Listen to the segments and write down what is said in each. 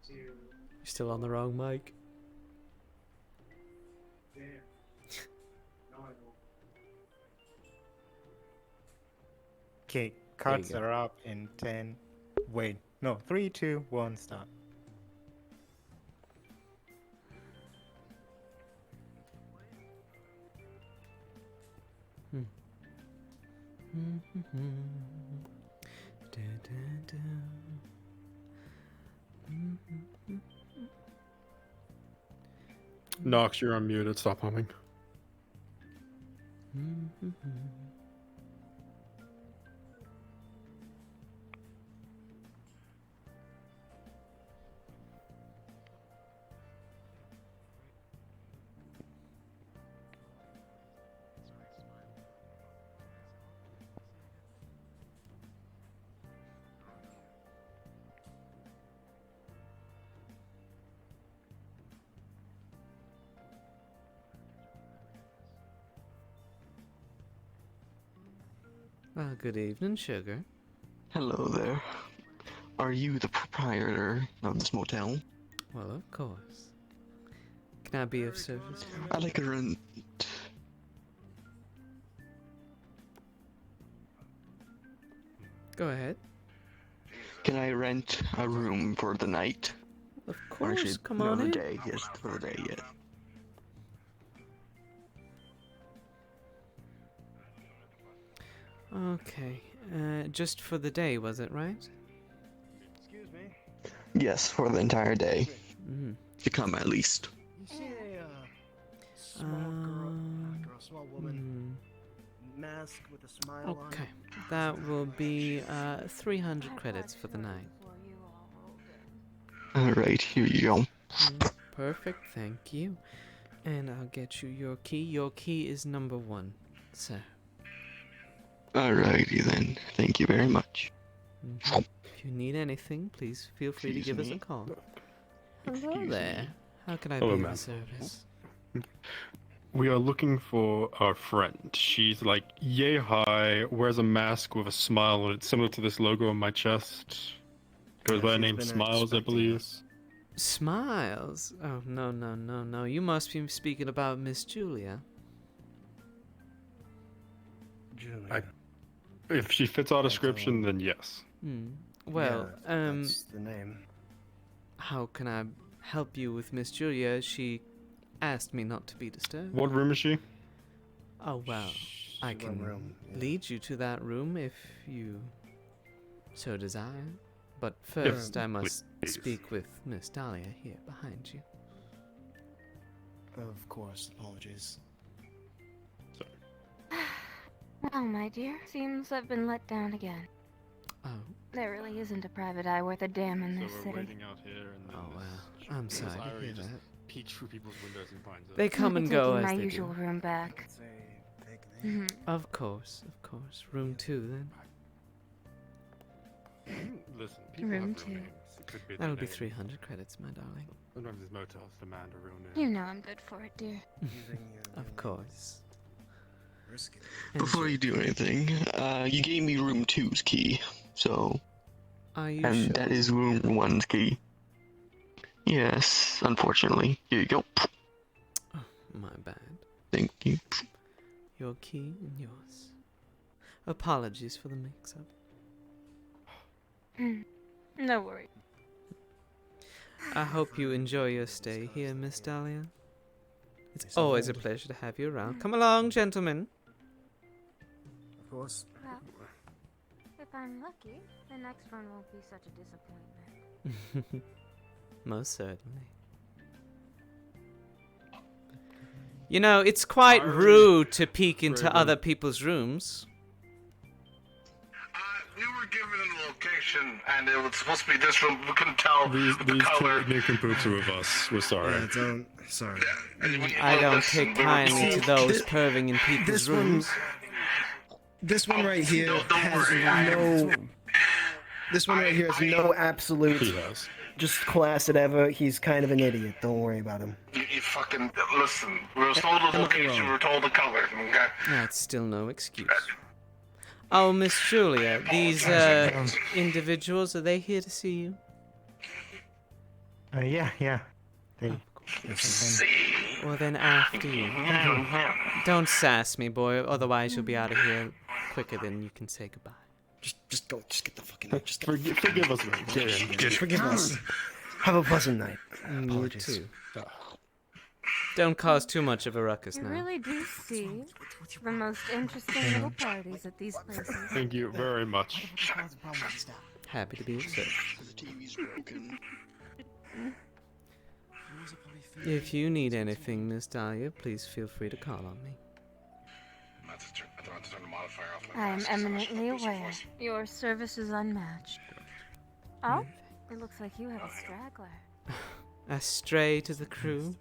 You're still on the wrong mic. Okay, cards are up in 10. Wait, no, 3, 2, 1, start. Nox, you're unmuted. Stop humming. Well, good evening, sugar. Hello there. Are you the proprietor of this motel? Well, of course. Can I be of service? I'd like a rent. Go ahead. Can I rent a room for the night? Of Or course, should come no, on the in. day? Yes, for the day. Yeah. Okay, just for the day, was it right? Excuse me. Yes, for the entire day. Mm. To come at least. You see a small woman, mask with a smile on Okay, it? that will be 300 credits for the night. Alright, here you go. Perfect, thank you. And I'll get you your key. Your key is number 1, sir. Alrighty then. Thank you very much. If you need anything, please feel free to give us a call. Hello there. How can I Hello, be ma'am. of service? We are looking for our friend. She's like yay high, wears a mask with a smile on it, similar to this logo on my chest. Goes by the she's name been Smiles, I expecting believe. us. Smiles? Oh, no. You must be speaking about Miss Julia. Julia. If she fits our description, then yes. Well, yeah, that's the name. how can I help you with Miss Julia? She asked me not to be disturbed. What room is she? Oh, well, I One can room, yeah. lead you to that room if you so desire. But first, I must please. speak with Miss Dahlia here behind you. Of course, apologies. Well, my dear, seems I've been let down again. Oh, There really isn't a private eye worth a damn in this So we're city. waiting out here, and then oh this well. I'm sorry to Irish hear just that. peeks through people's windows and finds us. They come I'll and be go taking as my they usual do. room back. It's a fake name. Of course. Room 2 then. Listen, people Room have real two. names. It could be That'll their be name. 300 credits, my darling. Sometimes these motels demand a real name. You know I'm good for it, dear. Using your Of real course. name. Risk it. And Before you do anything, you gave me room 2's key. So, are you and sure? that is room 1's key. Yes, unfortunately. Here you go. Oh, my bad. Thank you. Your key and yours. Apologies for the mix-up. No worries. I hope you enjoy your stay here, Miss Dahlia. It's always a pleasure to have you around. Come along, gentlemen. Of course. Well, if I'm lucky, the next one won't be such a disappointment. Most certainly. You know, it's quite rude to peek into other people's rooms. We were given a location, and it was supposed to be this room. We couldn't tell These the two color. nincompoops are with us. We're sorry. Yeah, don't. Sorry. I don't take kindly to those perving in people's This one. rooms. This one right here Don't has worry, I no. This one right here has no absolute He has. just class at ever. He's kind of an idiot. Don't worry about him. You fucking listen. We were told the location. We were told the color. Okay. That's still no excuse. Oh, Miss Julia, these individuals, are they here to see you? Yeah. They. See. Well, then after you. Don't sass me, boy, otherwise you'll be out of here quicker than you can say goodbye. Just go. Just get the fucking out. Just get the Forgive us, man. Get in. Get in. Forgive us. Have a pleasant night. You Apologies. too. Don't cause too much of a ruckus You now. really do see the most interesting little parties at these places. Thank you very much. Happy to be of service. The TV's broken. If you need anything, Miss Dahlia, please feel free to call on me. I don't have to turn the modifier off. I am eminently aware. Your service is unmatched. Oh, it looks like you have a straggler. A stray to the crew.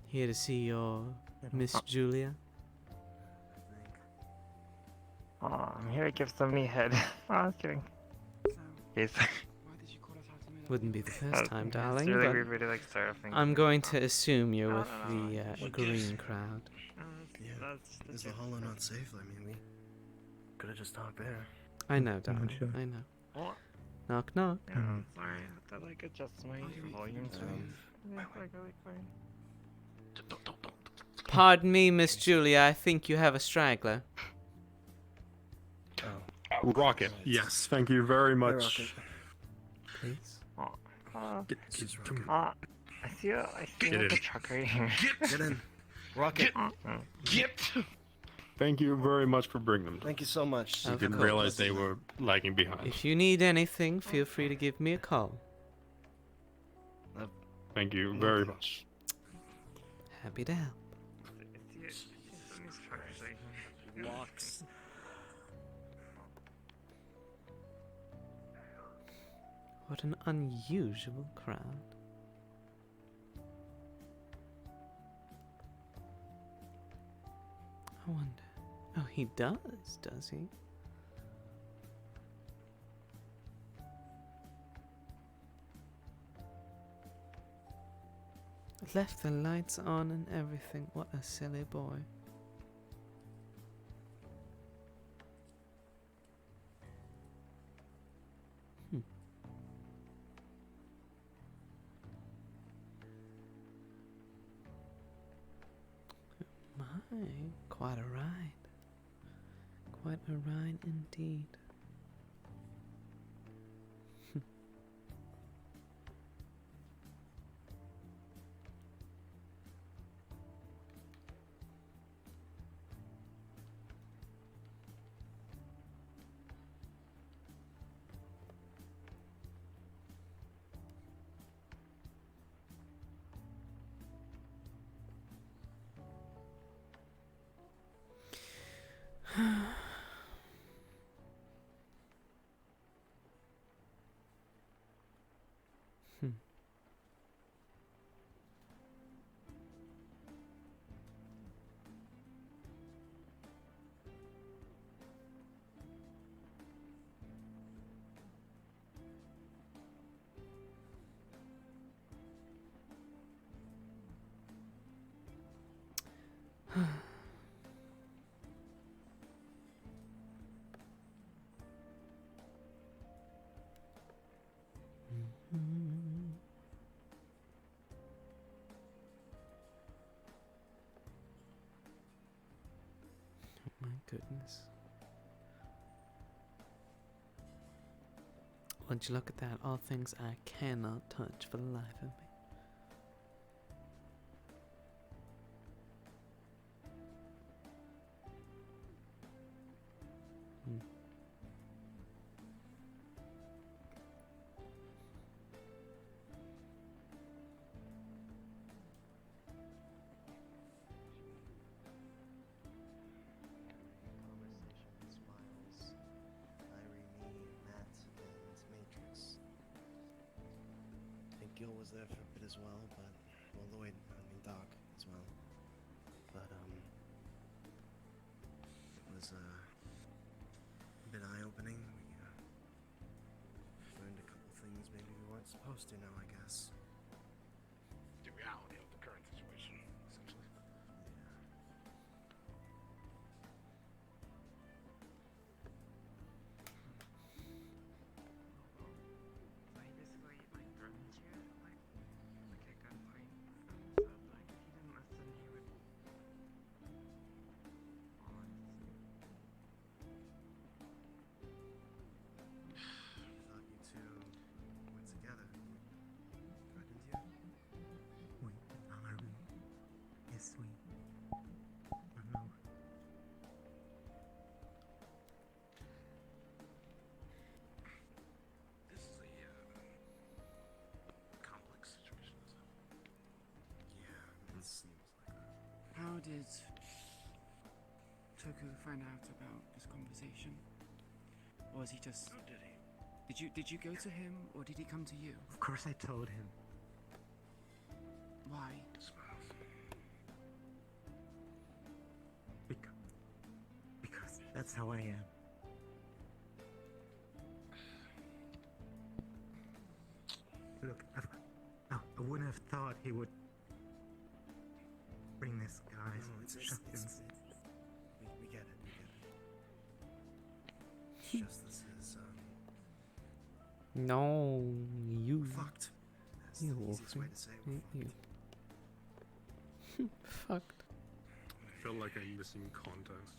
Here to see your Miss Julia. Oh, I'm here to give somebody head. Oh, I was kidding. Yes. Wouldn't be the first time, darling, It's really, but we really like surfing. I'm going to assume you're with the green crowd. Yeah. Is the hollow not safe? I mean, we could have just talked there. I know, darling. sure. I know. What? Knock, knock. Sorry, I have to like adjust my volume to like really quick. Pardon me, Miss Julia. I think you have a straggler. Rocket. Yes, thank you very Rocket. much. Please. I see Get like in. a truck right here. Get in. Rocket. Thank you very much for bringing them. Thank you so much. I Of didn't course. realize they were lagging behind. If you need anything, feel free to give me a call. Thank you very much. Happy to help. Walks. What an unusual crowd. I wonder. Oh, he does he? Left the lights on and everything. What a silly boy. My, quite a ride. Quite a ride indeed. My goodness. Would you look at that? All things I cannot touch for the life of me. Smiles, Irene, Matt, and Matrix. I think Gil was there for a bit as well, but well, Lloyd, I mean Doc as well. But supposed to know, I guess. The reality of the current situation, essentially. So he basically like threatened you like at gunpoint and said like if you didn't listen he would fall on his suit. I thought you two were together. Threatened you? Wait, are we? Yes, we. No. This is a complex situation, isn't it? Yeah, it seems like that. How did Toku find out about this conversation? Or was he just How did he? did you go to him or did he come to you? Of course I told him. Why? Smiles. Because that's how I am. Look, I wouldn't have thought he would bring this guy's No, it's shotguns. we get it, we get it. It's just this is, No, you. fucked. That's You the easiest way wolfie. to say it, we're You. fucked. Fucked. I feel like I'm missing context.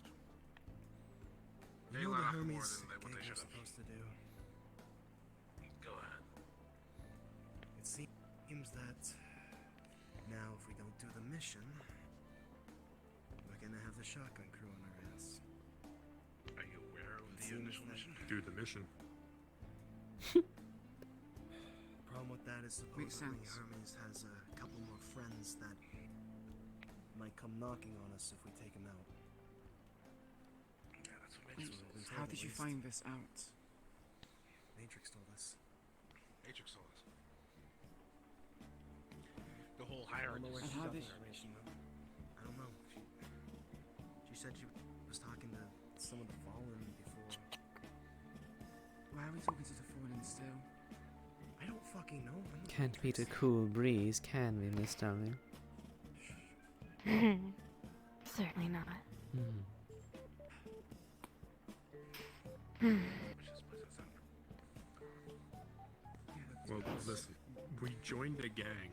They You know let the off more Hermes than what they gang should was have. supposed to do. Go ahead. It seems that now if we don't do the mission, we're gonna have the shotgun crew on our ass. Are you aware of the Seems initial that- mission? Do the mission. Problem with that is Makes supposedly sense. Hermes has a couple more friends that might come knocking on us if we take him out. Yeah, that's what Wait, Matrix told us. how did you find this out? Matrix told us. Matrix told us. The whole I don't hierarchy. know where And she how got did the information though. I don't know. She said she was talking to some of the Fallen before. Why are we talking to the Fallen still? I don't fucking know. I'm not Can't beat a Matrix. cool breeze, can we, Miss Darling? Certainly not. Hmm. Which is place it's under. Well, listen, we joined a gang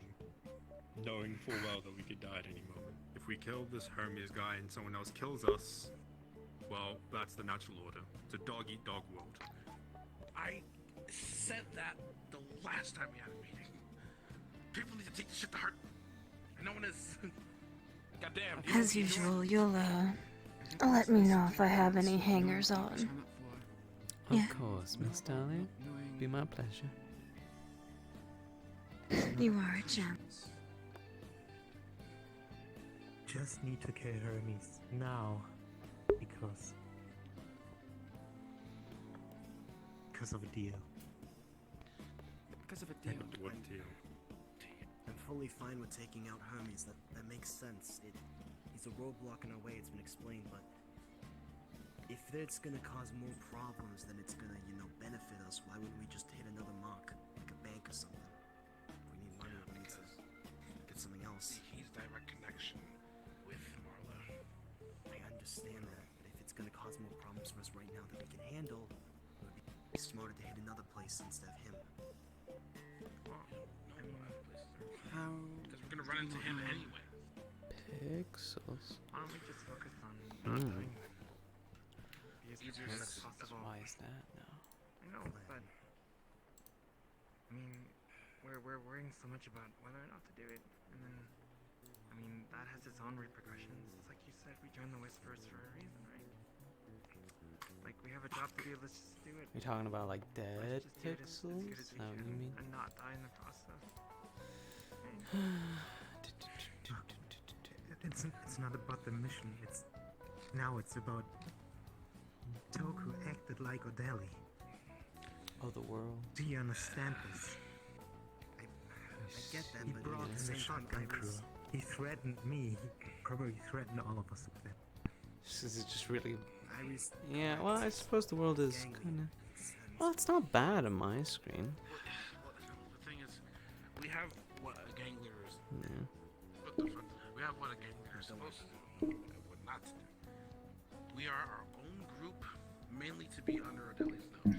knowing full well that we could die at any moment. If we kill this Hermes guy and someone else kills us, well, that's the natural order. It's a dog-eat-dog world. I said that the last time we had a meeting. People need to take this shit to heart. And no one is. Goddamn. As usual, you'll let me know if I have any hangers on. Of Yeah. course, Miss Darling. Be my pleasure. You are a gem. Just need to kill Hermes now. Because of a deal. Because of a deal. What deal? I'm fully fine with taking out Hermes. That makes sense. He's a roadblock in our way. It's been explained, but if it's gonna cause more problems than it's gonna, benefit us, why wouldn't we just hit another mark, like a bank or something? If we need money, we need to get something else. He's direct connection with Marla. I understand that, but if it's gonna cause more problems for us right now than we can handle, it would be smarter to hit another place instead of him. How? Because we're gonna run into him anyway. Pixels. Why don't we just focus on not Mm. dying? Be as prepared as possible. Why is that now? I know, but I mean, we're worrying so much about whether or not to do it, and then I mean that has its own repercussions. It's like you said, we joined the Whisperers for a reason, right? Like we have a job to do. Let's just do it. You're talking about like Let's dead just do it as good pixels? as Is we that what you can mean? and not die in the process. It's not about the mission. It's about Toku acted like Odeli. Oh, the world. Do you understand this? I get that, He but brought at in the a same time, shotgun crew. He threatened me. He probably threatened all of us with that. This is just really. Iris. Yeah, well, I suppose the world is Gang kind of. makes sense. Well, it's not bad on my screen. Well, the thing is, we have what a gang leader is. Yeah. What the fuck? We have what a gang leader is supposed to do, and what not to do. We are our own group, mainly to be under Adeli's nose.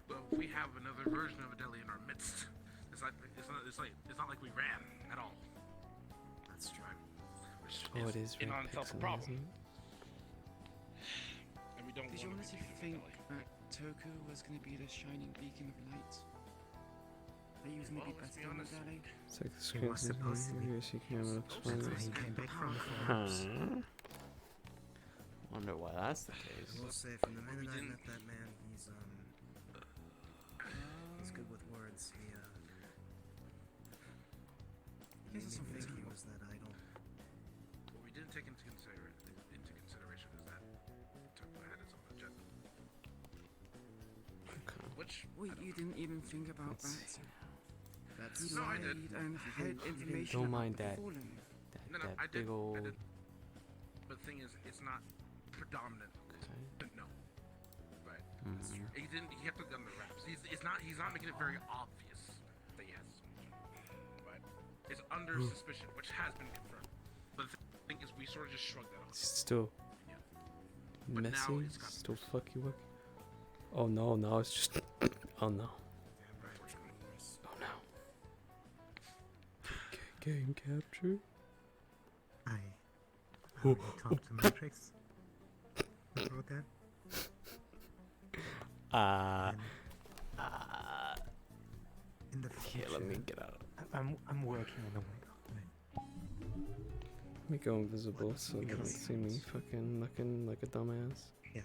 But if we have another version of Adeli in our midst, it's not like we ran at all. That's true. Which Oh, it is in red on itself a pixel, problem. isn't it? And we don't Did you want honestly to be think Adeli. that Toku was going to be the shining beacon of light? That he was going to be Well, let's better be than honest. Adele? It's like the He screen was supposed to be. she came up That's why he came back from the forums. Wonder why that's the case. I will say, from the minute I didn't- met that man, he's good with words. He made me think he was that idol. What we didn't take into consideration is that Toku had his own agenda. Okay. Which Wait, you didn't even think about Let's that? see. That's He No, I lied did. and hid information Don't about mind the that. Fallen. No, That I big did. old. I did. But the thing is, it's not predominant. Okay. No. Right. Mhm. He didn't. He kept it under wraps. He's not making it very obvious that he has. Right. It's under suspicion, which has been confirmed. But the thing is, we sort of just shrugged that off. Still Yeah. But now messy. it's got Still worse. fucky wucky. Oh no, now it's just. Oh no. Oh no. Game capture. I already talked to Matrix about that. And in the Okay, future, let me get out. I'm working on a way out of it. Let me go invisible so they don't see me fucking looking like a dumbass. Yeah.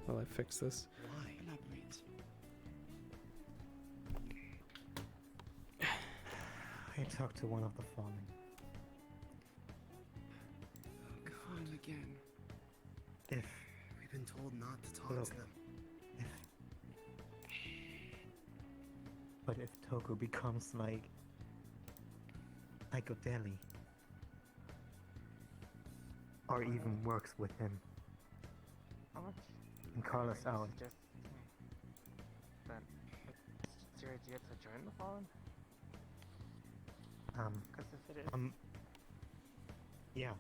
While I fix this. Why? Elaborate. I talked to one of the fallen. Fallen again. If We've been told not to talk Look. to them. But if Toku becomes like Odeli, or even works with him, How much? and call us out, Just that it's your idea to join the Fallen? Because if it is, yeah,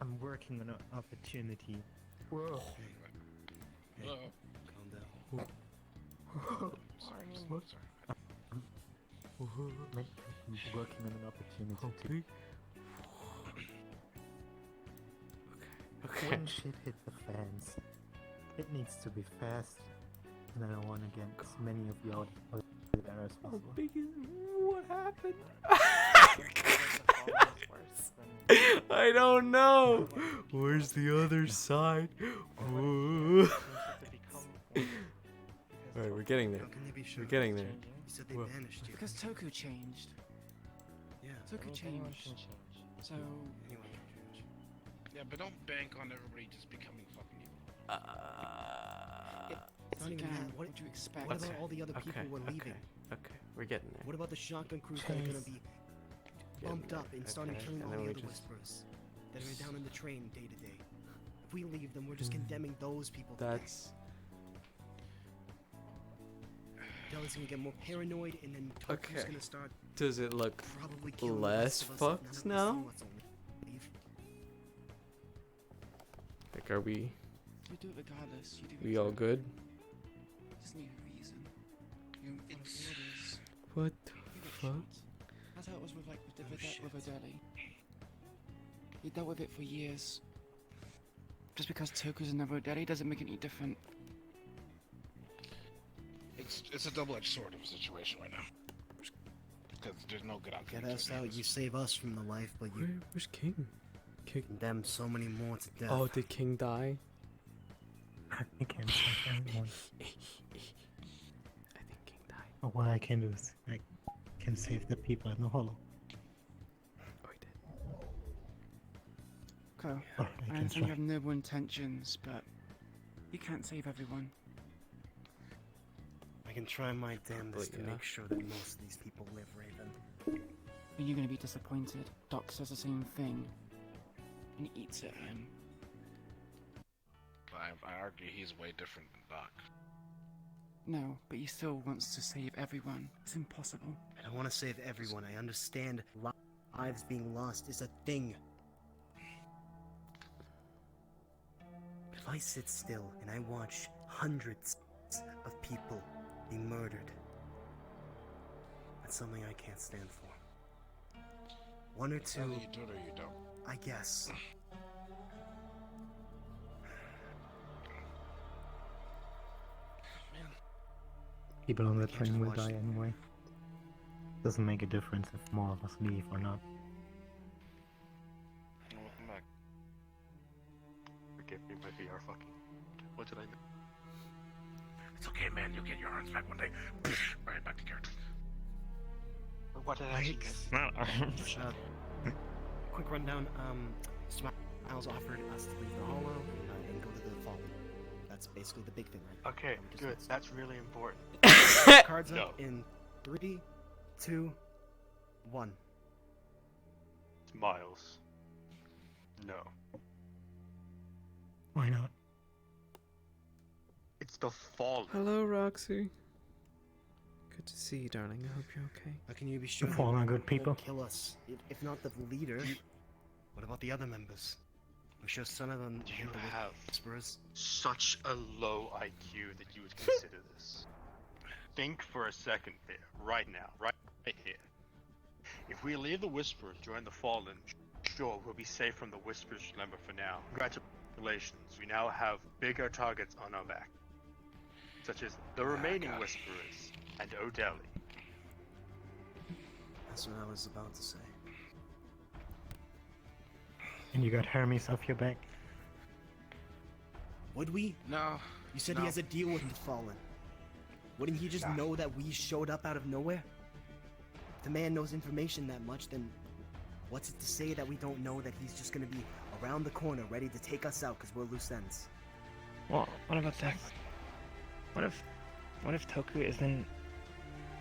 I'm working on an opportunity. Whoa. Hey, Uh, calm down. What? I'm working on an opportunity to. Okay. When shit hits the fans, it needs to be fast, and I want to get as many of you out there as possible. What happened? I don't know. Where's the other side? Alright, we're getting there. How can they be sure? We're getting there. You said they Whoa. banished you. because Toku changed. Yeah. Toku changed. So Anyone can change. yeah, but don't bank on everybody just becoming fucking evil. It's not even again, that. what did you expect? What about all the other people who are leaving? Okay, we're getting there. What about the shotgun crews that are gonna be Getting bumped there. up and starting Okay, killing and all then the we other just- whisperers that are down in the train day to day? If we leave them, we're just condemning those people. to That's Adele's gonna get more paranoid, and then Toku's Okay. gonna start does it look probably killing less the rest of us if fucked none of us now? know what's on leave. like, are we You do it regardless. You do it we all good? Just need a reason. You don't follow It's- orders. What You the get fuck? shot. That's how it was with like with, Oh, shit. with Adele. He dealt with it for years. Just because Toku's another Adele doesn't make it any different. It's a double-edged sword of a situation right now. Because there's no good outcome. Get us out, you save us from the life, but you Where's King? King. condemn so many more to death. Oh, did King die? I can't save everyone. I think King died. But what I can do is I can save the people in the hollow. Oh, he did. Okay. Or I I can understand you try. have noble intentions, but you can't save everyone. I can try my damnedest to yeah. make sure that most of these people live, Raven. But you're gonna be disappointed. Doc says the same thing. And eats at him. I argue he's way different than Doc. No, but he still wants to save everyone. It's impossible. I don't want to save everyone. I understand lives being lost is a thing. If I sit still and I watch hundreds of people be murdered, that's something I can't stand for. One or two, Either you do it or you don't. I guess. People on the can't train just will watch die them. anyway. Doesn't make a difference if more of us leave or not. Welcome back. Forgive me, my VR fucking. What did I miss? It's okay, man. You'll get your arms back one day. Right back to character. What did I miss? Not arms. Quick rundown. Smiles offered us to leave the hollow and go to the Fallen. That's basically the big thing, right? Okay, We good. discussed. That's really important. Cards No. up in 3, 2, 1. Miles. No. Why not? It's the Fallen. Hello, Roxy. Good to see you, darling. I hope you're okay. How can you be sure? The Fallen are good won't people. Kill us. If not the leader, what about the other members? I'm sure some of them You hate the have Whisperers. such a low IQ that you would consider this. Think for a second there, right now, right here. If we leave the Whisperers, join the Fallen, sure, we'll be safe from the Whisperers dilemma for now. Congratulations, we now have bigger targets on our back, such as the remaining God. Whisperers and O'Delly. That's what I was about to say. And you got Hermes off your back. Would we? No. You said No. he has a deal with the Fallen. Wouldn't he just Nah. know that we showed up out of nowhere? If the man knows information that much, then what's it to say that we don't know that he's just gonna be around the corner ready to take us out because we're loose ends? Well, what about this? What if Toku isn't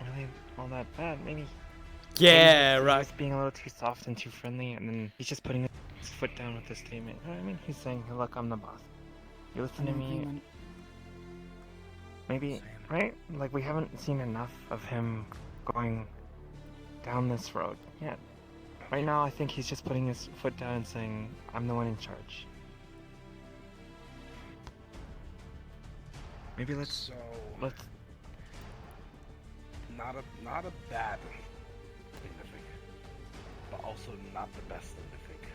really all that bad? Maybe Yeah, he's right. just being a little too soft and too friendly, and then he's just putting his foot down with this statement. You know what I mean? He's saying, "Look, I'm the boss. You listen to I'm in me." agreement. Maybe, right? Like, we haven't seen enough of him going down this road yet. Right now, I think he's just putting his foot down and saying, "I'm the one in charge." Maybe let's So not a bad thing to think, but also not the best thing to think.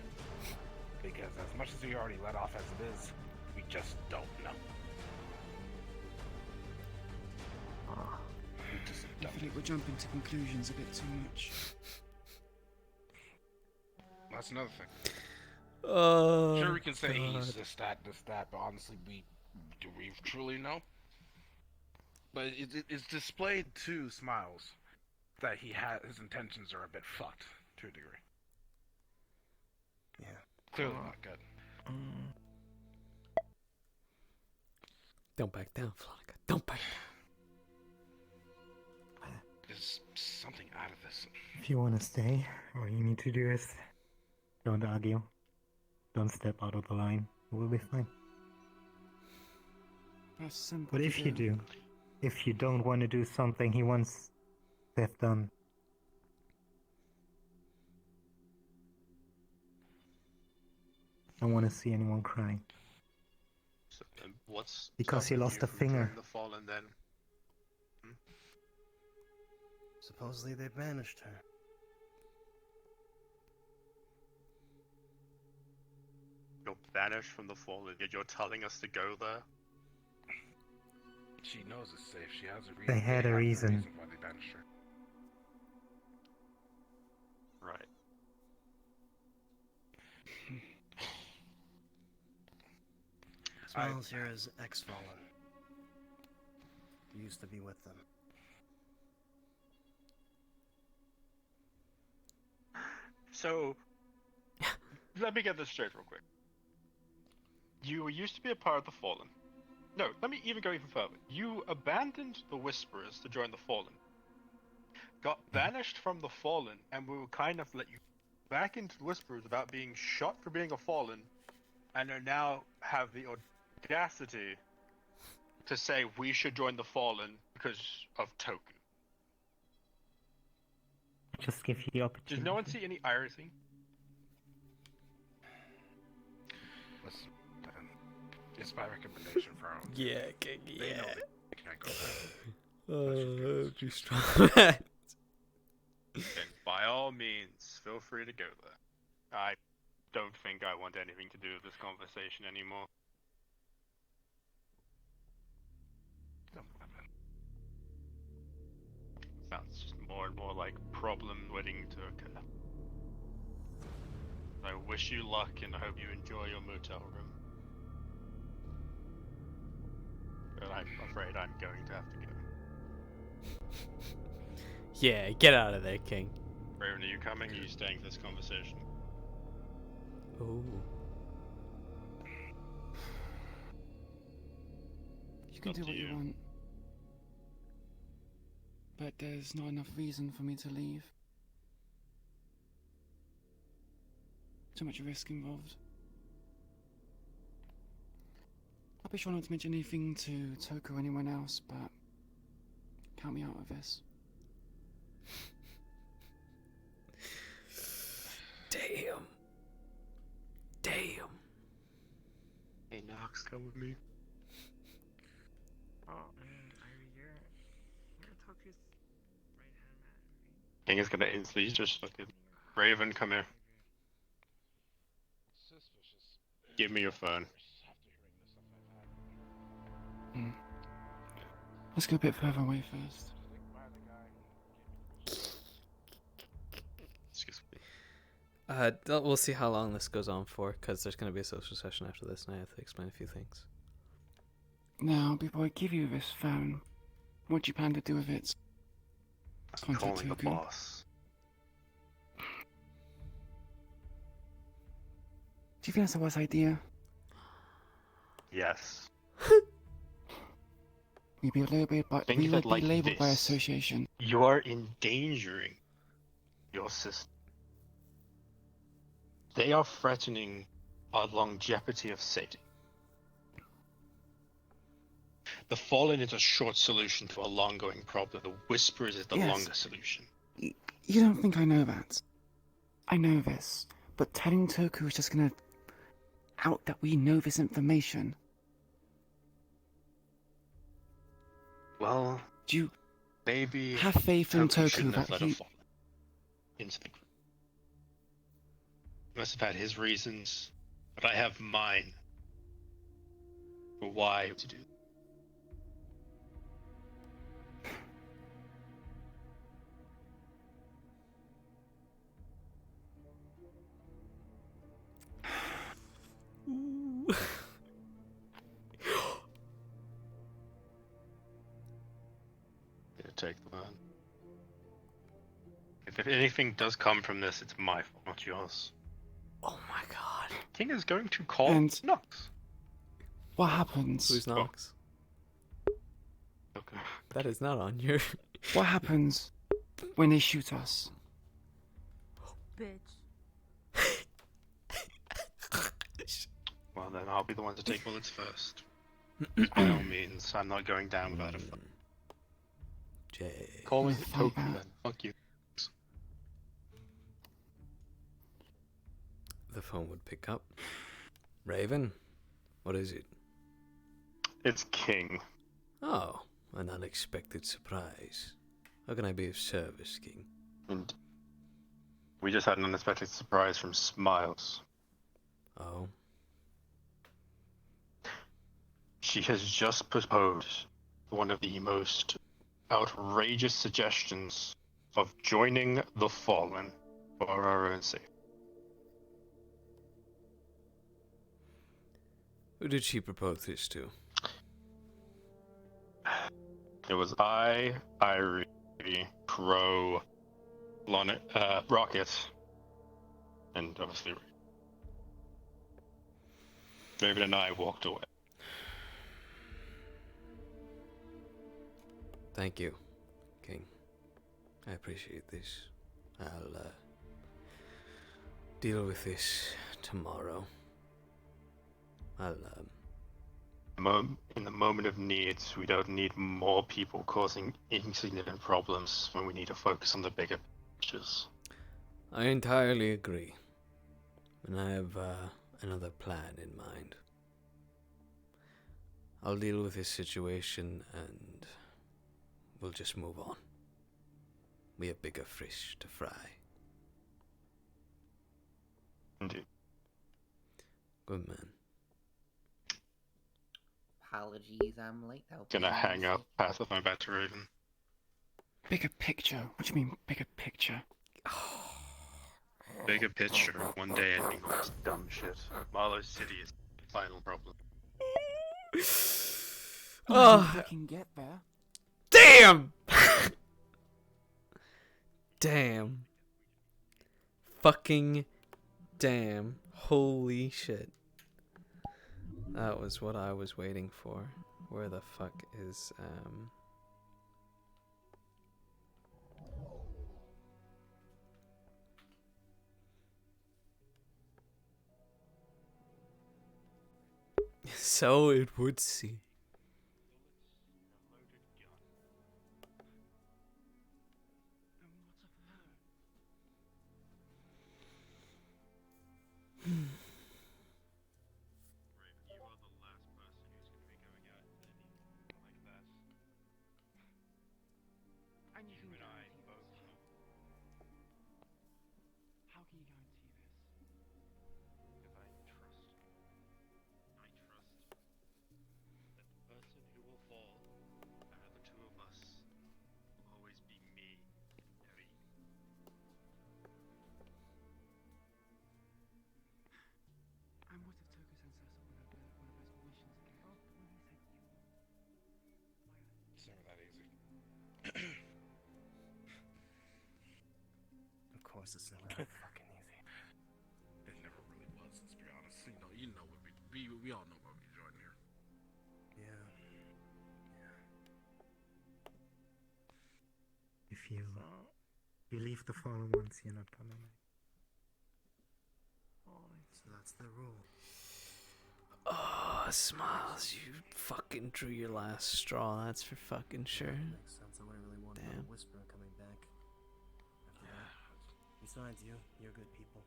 Because as much as we already let off as it is, we just don't know. We just I don't. feel like we're jumping to conclusions a bit too much. That's another thing. Oh, Sure, we can say he's God. this, that, but honestly, do we truly know? But it's displayed to Smiles that his intentions are a bit fucked to a degree. Yeah. Clearly not good. Don't back down, Flonica. Don't back down. There's something out of this. If you want to stay, all you need to do is don't argue. Don't step out of the line. We'll be fine. That's simple. But to if you do, if you don't want to do something he wants to have done, I don't want to see anyone crying. So, what's Because he stopping lost you a from finger. joining the Fallen then? Supposedly they banished her. You're banished from the Fallen, yet you're telling us to go there? She knows it's safe. She has a reason. They had a have reason. why they banished her. Right. Smiles here is ex-Fallen. He used to be with them. So, let me get this straight real quick. You used to be a part of the Fallen. No, let me even go even further. You abandoned the Whisperers to join the Fallen. Got banished from the Fallen, and we will kind of let you back into the Whisperers without being shot for being a Fallen, and are now have the audacity to say we should join the Fallen because of Toku. Just give you the Does opportunity. no one see any irony? Listen, it's my recommendation for our own. Yeah, King, They know they can't go back. Oh, too strong, man. Then by all means, feel free to go there. I don't think I want anything to do with this conversation anymore. Sounds just more and more like problem waiting to occur. I wish you luck and I hope you enjoy your motel room. But I'm afraid I'm going to have to go. Yeah, get out of there, King. Raven, are you coming or are you staying for this conversation? Ooh. You can Up do to what you you. want. But there's not enough reason for me to leave. Too much risk involved. I'll be sure not to mention anything to Toku or anyone else, but count me out of this. Damn. Damn. Hey, Nox, come with me. Oh, you're Toku's right hand man, right? King is gonna instantly just fucking Raven, come here. Give me your phone. Let's go a bit further away first. Excuse me. We'll see how long this goes on for, because there's going to be a social session after this, and I have to explain a few things. Now, before I give you this phone, what do you plan to do with it? I'm Contact calling the Toku. boss. Do you think that's a wise idea? Yes. We'd be labeled by, Think we of would it be like labeled by this. association. You are endangering your system. They are threatening our longevity of safety. The Fallen is a short solution to a long-going problem. The Whisperers is the Yes. longer solution. You don't think I know that? I know this, but telling Toku is just gonna out that we know this information. Well, Do you maybe have faith in Toku Toku shouldn't have that let he... a Fallen into the group. He must have had his reasons, but I have mine for why to do. Ooh. Yeah, take the man. If anything does come from this, it's my fault, not yours. Oh my god. King is going to call And- Nox. What happens? Who's Nox? Okay. That is not on your... What happens when they shoot us? Bitch. Well, then I'll be the one to take bullets first. By all means, I'm not going down without a fight. Jay. Call me Fight Toku back. then. Fuck you. The phone would pick up. Raven? What is it? It's King. Oh, an unexpected surprise. How can I be of service, King? And we just had an unexpected surprise from Smiles. Oh? She has just proposed one of the most outrageous suggestions of joining the Fallen for our own sake. Who did she propose this to? It was I, Irie, Crow, Rocket, and obviously Raven and I walked away. Thank you, King. I appreciate this. I'll deal with this tomorrow. I'll In the moment of need, we don't need more people causing insignificant problems when we need to focus on the bigger pictures. I entirely agree. And I have another plan in mind. I'll deal with this situation and we'll just move on. We have bigger fish to fry. Indeed. Good man. Apologies, I'm late. Gonna hang up, pass the phone back to Raven. Bigger picture? What do you mean, bigger picture? Bigger picture, one day ending. Dumb shit. Marlow City is the final problem. Oh, I can get there. Damn! Damn. Fucking damn. Holy shit. That was what I was waiting for. Where the fuck is, So it would seem. You are the last person who's going to be going out in anything like that. And you You and I both know. How can you guarantee this? Because I trust you. I trust that the person who will fall out of the two of us will always be me, Debbie. And what if Toku sends us one of his missions again? Oh, when he said you. It's never that easy. Of course, it's never that fucking easy. It never really was, let's be honest. You know what we all know what we joined here. Yeah. If you leave the fallen ones, you're not gonna make. So that's the rule. Oh, Smiles, you fucking drew your last straw, that's for fucking sure. Makes sense. I wouldn't really want Damn. the Whisperer coming back after that. Besides, you're good people.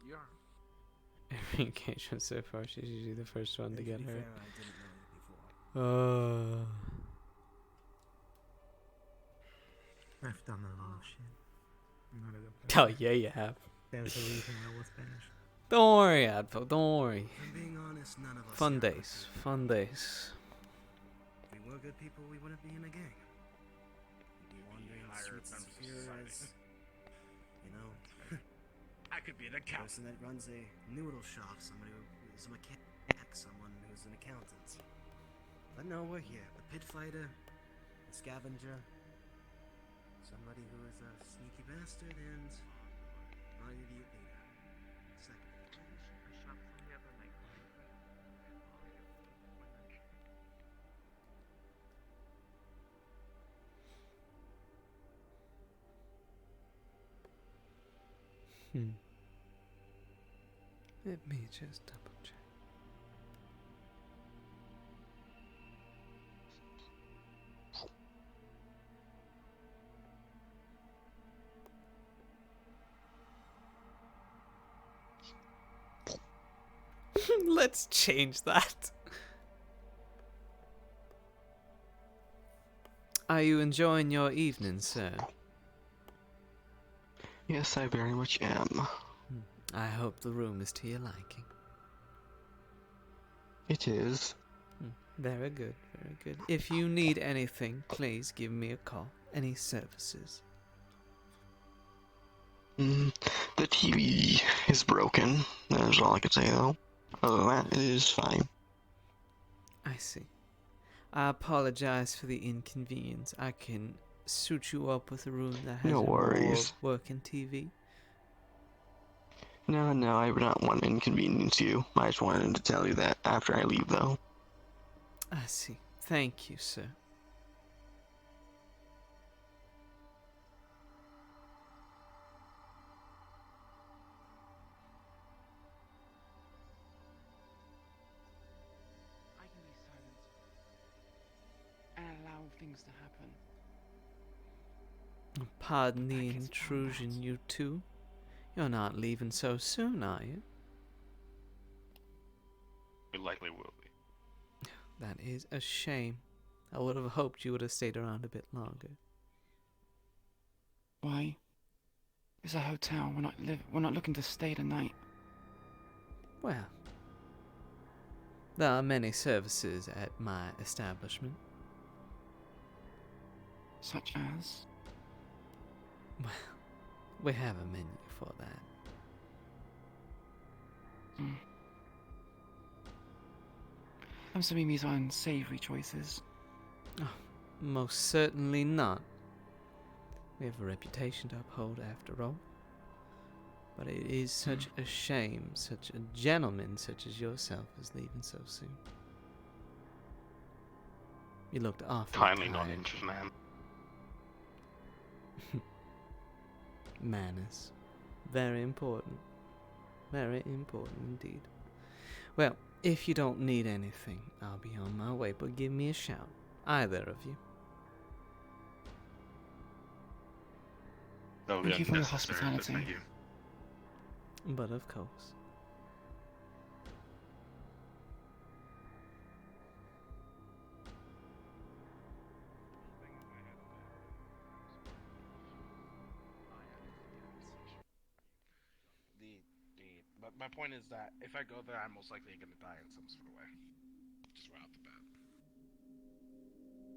You are. Every engagement so far, she's usually the first one And to get be her. fair, I didn't know you before. I've done a lot of shit. I'm not a good Oh, person. yeah, you have. There's a reason I was banished. Don't worry, Advo, don't worry. If I'm being honest, none of us Fun here are days, good. fun days. If we were good people, we wouldn't be in a gang. We'd be wandering the higher streets as members of pure society. as, you know, I could be an a accountant. person that runs a noodle shop, somebody who's a mechanic, someone who's an accountant. But no, we're here. The pit fighter, the scavenger, somebody who is a sneaky bastard, and an idiot leader. Second. I shot from the other night. Let me just double check. Let's change that. Are you enjoying your evening, sir? Yes, I very much am. I hope the room is to your liking. It is. Very good, very good. If you need anything, please give me a call. Any services? The TV is broken. That's all I can say, though. Other than that, it is fine. I see. I apologize for the inconvenience. I can suit you up with a room that has No a more worries. working TV. No, I would not want to inconvenience you. I just wanted to tell you that after I leave, though. I see. Thank you, sir. things to happen. Pardon the Back is intrusion, combat. you two. You're not leaving so soon, are you? We likely will be. That is a shame. I would have hoped you would have stayed around a bit longer. Why? It's a hotel. We're not looking to stay the night. Well, there are many services at my establishment. Such as? Well, we have a menu for that. I'm assuming these are unsavory choices. Most certainly not. We have a reputation to uphold after all. But it is such a shame such a gentleman such as yourself is leaving so soon. You looked awfully Kindly tired. non-injured man. Manners. Very important. Very important indeed. Well, if you don't need anything, I'll be on my way, but give me a shout. Either of you. No, Thank you for your unnecessary, but hospitality. thank you. But of course. But my point is that if I go there, I'm most likely going to die in some sort of way. Just right off the bat.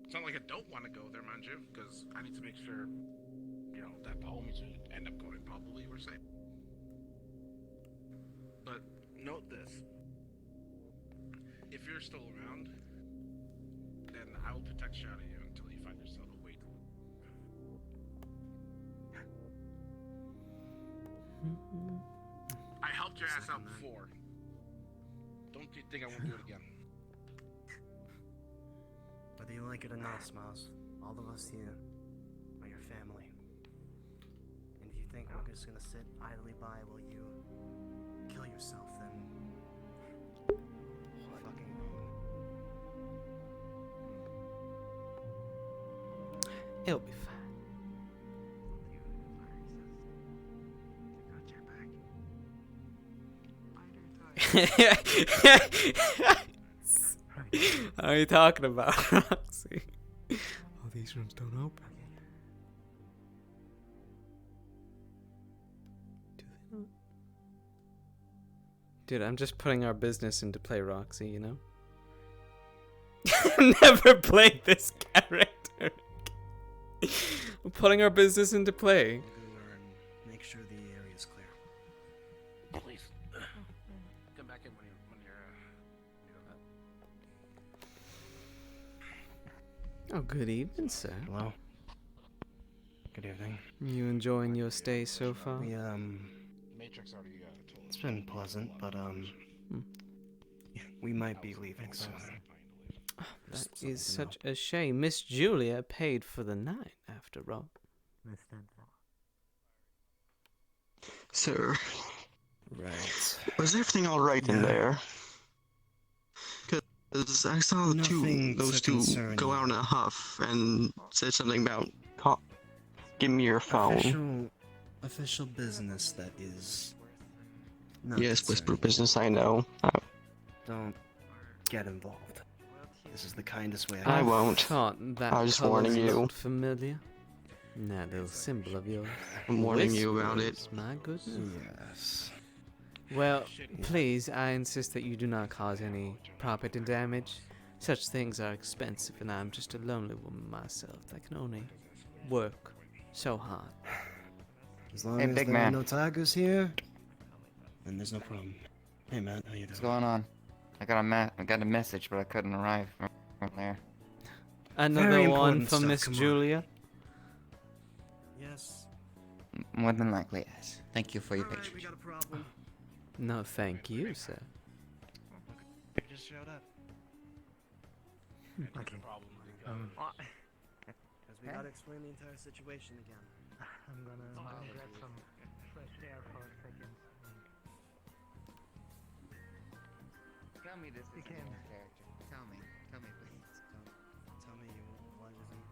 It's not like I don't want to go there, mind you, because I need to make sure, you know, that the homies who end up going probably were safe. But note this. If you're still around, then I will protect Shadow you until you find yourself a way to. I helped your ass out before. Don't you think I won't do it again? Whether you like it or not, Smiles, all of us here are your family. And if you think we're just gonna sit idly by while you kill yourself, then you're fucking wrong. It'll be fine. What are you talking about, Roxy? Oh, these rooms don't open. Do they not? Dude, I'm just putting our business into play, Roxy, you know? I've never played this character. I'm putting our business into play. Go there and make sure the area's clear. Please. Come back in when you're Oh, good evening, sir. Hello. Good evening. You enjoying your stay so far? We, Matrix already told it's been pleasant, but, we might be leaving soon. That is such a shame. Miss Julia paid for the night, after all. Sir, Right. was everything alright in Yeah. there? Because I saw Nothing those to two concern go you. out in a huff and said something about, give me your phone. Official business that is Yes, whisper concerning. business, I know. Don't get involved. This is the kindest way I can. won't. Thought that I was colours warning you. looked familiar. And that little symbol of yours. I'm warning you about it. Whispers, my goodness. Yes. Well, please, I insist that you do not cause any property damage. Such things are expensive, and I'm just a lonely woman myself that can only work so hard. As long Hey, as big there man. are no tigers here, then there's no problem. Hey, Matt, how you doing? What's going on? I got a message, but I couldn't arrive from there. Another Very one important from stuff, Miss come on. Julia. Yes. More than likely, yes. Thank you for your Alright, we patience. got a problem. No, thank you, sir. You just showed up. Okay. Because we gotta explain the entire situation again. I'm gonna grab some fresh air for a second. Tell me this You is can- a character. Tell me please. Tell me what isn't.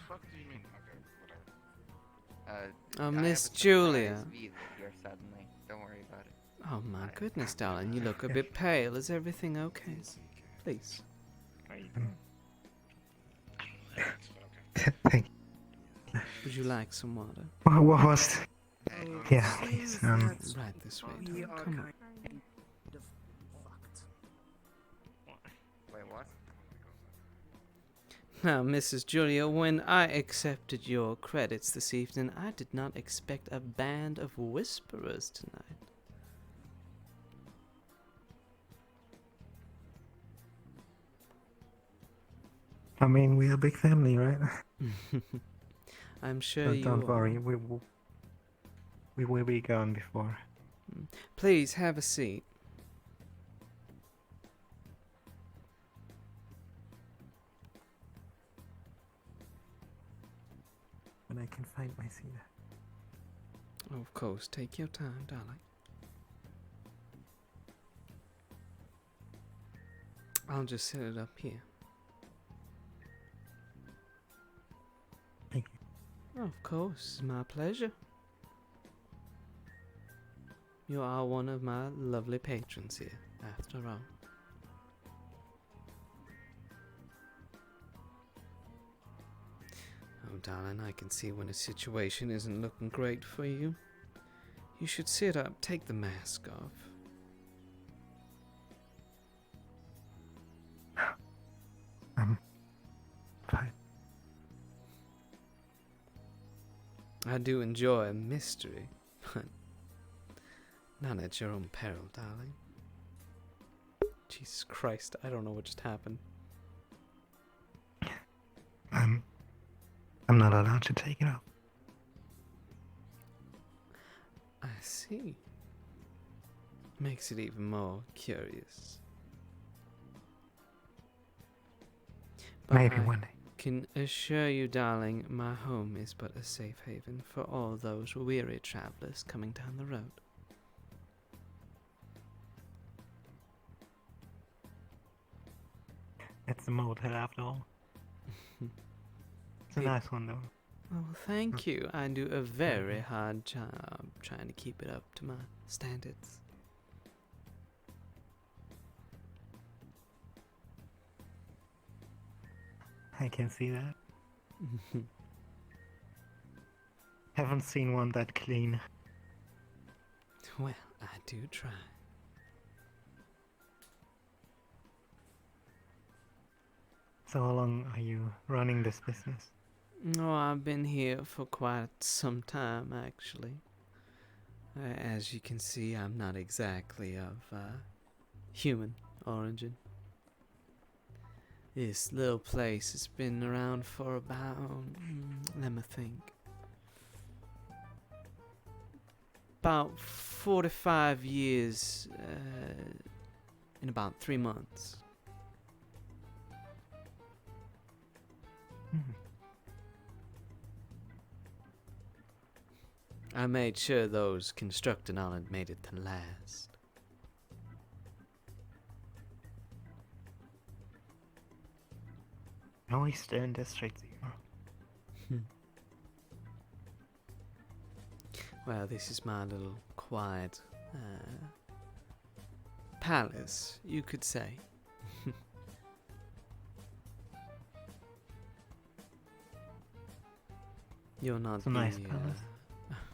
fuck do you mean? Okay, whatever. Oh, I have Miss a Julia. surprise visa here suddenly. Don't worry about it. Oh my goodness, darling, you look a bit pale. Is everything okay? Please. How you doing? Thank you. Would you like some water? What was? Hey, Yeah, please. Right this way, We darling. are Come kind on. of fucked. wait, what? Now, Mrs. Julia, when I accepted your credits this evening, I did not expect a band of whisperers tonight. I mean, we're a big family, right? I'm sure So you don't are. worry, we will be gone before. Please have a seat. When I can find my seat. Of course, take your time, darling. I'll just set it up here. Thank you. Of course, it's my pleasure. You are one of my lovely patrons here, after all. Oh, darling, I can see when a situation isn't looking great for you. You should sit up, take the mask off. Fine. I do enjoy a mystery, but not at your own peril, darling. Jesus Christ, I don't know what just happened. I'm not allowed to take it off. I see. Makes it even more curious. But Maybe I one day. can assure you, darling, my home is but a safe haven for all those weary travelers coming down the road. It's a motel after all. It's a nice one though. Oh, thank you. I do a very hard job trying to keep it up to my standards. I can see that. Haven't seen one that clean. Well, I do try. So how long are you running this business? Oh, I've been here for quite some time, actually. As you can see, I'm not exactly of human origin. This little place has been around for about, let me think, about 45 years in about 3 months. I made sure those constructing on it made it to last. No Eastern District. Well, this is my little quiet palace, you could say. You're not It's a nice palace.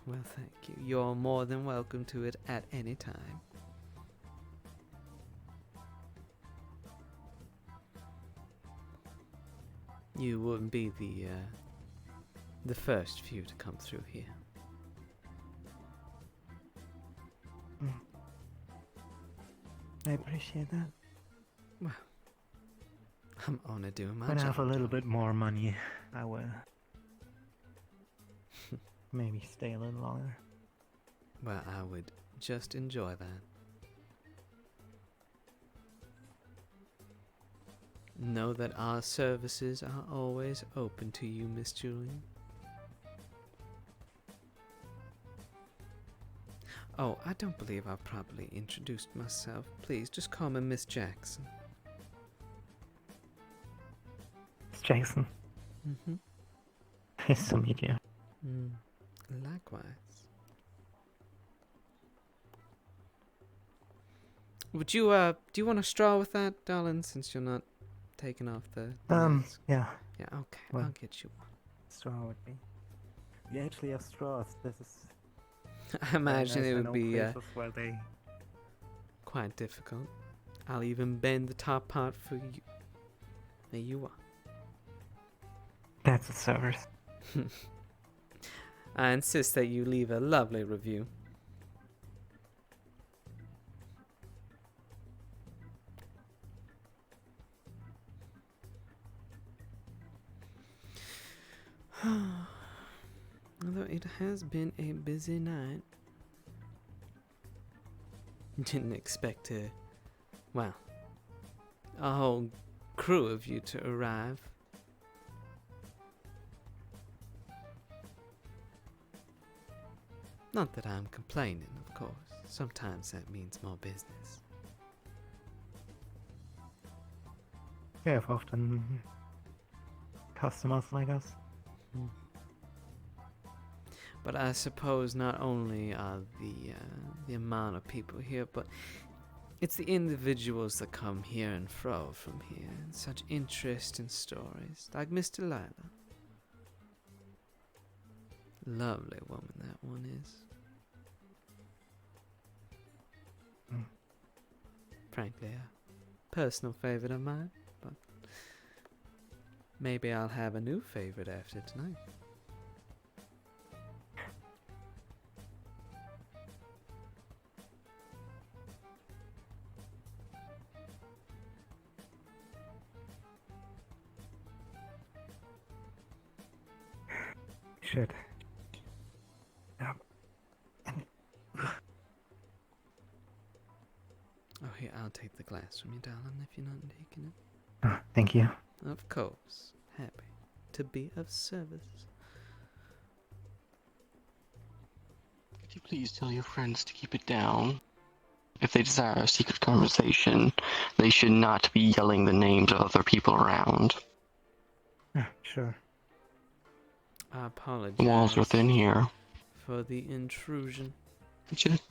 Well, thank you. You're more than welcome to it at any time. You wouldn't be the first few to come through here. I appreciate that. Well, I'm only doing my When I job. have a little bit more money, I will maybe stay a little longer. Well, I would just enjoy that. Know that our services are always open to you, Miss Julian. Oh, I don't believe I've properly introduced myself. Please, just call me Miss Jackson. It's Jason. Mm-hmm. Nice to meet you. Likewise. Would you, do you want a straw with that, darling, since you're not taking off the mask? Yeah. Yeah, okay, Well, I'll get you one. straw would be. We actually have straws. This is. I imagine nice. it I would know be places where they. quite difficult. I'll even bend the top part for you. There you are. That's a service. I insist that you leave a lovely review. Although it has been a busy night. Didn't expect well, a whole crew of you to arrive. Not that I'm complaining, of course. Sometimes that means more business. We have often customers like us. But I suppose not only are the amount of people here, but it's the individuals that come here and fro from here, and such interesting stories, like Miss Delilah. Lovely woman that one is. Frankly, a personal favorite of mine, but maybe I'll have a new favorite after tonight. Should. Oh, here, I'll take the glass from you, darling, if you're not taking it. Oh, thank you. Of course. Happy to be of service. Could you please tell your friends to keep it down? If they desire a secret conversation, they should not be yelling the names of other people around. Sure. I apologize. The walls are thin here. For the intrusion. Just...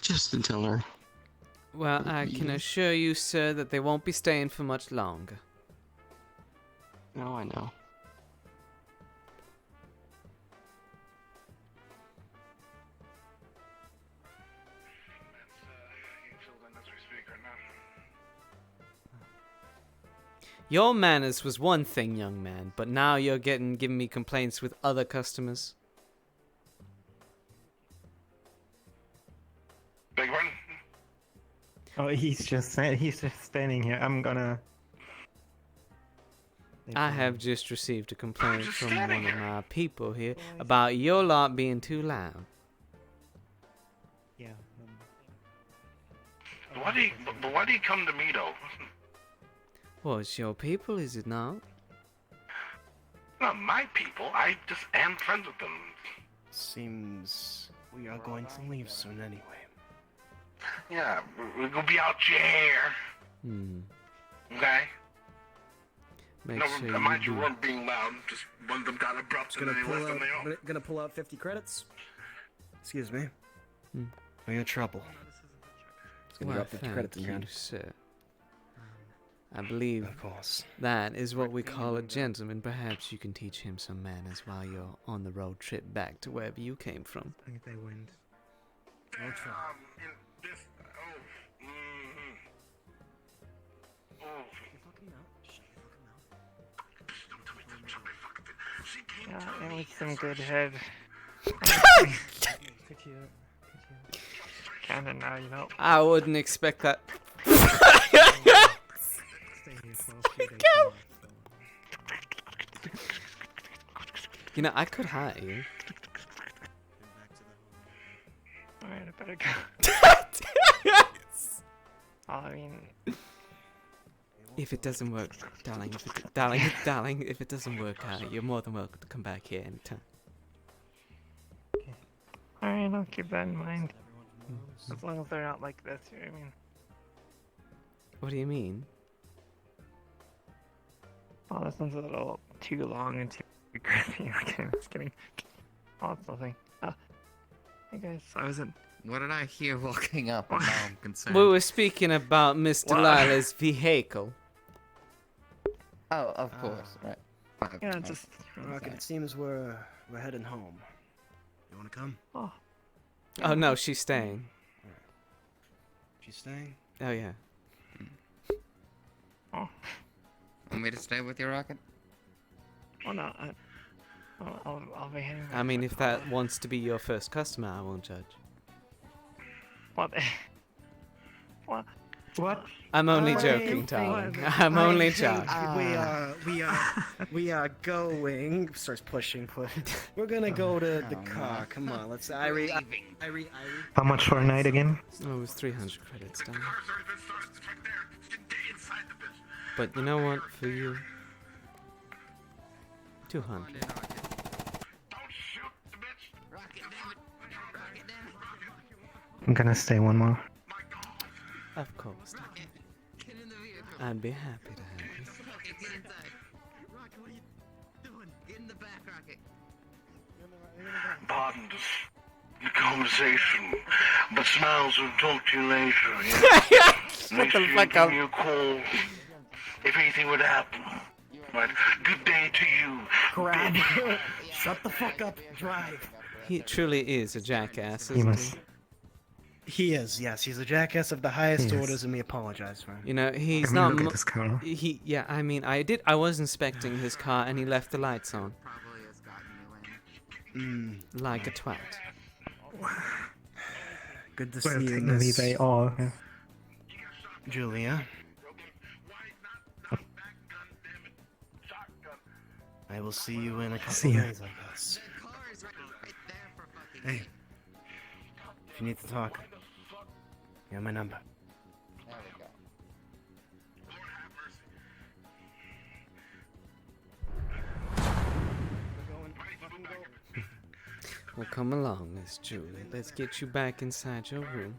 Just to tell her. Well, I can assure you, sir, that they won't be staying for much longer. No, I know. Your manners was one thing, young man, but now you're giving me complaints with other customers. Big one. Oh, he's just standing here. I'm gonna. I have just received a complaint from one of my people here about your lot being too loud. Yeah. But why do you come to me though? Well, it's your people, is it not? Not my people. I just am friends with them. Seems we are going to leave soon anyway. Yeah, we're gonna be out your hair. Okay? Make No, sure mind you you, do. weren't being loud. Just one of them got abrupt and then they left on their own. Gonna pull out 50 credits. Excuse me. Are you in trouble? It's gonna Why, drop 50 credits in your thank hand. you, sir. I believe Of course. that is what we call a gentleman. Perhaps you can teach him some manners while you're on the road trip back to wherever you came from. I think they went. I'll try. Yeah, it was some good head. Kinda now, you know. I wouldn't expect that. You know, I could hire you. Alright, I better go. I mean, If it doesn't work, darling, if it doesn't work out, you're more than welcome to come back here anytime. alright, I'll keep that in mind. As long as they're not like this, you know what I mean? What do you mean? Oh, this one's a little too long and too creepy. Okay, I'm just kidding. Oh, it's nothing. Hey guys, I was in. What did I hear walking up? And now I'm concerned. We were speaking about Miss Delilah's vehicle. Oh, of course, right. Yeah, just. Rocket, it seems we're heading home. You wanna come? Oh. Oh no, she's staying. She's staying? Oh yeah. Oh. Want me to stay with you, Rocket? Oh no, I'll be heading. I mean, if that wants to be your first customer, I won't judge. What? What? What? I'm only joking, darling. I'm only joking. We are going. Starts pushing. We're gonna go to the car. Come on, let's. Irie. How much for a night again? Oh, it was 300 credits, darling. But you know what? For you, 200. I'm gonna stay one more. Of course. darling. I'd be happy to have you. Rocket, what are you doing? Get in the back, Rocket. Pardon the conversation, but Smiles will talk to you later. Yeah? Shut the fuck up. Give me a call if anything would happen. Right. Good day to you. Grab. Shut the fuck up. Drive. He truly is a jackass, He isn't must. he? He is. Yes, he's a jackass of the highest He is. orders, and we apologize for him. You know, he's Let me not. look at this car. Yeah, I mean, I was inspecting his car and he left the lights on. Probably has gotten you in. Like a twat. Good to Well, see you, technically Miss they are. Yeah. Julia. I will see you in a couple See ya. days, I guess. Hey, if you need to talk, you have my number. There we go. Well, come along, Miss Julie. Let's get you back inside your room.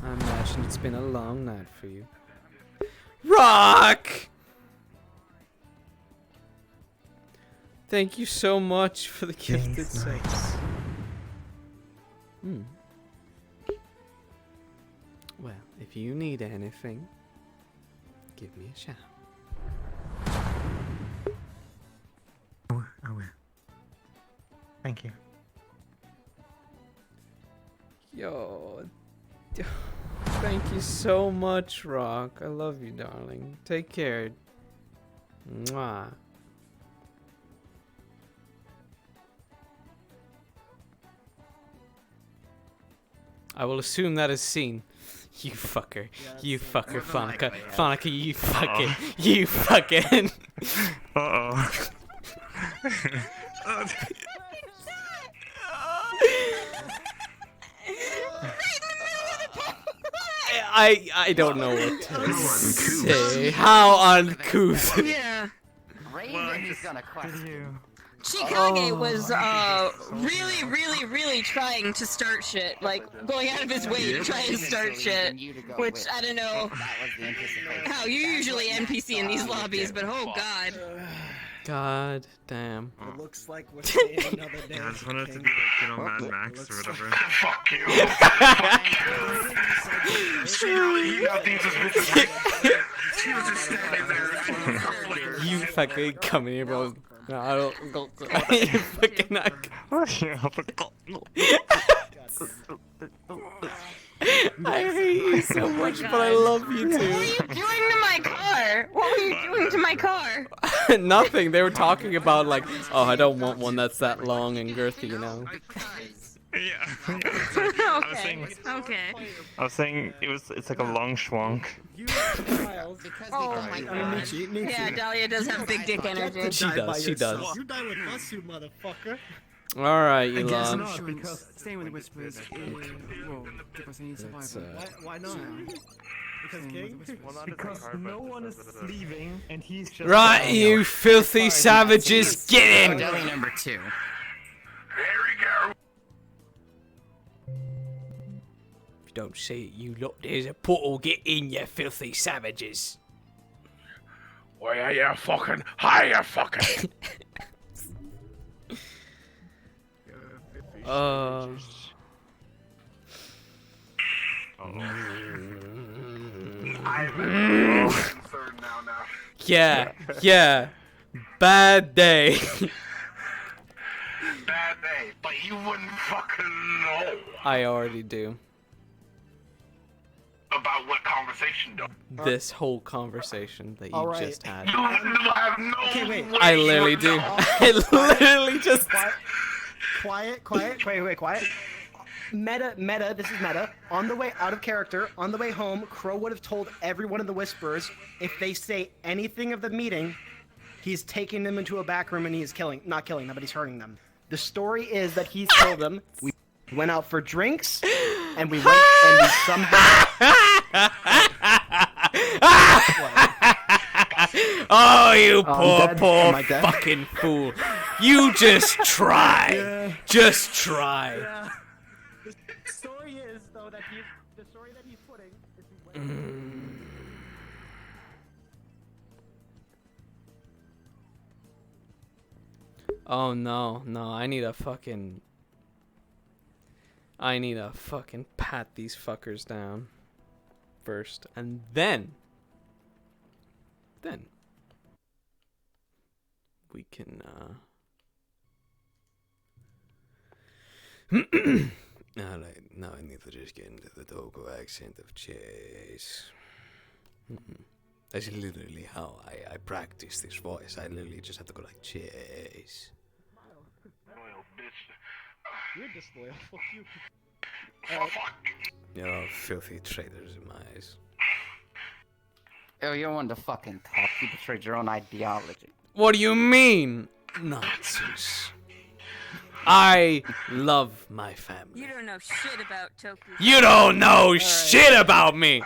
I imagine it's been a long night for you. Rock! Thank you so much for the gifted He's subs. nice. Well, if you need anything, give me a shout. I will. Thank you. Yo, thank you so much, Rock. I love you, darling. Take care. Mwah. I will assume that is seen. You fucker. You fucker, Flonica. Flonica, you fucking. You fucking. Uh-oh. I don't know what to say. How uncouth. Yeah. Raven is gonna question you. Chikage was really trying to start shit, like going out of his way to try and start shit. Which I don't know That was the anticipation. how you usually NPC in these lobbies, but oh god. God damn. It looks like we're staying another day. Yeah, I just wanted to be like, you know, Mad Max or whatever. Fuck you. She got these suspicious. She was just standing there. You fucking come here, bro. No, I don't go. You fucking not. I hate you so much, but I love you What were too. you doing to my car? What were you doing to my car? Nothing. They were talking about like, oh, I don't want one that's that long and girthy, you know. Okay. I was saying it's like a long schwank. Oh my god. Yeah, Dahlia does have big dick energy. She does. She does. You die with us, you motherfucker. All right, you guess love. not, because staying with the Whispers will give us any survival. Why not? Because gay? Because no one is leaving, and he's just... Right, you filthy savages, get in! Deli number 2. Here we go. you don't see it, you lot, there's a portal. Get in, you filthy savages. Where you fucking? How you fucking? Yeah. Bad day. Bad day, but you wouldn't fucking know I already do. about what conversation though. This whole conversation that you just had. You have no Okay, wait. I literally do. I literally just. Quiet. Meta, this is meta. On the way out of character, on the way home, Crow would have told everyone in the Whisperers if they say anything of the meeting, he's taking them into a back room and he's not killing them, but he's hurting them. The story is that he's killed them. We went out for drinks, and we went and we somehow. Oh, you poor fucking fool! You just try. Yeah. Just try. Yeah. The story is though that the story that he's putting is he went. Oh no, I need a fucking pat these fuckers down first, and then we can Alright, now I need to just get into the Togo accent of Chase. That's literally how I practice this voice. I literally just have to go like, Chase. You're disloyal. Fuck you. You're all filthy traitors in my eyes. Oh, you're one to fucking talk. You betrayed your own ideology. What do you mean, Nazis? I love my family. You don't know shit about Toku. You don't know shit about me.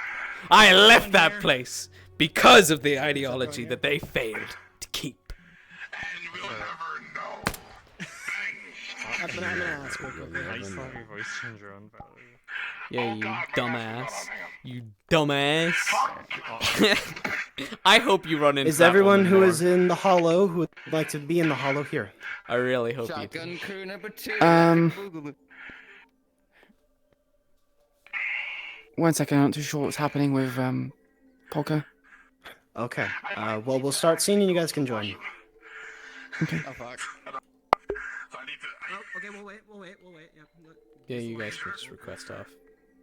I left that place because of the ideology that they failed to keep. And we'll never know. I'm gonna ask real quick. I saw your voice change around, Yeah, you dumbass. You dumbass. I hope you run into Is that everyone woman who more. is in the hollow who would like to be in the hollow here? I really hope you Shotgun do. crew number 2. 1 second, I'm not too sure what's happening with Polka. Okay. Well, we'll start seeing and you guys can join. Okay. Oh fuck. Oh, okay, we'll wait. Yep. Yeah, you guys can just request off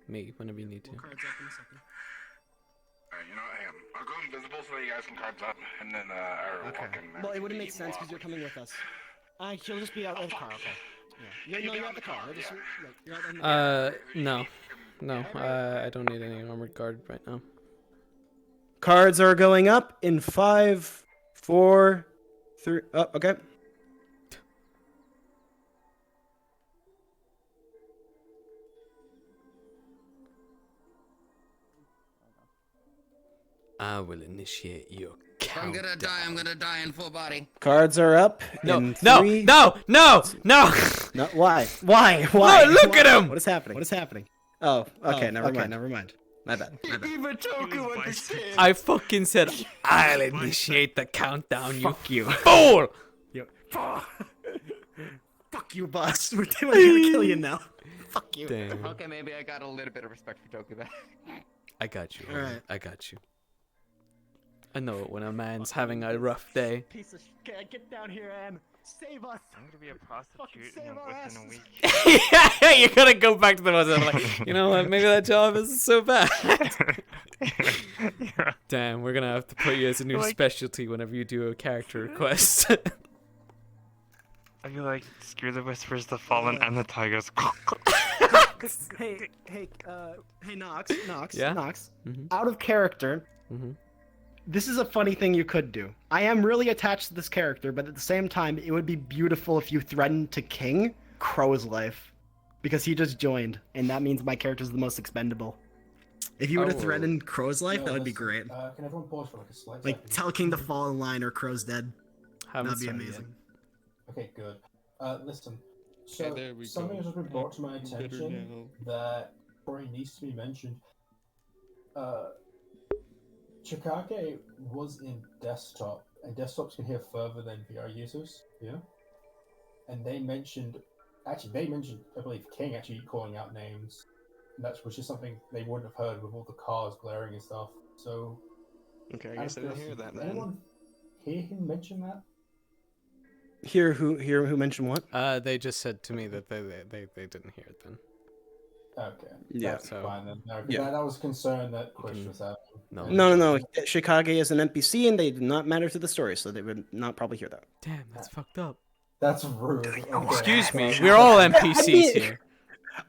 me whenever you need to. Cards up in a second. Alright, you know what? Hang on. I'll go invisible so that you guys can cards up, and then Okay. Well, it wouldn't make sense because you're coming with us. She'll just be out of the car. Okay. Yeah. You're at the car. You're out in the No. I don't need any armored guard right now. Cards are going up in 5, 4, 3. Oh, okay. I will initiate your I'm gonna die in full body. Cards are up. No. In 3. No. No, why? Look at him! What is happening? Oh, okay, never mind. My bad. Even Toku understands. I fucking said I'll initiate the countdown. Fuck you. Fool! Fuck you, boss. We're gonna kill you now. Fuck you. Damn. Okay, maybe I got a little bit of respect for Toku back. I got you. Alright. I got you. I know it when a man's having a rough day. Piece of shit. Get down here, Anne. Save us. I'm gonna be a prostitute save our within a asses. week. You're gonna go back to the ones that are like, you know what, maybe that job isn't so bad. Yeah. Damn, we're gonna have to put you as a new specialty whenever you do a character request. I feel like screw the Whispers, the Fallen, and the Tigers. Hey, Nox. Yeah? Nox. Mhm. Out of character. Mhm. This is a funny thing you could do. I am really attached to this character, but at the same time, it would be beautiful if you threatened to king Crow's life. Because he just joined, and that means my character's the most expendable. If you were to threaten Crow's life, that would be great. Can everyone pause for like a slight Like, second? tell King to fall in line or Crow's dead. Haven't That'd be started amazing. Okay, good. Listen. So there we something go. has just been brought to my attention that probably needs to be mentioned. Chikage was in desktop, and desktops can hear further than VR users. Yeah, and they mentioned, I believe King actually calling out names, and that's which is something they wouldn't have heard with all the cars blaring and stuff. So, Okay, I guess I didn't hear that did then. anyone hear him mention that? Hear who mentioned what? They just said to me that they didn't hear it then. Okay, Yeah. that's fine then. No, Yeah. that was a concern that Quish was having. No. Chicago is an NPC, and they do not matter to the story, so they would not probably hear that. Damn, that's fucked up. That's rude. Okay. Excuse me, we're all NPCs here.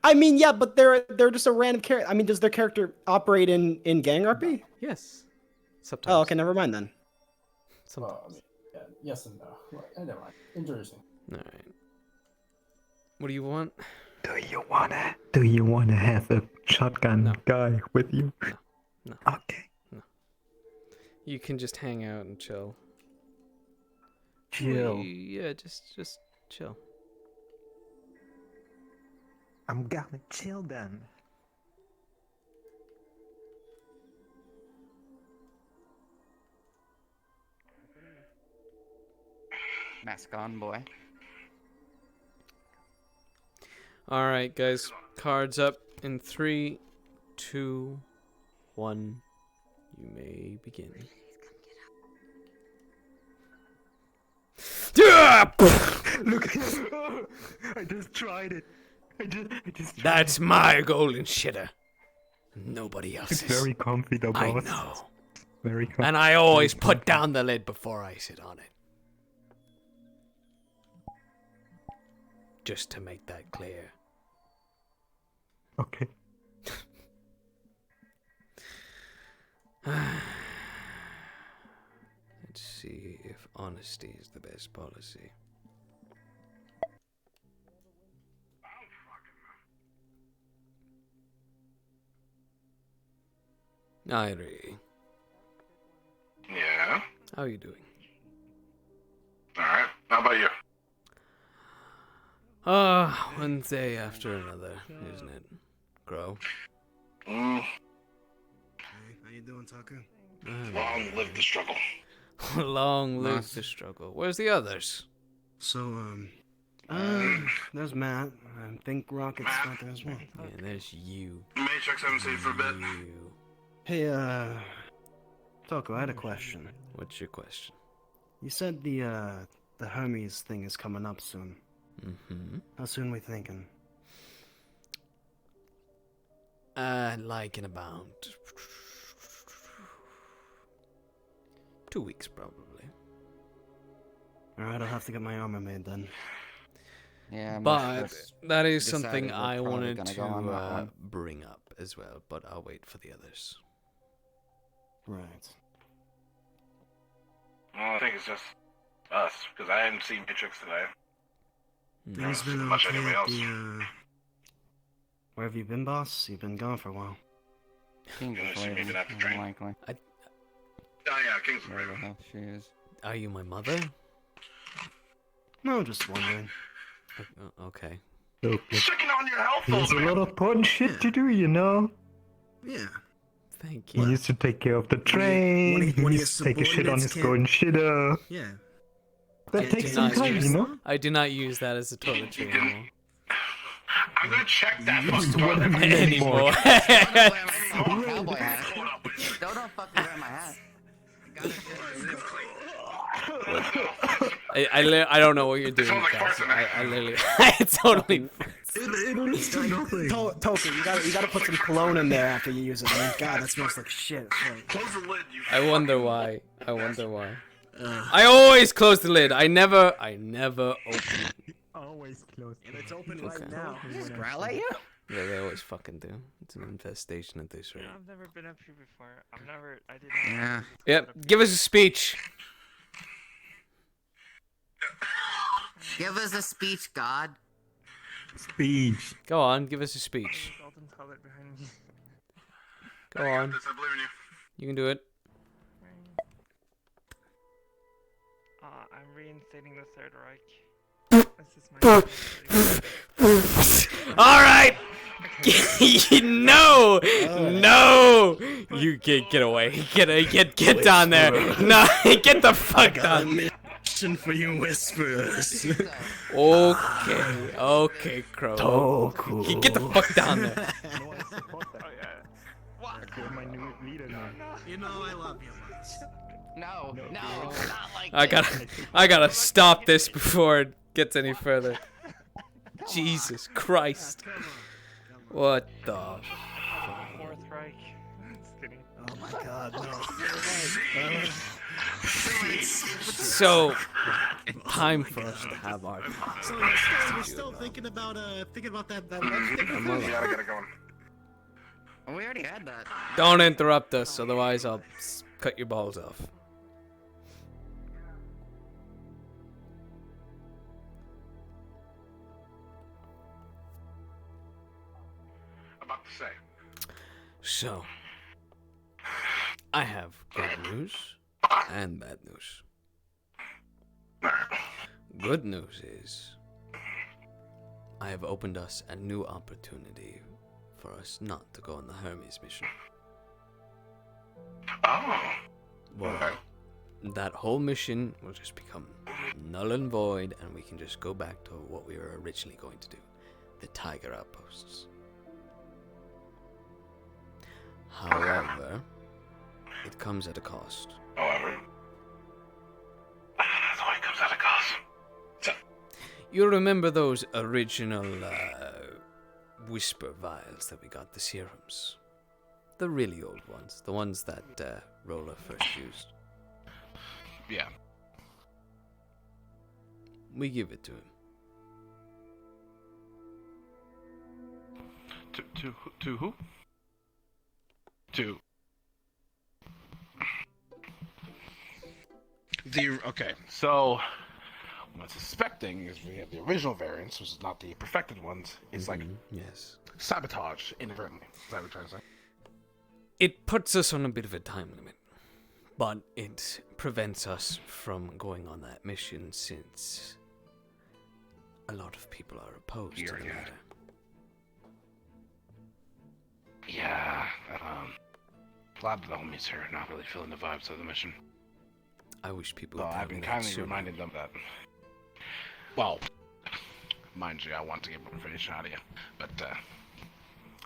I mean, yeah, but they're just a random character. I mean, does their character operate in Gang RP? Yes. Sometimes. Oh, okay, never mind then. Well, I mean, yeah, yes and no. Well, never mind. Interesting. All right. What do you want? Do you wanna have a shotgun guy with you? No. Okay. You can just hang out and chill. Chill. Yeah, just chill. I'm gonna chill then. Mask on, boy. All right, guys. Cards up in 3, 2, 1. You may begin. Look, I just tried it. I just tried That's my golden shitter. Nobody else's. It's very comfy though, boss. I know. Very comfy. And I always put down the lid before I sit on it. Just to make that clear. Okay. Let's see if honesty is the best policy. Irie, Yeah. how are you doing? Alright. How about you? One day after another, isn't it? Grow. Hey, how you doing, Taku? Long live the struggle. Long live the struggle. Where's the others? So, there's Matt. I think Rocket's not there as well. Yeah, there's you. Matrix haven't seen for a bit. You. Hey, Taku, I had a question. What's your question? You said the Hermes thing is coming up soon. Mm-hmm. How soon we thinking? Like in about 2 weeks, probably. Alright, I'll have to get my armor made then. Yeah, But that is decided something we're I probably wanted gonna go on that to one. bring up as well, but I'll wait for the others. Right. Well, I think it's just us, because I haven't seen Matrix today. Things been much okay anybody at else. the, where have you been, boss? You've been gone for a while. King's Gonna see maybe not the more train. likely. Oh yeah, King's Where the hell she is. Are you my mother? No, just wondering. Okay. Checking on your health, There's a old lot man. of important shit to do, you know. Yeah. Thank He used to take care of the train. one of He your used to take a shit on his subordinates golden shitter. Yeah. That takes some time, you know. I do not use that as a toiletry anymore. I'm gonna check that Used fucking to whatever toilet. anymore. Cowboy hat. Don't fucking wear my hat. I don't know what you're doing, guys. I literally, it's totally. It leads to nothing. Toku, you gotta put some cologne in there after you use it. I mean, God, that smells like shit. Right. Close the lid, you. I wonder why. I wonder why. I always close the lid. I never open it. Always close. And it's open Okay. right now. Growl at you? Yeah, they always fucking do. It's an infestation at this rate. I've never been up here before. I did not. Yeah. Yep. Give us a speech. Give us a speech, God. Speech. Go on. Give us a speech. Golden toilet behind me. Go on. This, I believe in you. You can do it. I'm reinstating the Third Reich. This is my All right. No! No! You get away. Get down there. No, get the fuck down. Mission for you whisperers. Okay, Crow. Toku. Get the fuck down there. You know I love you, Miles. No, not like I gotta stop this before it gets any further. Jesus Christ. What the? Fourth Reich. Just kidding. Oh my God, no. So, time for us to have our talk. So you're still thinking about that ledge thing? Gotta go. We already had that. Don't interrupt us, otherwise I'll cut your balls off. About to say. So, I have good news and bad news. Good news is, I have opened us a new opportunity for us not to go on the Hermes mission. Oh. Well, that whole mission will just become null and void, and we can just go back to what we were originally going to do, the Tiger Outposts. However, it comes at a cost. However, that's why it comes at a cost. You remember those original Whisper vials that we got, the serums? The really old ones, the ones that Roller first used. Yeah. We give it to him. To who? Okay, so what I'm suspecting is we have the original variants, which is not the perfected ones. It's like yes, sabotage inadvertently. Is that what you're trying to say? It puts us on a bit of a time limit, but it prevents us from going on that mission since a lot of people are opposed to the matter. Yeah, a lot of the homies here are not really feeling the vibes of the mission. I wish people So would I've been kindly reminding them that. Well, mind you, I want to get more information out of you, but I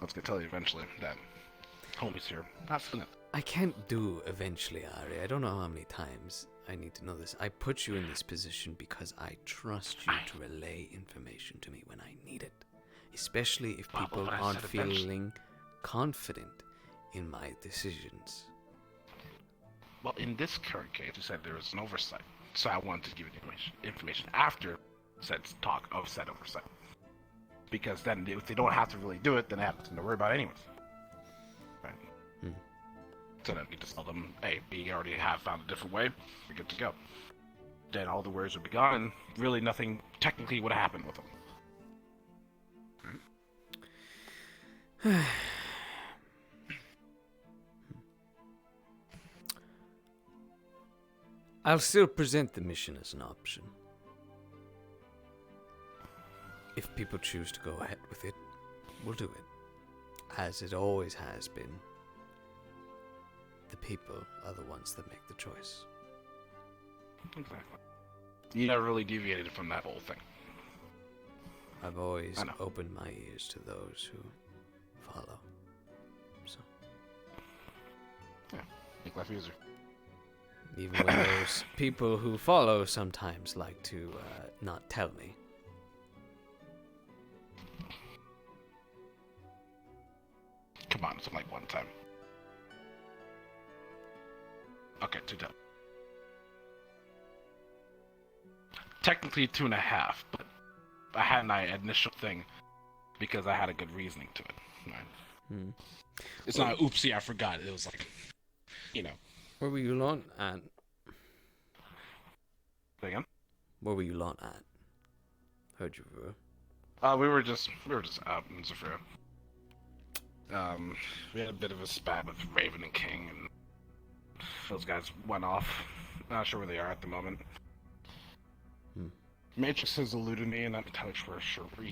was gonna tell you eventually that homies here not feeling it. I can't do eventually, Ari. I don't know how many times I need to know this. I put you in this position because I trust you to relay information to me when I need it. Especially if people aren't feeling confident in my decisions. Well, in this current case, you said there was an oversight, so I wanted to give you the information after said talk of said oversight. Because then, if they don't have to really do it, then they have nothing to worry about anyways. Right? So then we just tell them, hey, we already have found a different way, we're good to go. Then all the worries would be gone, and really nothing technically would have happened with them. I'll still present the mission as an option. If people choose to go ahead with it, we'll do it. As it always has been. The people are the ones that make the choice. Exactly. You never really deviated from that whole thing. I've always opened my ears to those who follow. So. Yeah, make life easier. Even when those people who follow sometimes like to not tell me. Come on, it's like one time. Okay, 2 times. Technically 2.5, but I had my initial thing because I had a good reasoning to it. Right? It's not oopsie, I forgot. It was like, you know. Where were you lot at? Say again? Where were you lot at? Heard you were. We were just out in Zafira. We had a bit of a spat with Raven and King, and those guys went off. Not sure where they are at the moment. Matrix has eluded me, and I'm not entirely sure where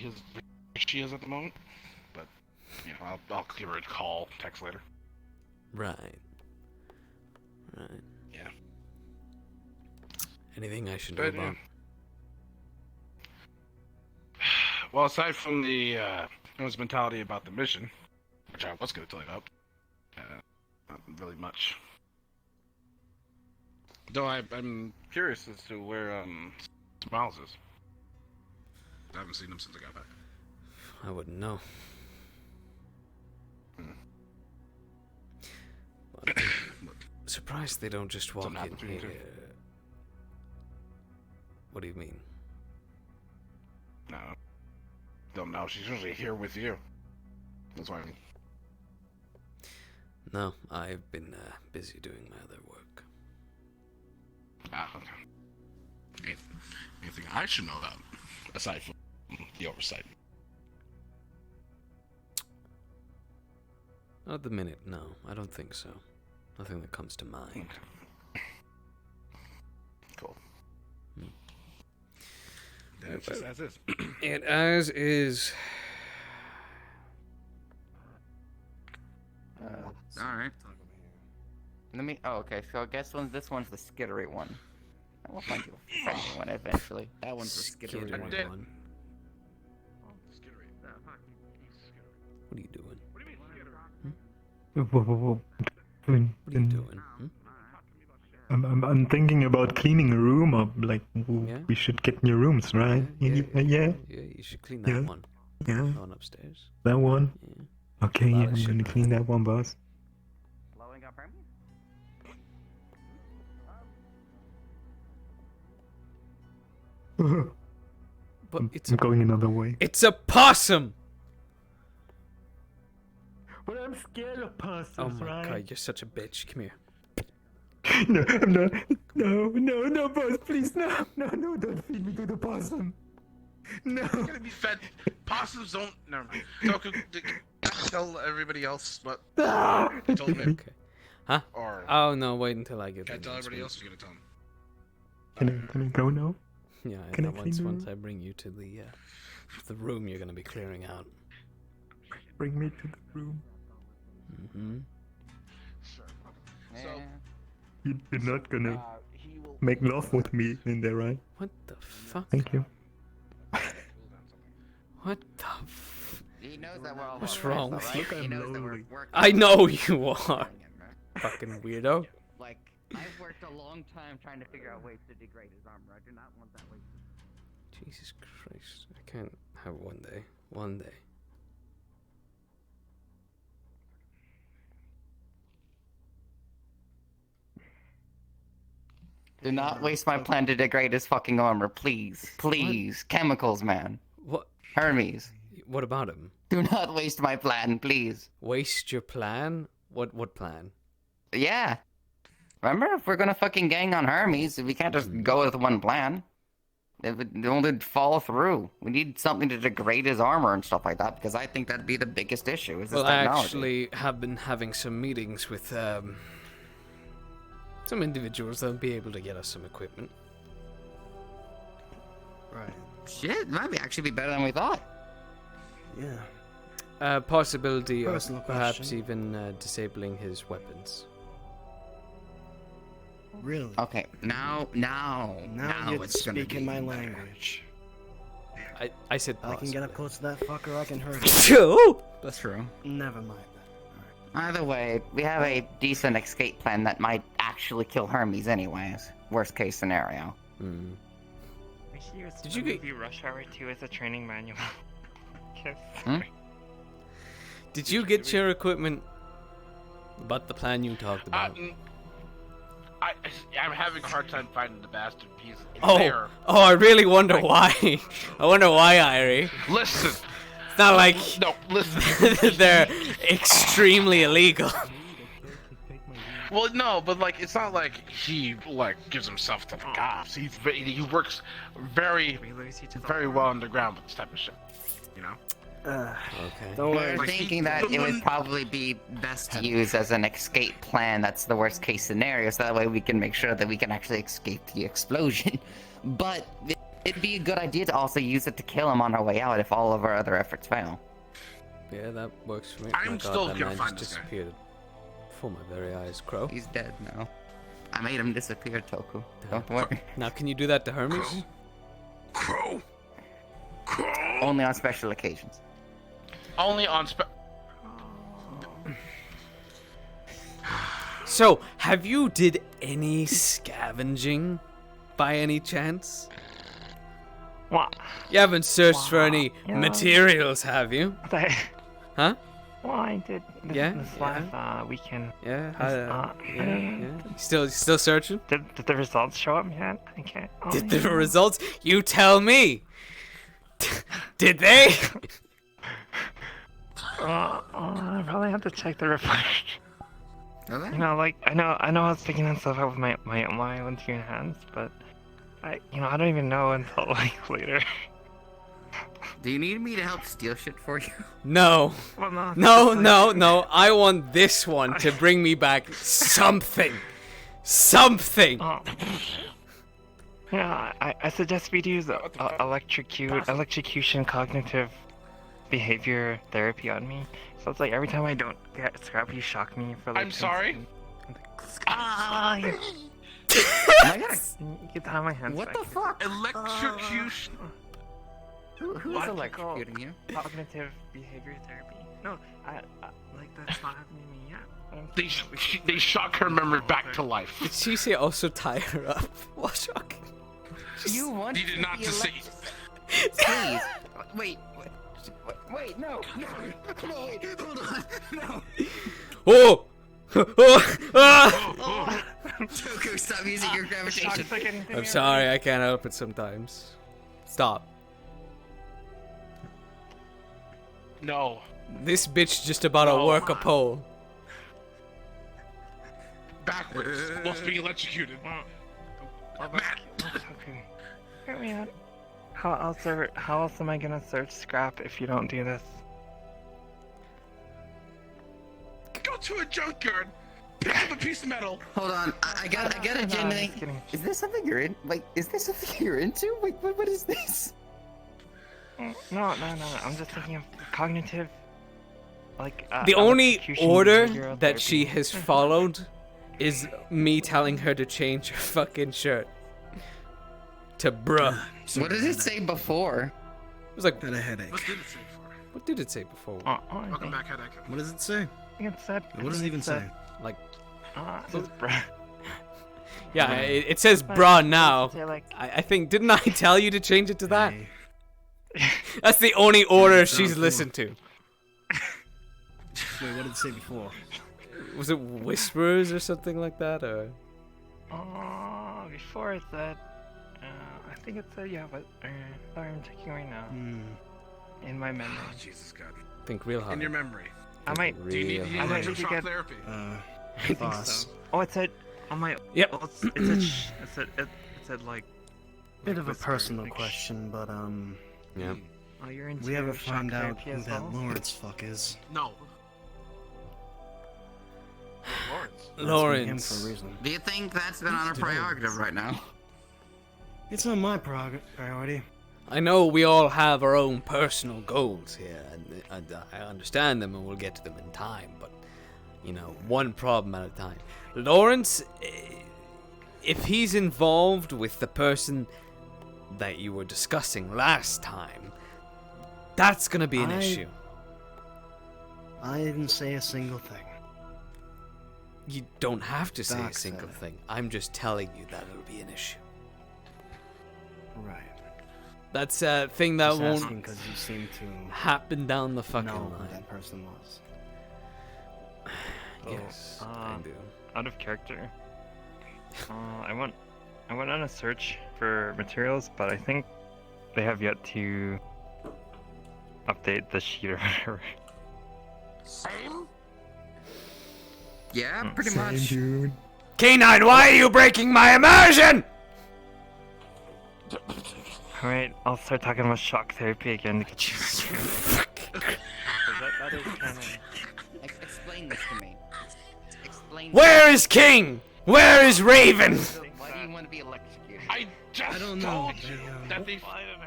she is at the moment. But I'll give her a call, text later. Right. Right. Yeah. Anything I should know But, about? Well, aside from the his mentality about the mission, which I was going to tell you about, not really much. Though I'm curious as to where Miles is. I haven't seen him since I got back. I wouldn't know. But surprised they don't just walk in here. What do you mean? No. Don't know. She's usually here with you. That's why I mean. No, I've been busy doing my other work. Okay. Anything I should know about, aside from the oversight? Not at the minute, no. I don't think so. Nothing that comes to mind. Okay. Cool. That's just as is. It as is. Alright. Let me. Oh, okay. So I guess this one's the skittery one. We'll find you a friendly one eventually. That one's the skittery one. What are you doing? What are you doing? I'm thinking about cleaning a room up. Like, we should get new rooms, right? Yeah. You should clean that one. Yeah. The one upstairs. That one? Yeah. Okay, yeah, I'm gonna clean that one, boss. Blowing up Hermes? But I'm going another way. It's a possum! But I'm scared of possums, Oh my right? god, you're such a bitch. Come here. No, I'm not. No, boss, please, no, don't feed me to the possum. No. You're gonna be fed. Possums don't. Never mind. Toku, tell everybody else what. You told me. Okay. Huh? Or. Oh no, wait until I get Can I the tell everybody announcement. else you're gonna tell them? Can I go now? Yeah, Can I once clean the once room? I bring you to the room you're gonna be clearing out. Bring me to the room. Mm-hmm. So. You're not gonna make love with me in there, right? What the fuck? Thank you. What the f... He knows that we're all What's friends, wrong though, with right? you? He knows that we're working. I know you are. Fucking weirdo. Like, I've worked a long time trying to figure out ways to degrade his armor. I do not want that wasted. Jesus Christ. I can't have one day. One day. Do not waste my plan to degrade his fucking armor, please. Please. Chemicals, man. What? Hermes. What about him? Do not waste my plan, please. Waste your plan? What plan? Yeah. Remember, if we're gonna fucking gang on Hermes, we can't just go with one plan. It would only fall through. We need something to degrade his armor and stuff like that, because I think that'd be the biggest issue, is this Well, I technology. actually have been having some meetings with some individuals that'll be able to get us some equipment. Right. Shit, might actually be better than we thought. Yeah. Possibility Personal of perhaps question. even disabling his weapons. Really? Okay, now Now you're it's gonna speaking be my better. language. I said I can get up close to that fucker, I can hurt him. That's true. Never mind. Either way, we have a decent escape plan that might actually kill Hermes anyways. Worst case scenario. Mm. Did you get Rush Hour 2 as a training manual? Yes. Did you get your equipment? But the plan you talked about. I'm having a hard time finding the bastard piece. Oh, There. oh! I really wonder why. I wonder why, Irie. Listen. It's not like No, listen. they're extremely illegal. Well, no, but like it's not like he like gives himself to the cops. He works very well underground with this type of shit. You know. Okay. Don't We're worry. thinking that it would probably be best to use as an escape plan. That's the worst case scenario, so that way we can make sure that we can actually escape the explosion. But it'd be a good idea to also use it to kill him on our way out if all of our other efforts fail. Yeah, that works for me. I'm My God, still that gonna man find just this guy. disappeared before my very eyes, Crow. He's dead now. I made him disappear, Toku. Don't worry. Now, can you do that to Hermes? Crow. Only on special occasions. Only on So, have you did any scavenging by any chance? What? You haven't searched for any Yeah. materials, have you? Huh? Well, I did this last weekend. Yeah. I don't know. Still searching? Did the results show up yet? I can't. Did the results? You tell me. Did they? I probably have to check the report. Okay. You know, like I know I was picking that stuff up with my own two hands, but I don't even know until like later. Do you need me to help steal shit for you? No. Well, No. I want this one to bring me back something. Something. Yeah, I suggest we do the electrocution cognitive behavior therapy on me. So it's like every time I don't get scrap, you shock me for like. I'm sorry. Ah! You can tie my hands. What back. the fuck? Electrocution. Who's electrocuting you? Cognitive behavior therapy. No, I like that's not happening to me yet. They shock her memory back to life. Did she say also tie her up while shocking? You want You did not be to say. Please. Wait, no, wait, hold on, no. Oh! Toku, stop using your gravitation. I'm sorry, I can't help it sometimes. Stop. No. This bitch just about to work a pole. Backwards. Whilst being electrocuted. Matt. Hear me out. How else am I gonna search scrap if you don't do this? Go to a junkyard. Pick up a piece of metal. Hold on, I got a genuine thing. Is this something you're in? Like, is this something you're into? Wait, what is this? No. I'm just thinking of cognitive, like. The only electrocution order behavioral that therapy. she has followed is me telling her to change her fucking shirt to bruh. What did it say before? It was like, Had a headache. What did it say before? what did it say before? Welcome back, headache. What does it say? It said. What does it even say? Like, It says bruh. yeah, it says bruh now. Say, like, I think, didn't I tell you to change it to that? That's the only order she's listened to. Wait, what did it say before? Was it Whispers or something like that, or? Before it said, I think it said, yeah, but I'm checking right now. In my memory. Oh, Jesus God. Think real hard. In your memory. I might. Do you need I might need to electroshock get. therapy? I think so. Oh, it said on my. Yep. Oh, it said like. Bit of a whisper, personal like, question, but Yeah. Oh, you're into we ever shock find out therapy who as that well? Lawrence fuck is? No. Asking him Lawrence. for a reason. Do you think that's been on a prerogative right now? It's not my priority. I know we all have our own personal goals here, and I understand them, and we'll get to them in time, but, one problem at a time. Lawrence, if he's involved with the person that you were discussing last time, that's gonna be an issue. I didn't say a single thing. You don't have to say a Doc single said it. thing. I'm just telling you that it'll be an issue. Right. That's a thing that Just won't asking 'cause you seem to happen down the fucking know who line. that person was. Yes, I do. Out of character. I went on a search for materials, but I think they have yet to update the sheet or whatever. Same? Yeah, pretty Same, much. dude. K9, why are you breaking my immersion? Alright, I'll start talking about shock therapy again to get you that is kind of... Explain this to me. Explain. Where is King? Where is Raven? Why do you want to be electrocuted? I just don't know. told you that they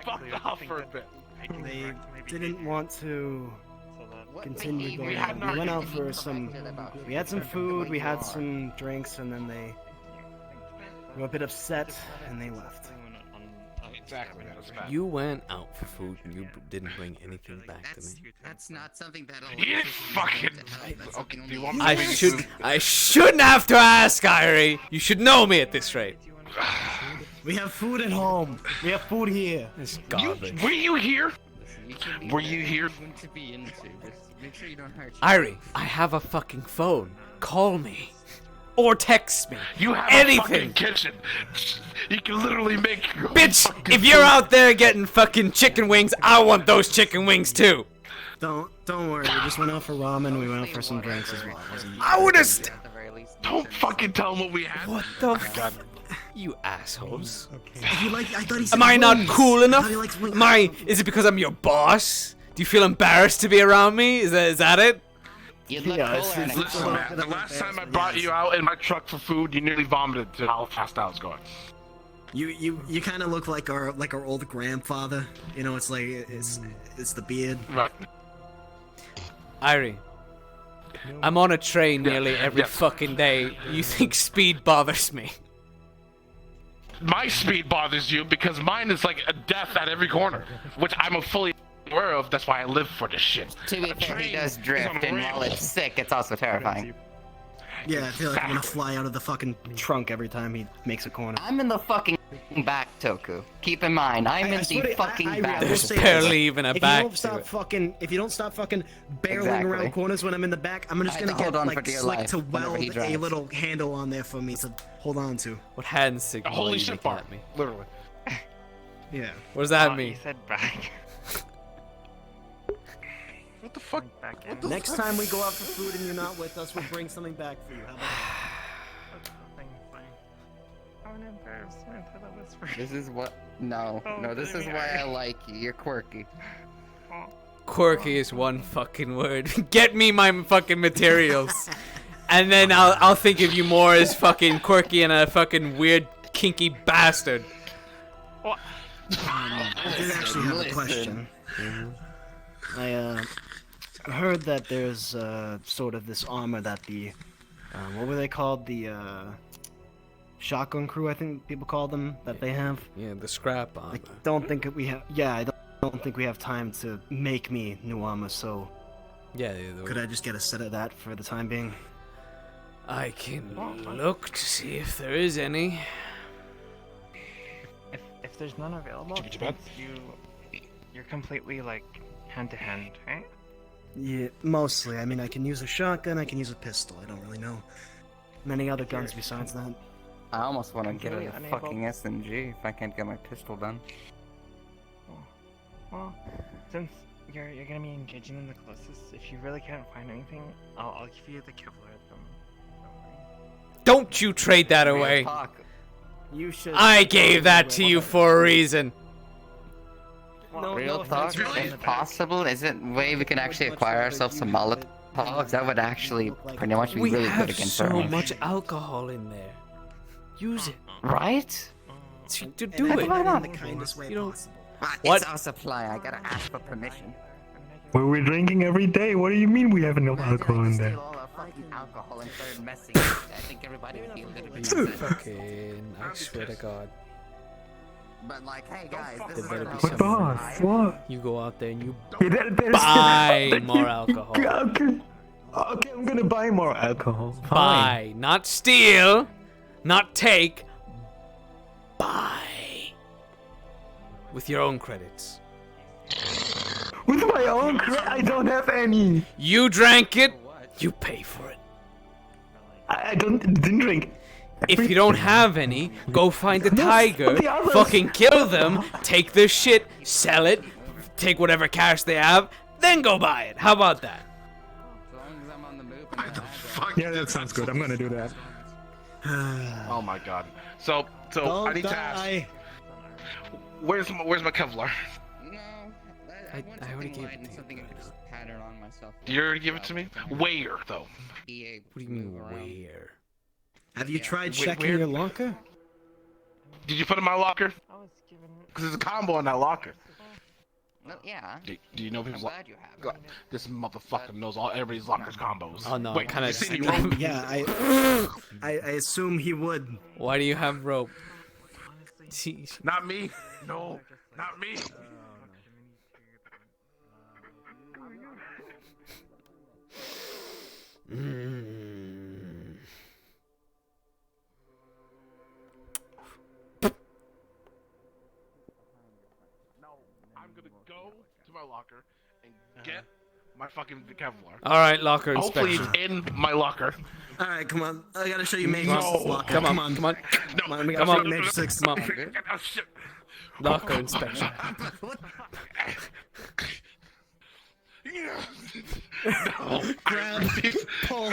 fucked off for a bit. They didn't want to continued going We on. had We went out for some. We had some food, we had some drinks, and then they were a bit upset and they left. Exactly. You went out for food and you didn't bring anything back to me. That's not something that. You didn't fucking. Okay, do you want me I shouldn't have to ask, Irie. You should know me at this rate. We have food at home. We have food here. It's garbage. Were you here? Were you here? Irie, I have a fucking phone. Call me. Or text me. You have anything. a fucking kitchen. You can literally make your own Bitch, fucking if you're food. out there getting fucking chicken wings, I want those chicken wings too. Don't worry. We just went out for ramen. We went out for some drinks as well. I would have. Don't fucking tell them what we had. What the fuck? You assholes. If you like, I thought he said Am I not wings. cool I enough? thought he likes wings. Am I? Is it because I'm your boss? Do you feel embarrassed to be around me? Is that it? Listen, man, the last time I brought you out in my truck for food, you nearly vomited to how fast I was going. You kind of look like our old grandfather. You know, it's like it's the beard. Right. Irie, I'm on a train nearly every fucking day. You think speed bothers me? My speed bothers you because mine is like a death at every corner, which I'm fully aware of. That's why I live for this shit. To be fair, he does drift, and while it's sick, it's also terrifying. Yeah, I feel like I'm gonna fly out of the fucking trunk every time he makes a corner. I'm in the fucking back, Toku. Keep in mind, I'm in the fucking back. There's barely even a back to it. If you don't stop fucking barreling Exactly. around corners when I'm in the back, I'm just I have gonna to get hold on like for dear slick life to whenever weld he a drives. little handle on there for me to hold on to. What hand signal Holy are you shit making bar, at me? literally. Yeah. What does that You mean? said back. What the fuck? Back in. Next time we go out for food and you're not with us, we'll bring something back for you. How about that? I'm an embarrassment to the whisper. This is what. No, this is why I like you. You're quirky. Quirky is one fucking word. Get me my fucking materials, and then I'll think of you more as fucking quirky and a fucking weird kinky bastard. I did actually have a question. I heard that there's sort of this armor that the what were they called? The shotgun crew, I think people call them, that they have. Yeah, the scrap armor. I don't think we have. Yeah, I don't think we have time to make me new armor. So Yeah. could I just get a set of that for the time being? I can look to see if there is any. If there's none available, you're completely like hand to hand, right? Yeah, mostly. I mean, I can use a shotgun. I can use a pistol. I don't really know many other guns besides that. I almost want to get Really a unable- fucking SMG if I can't get my pistol done. Well, since you're gonna be engaging them the closest, if you really can't find anything, I'll give you the Kevlar from. Don't you trade that Real away. talk. You should. I gave that to you for a reason. Real talk, if possible, is it a way we can actually acquire ourselves some Molotovs? That would actually pretty much be We really have good against so Hermes. much alcohol in there. Use it. Right? To And do I it. do it in the kindest way You don't- possible. What? It's our supply. I gotta ask for permission. Well, we're drinking every day. What do you mean we have enough alcohol in there? Steal all our fucking alcohol and started messing. I think everybody would be a little bit upset. Fucking, I swear to God. But like, hey guys, this There is better our be But some- boss, what? You go out there and you Yeah, there's buy more alcohol. Okay, I'm gonna buy more alcohol. Fine. Buy, not steal, not take. Buy. With your own credits. With my own credit, I don't have any. You drank it, you pay for it. I didn't drink. If you don't have any, go find a tiger, the others. fucking kill them, take their shit, sell it, take whatever cash they have, then go buy it. How about that? Yeah, that sounds good. I'm gonna do that. Oh my god. So I need to ask. Where's my Kevlar? I already gave it to you. Something pattern on myself. You already give it to me? Where though? What do you mean where? Have you tried Wait, checking where? your locker? Did you put it in my locker? Because there's a combo in that locker. No, yeah. Do you know I'm people's glad you have. God, this motherfucker knows all everybody's lockers combos. Oh no, Wait, kind of. you see any rope? Yeah, I assume he would. Why do you have rope? Jeez. Not me. No, not me. No, I'm gonna go to my locker and get my fucking Kevlar. All right, locker Hopefully inspection. it's in my locker. All right, come on. I gotta show you No. Matrix's locker. Come on, come on. come on. Come on, we Come gotta on. show you Matrix. Come on. Oh, shit. Locker inspection. No. Grab, pull,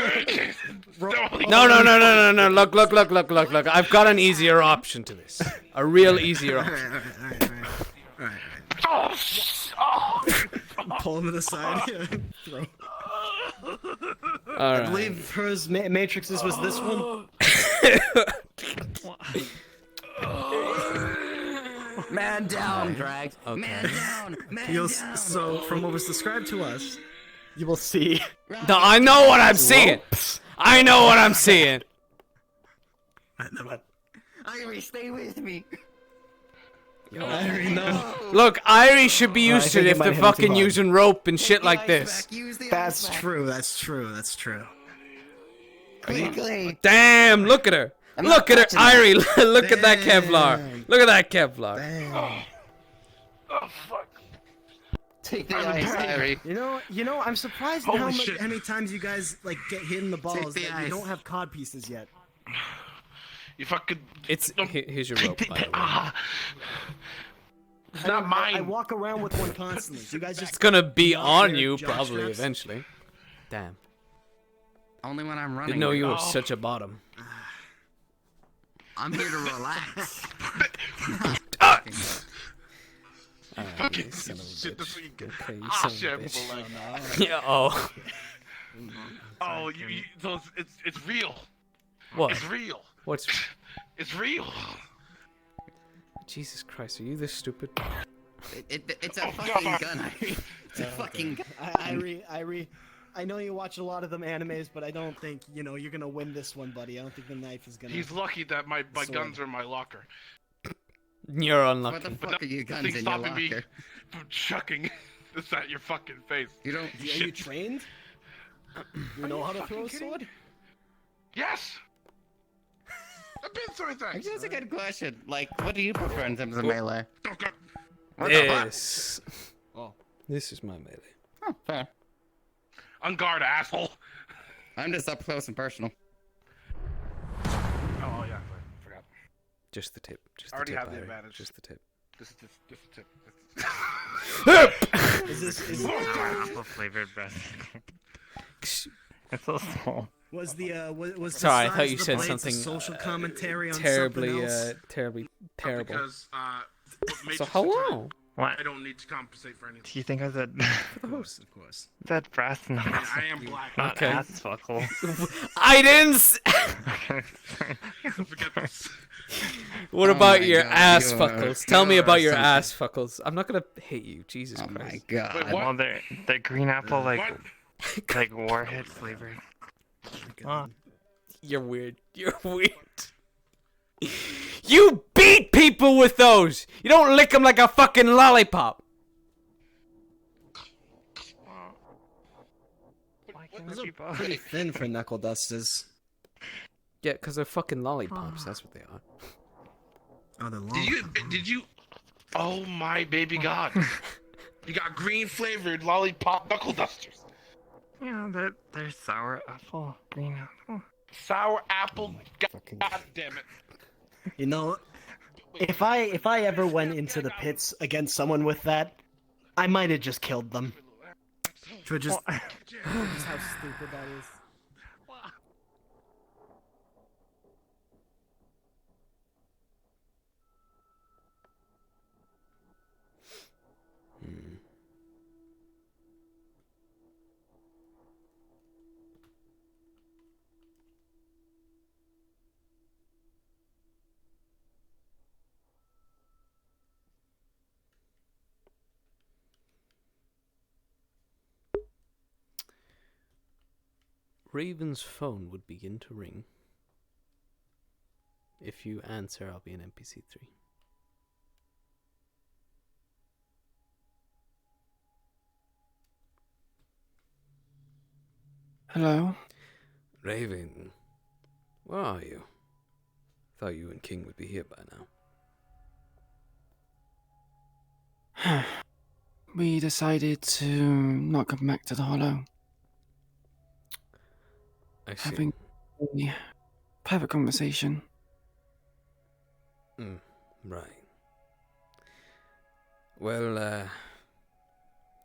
No. Look. I've got an easier option to this. A real easier option. Oh, Pull him to the side. Throw. All I right. believe hers Matrix's was this one. Man down, Drag. Okay. Man down. Man You'll, down. so, from what was described to us, you will see. No, I know what I'm seeing. I know what I'm seeing. Irie, stay with me. Irie, no. Look, Irie should be I used to think it it if might they're hit him too fucking hard. using rope and shit like this. That's true. That's true. That's true. Quickly. Damn, look at her. I'm Look not at her, touching that. Irie. Look at that Damn. Kevlar. Look at that Kevlar. Oh, fuck. Take the I'm in ice, pain. Irie. You know, I'm surprised Holy how shit. many times you guys like get hit in the balls the that ice. you don't have cod pieces yet. If I could. It's here's your rope. By the way. It's not mine. I walk around with one constantly. You guys It's just gonna be not on wear you jock probably straps? eventually. Damn. Only when I'm running. Didn't know you were Oh. such a bottom. I'm here to relax. Alright, you son of a Shit, this bitch. week. Okay, you Ah, son of shit, a bitch. but like- Yeah, oh. Oh, so it's real. What? It's real. What's... It's real. Jesus Christ, are you this stupid? It's a Oh, fucking God. gun, Irie. It's a fucking gun. Irie, I know you watch a lot of them animes, but I don't think you're gonna win this one, buddy. I don't think the knife is gonna. He's lucky that my Sword. guns are in my locker. You're What unlucky. the fuck are your guns Nothing's in your stopping me locker? from chucking this at your fucking face. You don't. Are you trained? You know how to throw a sword? Yes. I've been through Actually, things. that's a good question. Like, what do you prefer in terms of melee? Okay. This. Oh. This is my melee. Oh, fair. On guard, asshole. I'm just up close and personal. Oh yeah, I forgot. Just the tip. Just I already the tip, have the Irie. advantage. Just the tip. This is the tip. Is this Apple flavored breast. It's so small. was the was the Sorry, I size thought of you the said blades a something social commentary on terribly, something else? terribly terrible. Because what makes So it hello. What? I don't need to compensate for anything. Do you think I said Of course. that brass knuckles? I am black. Not Okay. ass fuckle. I didn't. Forget this. What Oh about my your God, ass you fuckles? are- Tell me you are about your something. ass fuckles. I'm not gonna hate you. Jesus Oh my Christ. god. Wait, what? Well, they're green apple like What? warhead flavored. Oh, You're weird. You're weird. You beat people with those. You don't lick them like a fucking lollipop. why can't Those it are be both? pretty thin for knuckle dusters. Yeah, because they're fucking lollipops. That's what they are. Oh, they're long. Did you? Oh my baby god! You got green flavored lollipop knuckle dusters. Yeah, they're sour apple, green apple. Sour apple. God damn it! You know, if I ever went into the pits against someone with that, I might have just killed them. For just how stupid that is. Raven's phone would begin to ring. If you answer, I'll be an NPC3. Hello? Raven, where are you? Thought you and King would be here by now. We decided to not come back to the Hollow. I see. Having a private conversation. Right. Well,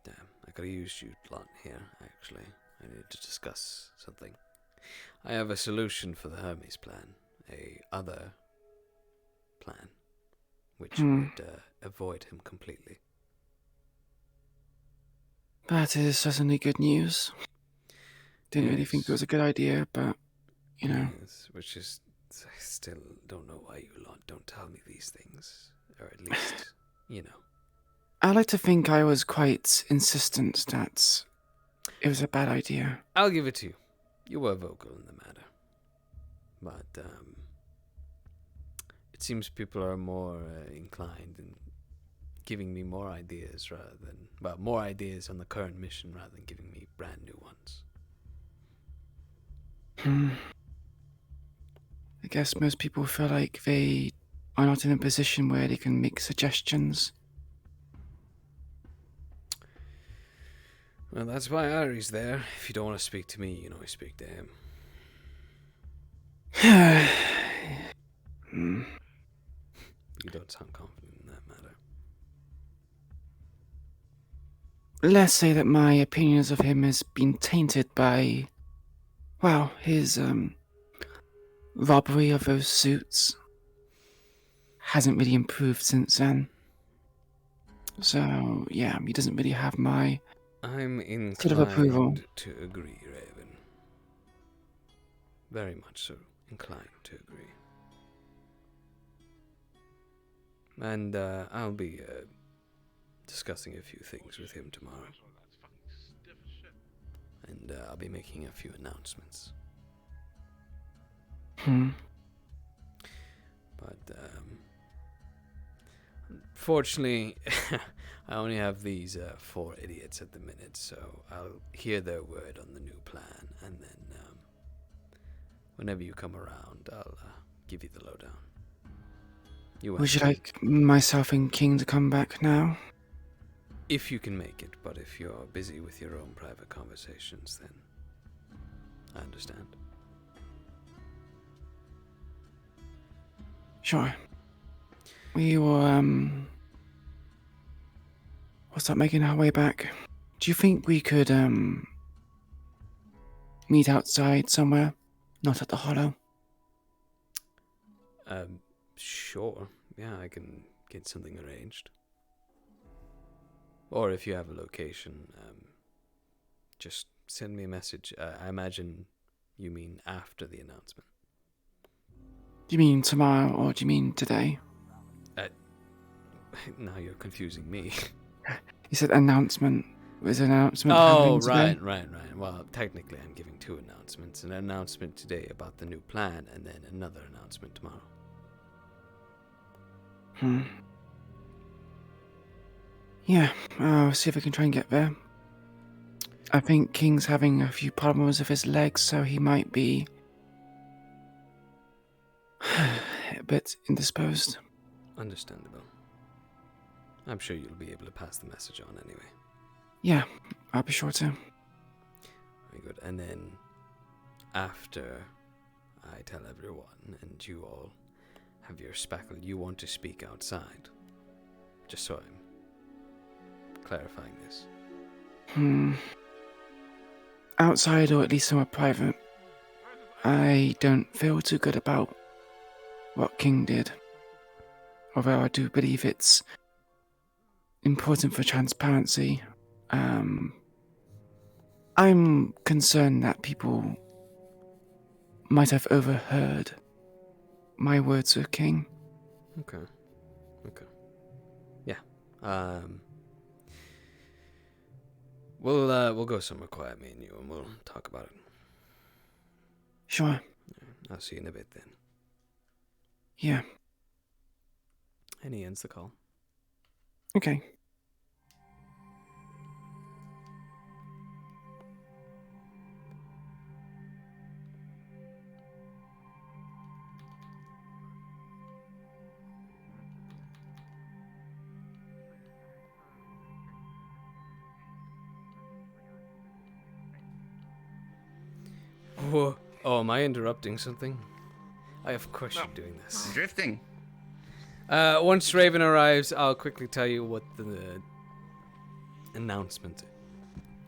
damn, I could have used you a lot here, actually. I need to discuss something. I have a solution for the Hermes plan. A other plan. Which would avoid him completely. That is certainly good news. Didn't really think it was a good idea, but, you know. Yes, which is, I still don't know why you lot don't tell me these things. Or at least, you know. I like to think I was quite insistent that it was a bad idea. I'll give it to you. You were vocal in the matter. But, it seems people are more inclined in giving me more ideas rather than, well, more ideas on the current mission rather than giving me brand new ones. I guess most people feel like they are not in a position where they can make suggestions. Well, that's why Ari's there. If you don't want to speak to me, you can always speak to him. You don't sound confident in that matter. Let's say that my opinions of him has been tainted by, well, his robbery of those suits hasn't really improved since then. So, yeah, he doesn't really have my I'm sort of approval. inclined to agree, Raven. Very much so inclined to agree. And I'll be discussing a few things with him tomorrow. And I'll be making a few announcements. But unfortunately, I only have these 4 idiots at the minute, so I'll hear their word on the new plan, and then whenever you come around, I'll give you the lowdown. Would you like myself and King to come back now? If you can make it, but if you're busy with your own private conversations, then I understand. Sure. We will, we'll start making our way back. Do you think we could, meet outside somewhere? Not at the Hollow? Sure. Yeah, I can get something arranged. Or if you have a location, just send me a message. I imagine you mean after the announcement. Do you mean tomorrow or do you mean today? Now you're confusing me. You said announcement. Was an announcement Oh, happening today? right. Well, technically I'm giving 2 announcements. An announcement today about the new plan, and then another announcement tomorrow. Yeah, I'll see if I can try and get there. I think King's having a few problems with his legs, so he might be a bit indisposed. Understandable. I'm sure you'll be able to pass the message on anyway. Yeah, I'll be sure to. Very good. And then, after I tell everyone, and you all have your spackle, you want to speak outside. Just so I'm clarifying this. Outside or at least somewhere private. I don't feel too good about what King did. Although I do believe it's important for transparency. I'm concerned that people might have overheard my words with King. Okay. Yeah. We'll go somewhere quiet, me and you, and we'll talk about it. Sure. I'll see you in a bit then. Yeah. And he ends the call. Okay. Whoa. Oh, am I interrupting something? Of course you're doing this. Drifting. Once Raven arrives, I'll quickly tell you what the announcement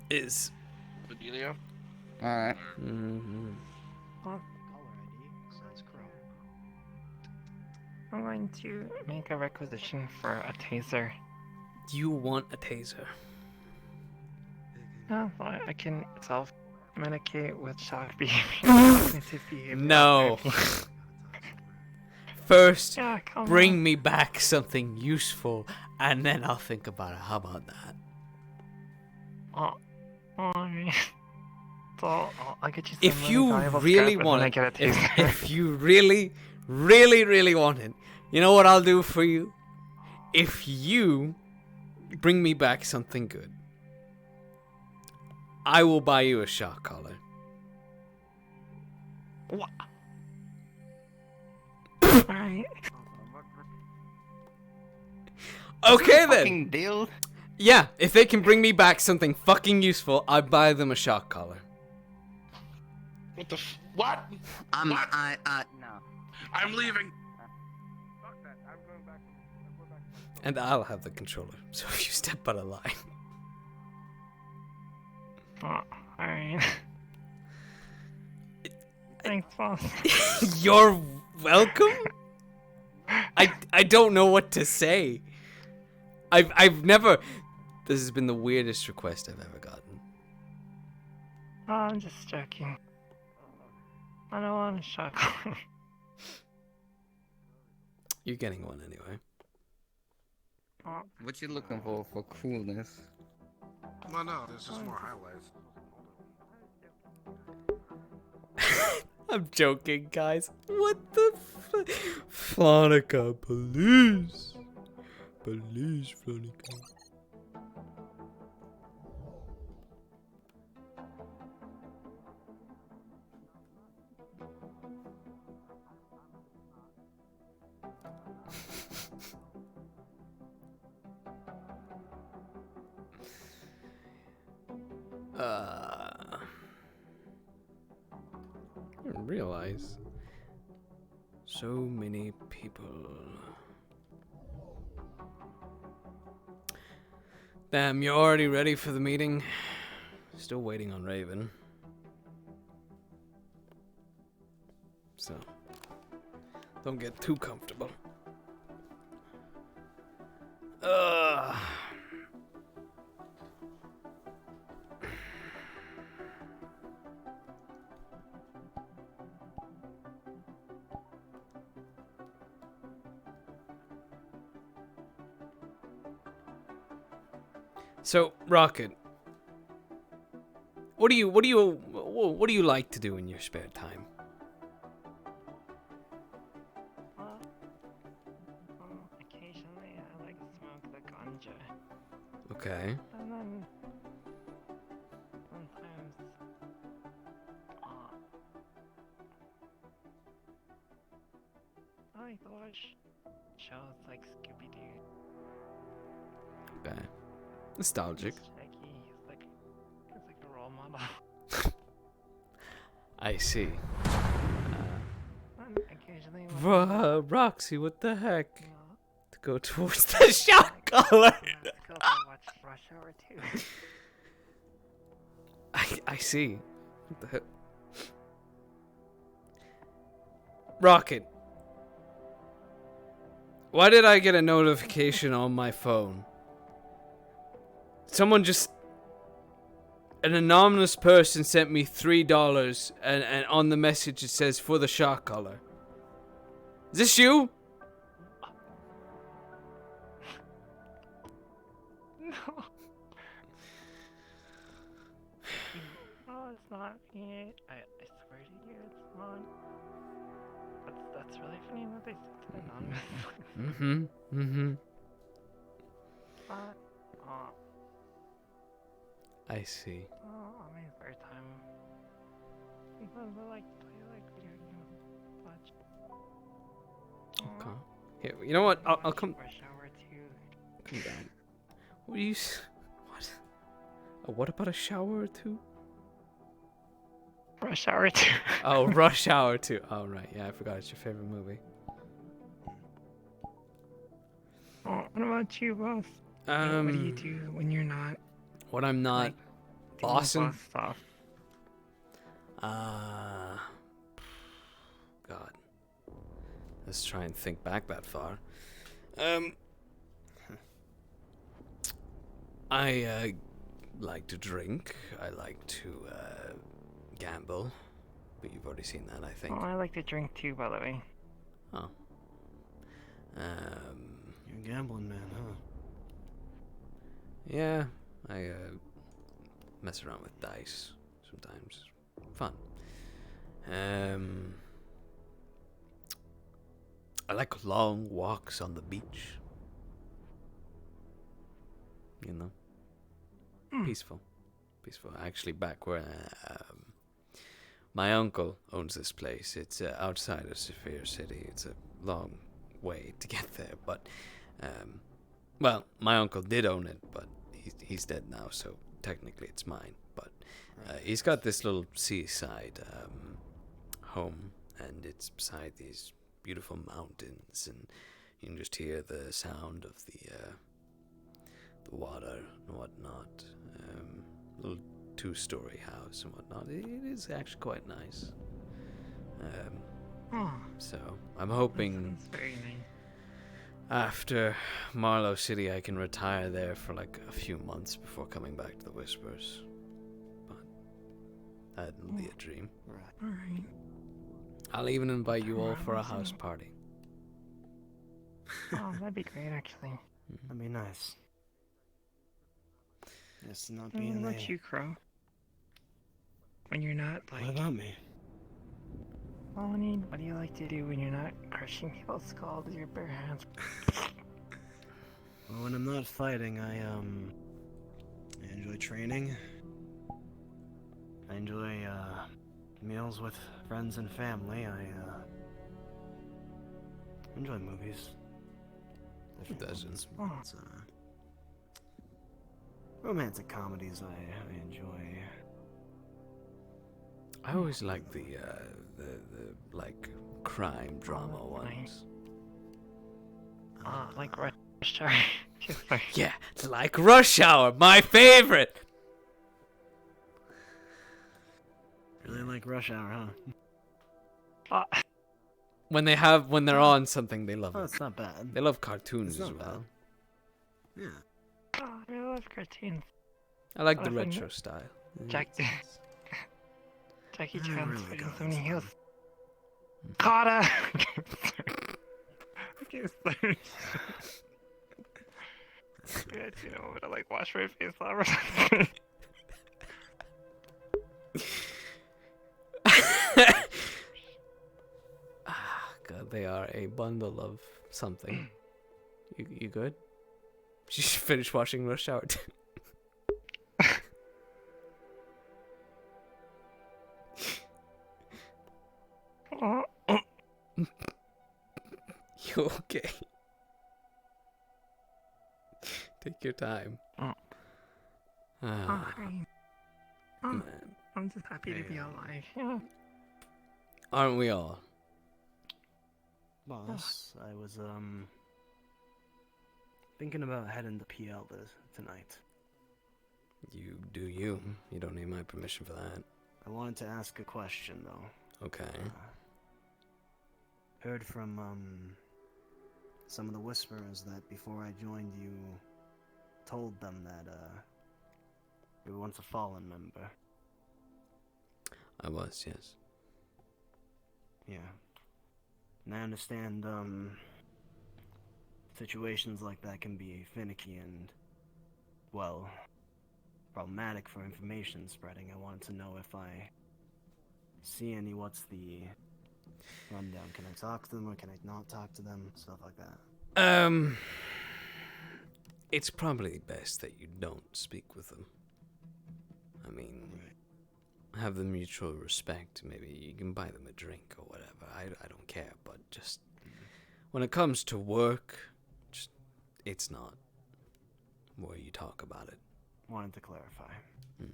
is. Fidelio? Alright. Mm-hmm. I'm going to make a requisition for a taser. You want a taser? Yeah, well, I can self-medicate with shock behavior. Cognitive behavior. No. First, Yeah, come bring on. me back something useful, and then I'll think about it. How about that? I mean, so I'll get you some If really you valuable really scrap, and want then I it, get a taser. if you really, really, really want it, you know what I'll do for you? If you bring me back something good, I will buy you a shock collar. What? Alright. Okay then. Fucking deal. Yeah, if they can bring me back something fucking useful, I buy them a shock collar. What the what? No. I'm leaving. And I'll have the controller, so if you step out of line. Alright. Thanks, boss. You're welcome? I don't know what to say. I've never... This has been the weirdest request I've ever gotten. Oh, I'm just joking. I don't want a shock collar. You're getting one anyway. What you looking for coolness? No, there's just more highlights. I'm joking, guys. What the Flonica, police. Police, Flonica. I didn't realize so many people. Damn, you're already ready for the meeting? Still waiting on Raven. So, don't get too comfortable. So, Rocket, what do you like to do in your spare time? Occasionally, I like to smoke the ganja. Okay. And then sometimes, I like to watch shows like Scooby-Doo. Okay. Nostalgic. Shaggy, he's like a role model. I see. And occasionally, when Roxy, what the heck? To go towards the shot collar. I watch Rush Hour 2. I see. What the heck? Rocket. Why did I get a notification on my phone? Someone just... An anonymous person sent me $3 and on the message it says for the shot collar. Is this you? No. No, it's not me. I swear to you, it's it's really funny that they said it anonymous. Mm-hmm. Mm-hmm. But, I see. on my spare time, sometimes I like to play like video games. Watch. Okay. Here, you know what? I'll come. Rush Hour 2. Come down. What are you? What? What about a shower or two? Rush Hour 2. Oh, Rush Hour 2. Oh, right. Yeah, I forgot. It's your favorite movie. What about you, boss? What do you do when you're not? When I'm not like, doing awesome. boss stuff? God. Let's try and think back that far. I like to drink. I like to gamble. But you've already seen that, I think. Oh, I like to drink too, by the way. Oh. You're a gambling man, huh? Yeah, I mess around with dice sometimes. Fun. I like long walks on the beach. You know? Peaceful. Peaceful. Actually, back where my uncle owns this place. It's outside of Saphir City. It's a long way to get there, but well, my uncle did own it, but he's dead now, so technically it's mine. But he's got this little seaside home, and it's beside these beautiful mountains, and you can just hear the sound of the water and whatnot. Little 2-story house and whatnot. It is actually quite nice. So I'm hoping Very nice. after Marlow City I can retire there for like a few months before coming back to the Whispers. But that'll be a dream. Alright. I'll even invite you all for a house party. Oh, that'd be great, actually. That'd be nice. Yes, not What being about there. you, Crow? When you're not like. What about me? Well, I mean, what do you like to do when you're not crushing people's skulls with your bare hands? Well, when I'm not fighting, I enjoy training. I enjoy meals with friends and family. I enjoy movies. Who doesn't? But, romantic comedies I enjoy. I always like the like crime drama ones. Like Rush Hour. Yeah, like Rush Hour, my favorite. Really like Rush Hour, huh? When they're on something, they love Oh, it. it's not bad. They love cartoons It's as not well. Yeah. Oh, I really love cartoons. I like the Other than retro style. Jackie Chan's really fighting got so many this heels. Kata! Okay, sorry. Good, you know, but I like wash my face off. God, they are a bundle of something. You good? You should finish watching Rush Hour 2. You okay? Take your time. Man. I'm just happy to be Yeah. alive. Yeah. Aren't we all? Boss, I was thinking about heading to PL tonight. You do you. You don't need my permission for that. I wanted to ask a question though. Okay. Heard from some of the Whisperers that before I joined you told them that you were once a fallen member. I was, yes. Yeah. And I understand situations like that can be finicky and, well, problematic for information spreading. I wanted to know if I see any, what's the rundown? Can I talk to them or can I not talk to them? Stuff like that. It's probably best that you don't speak with them. I mean, have the mutual respect. Maybe you can buy them a drink or whatever. I don't care, but just when it comes to work, it's not where you talk about it. Wanted to clarify. Have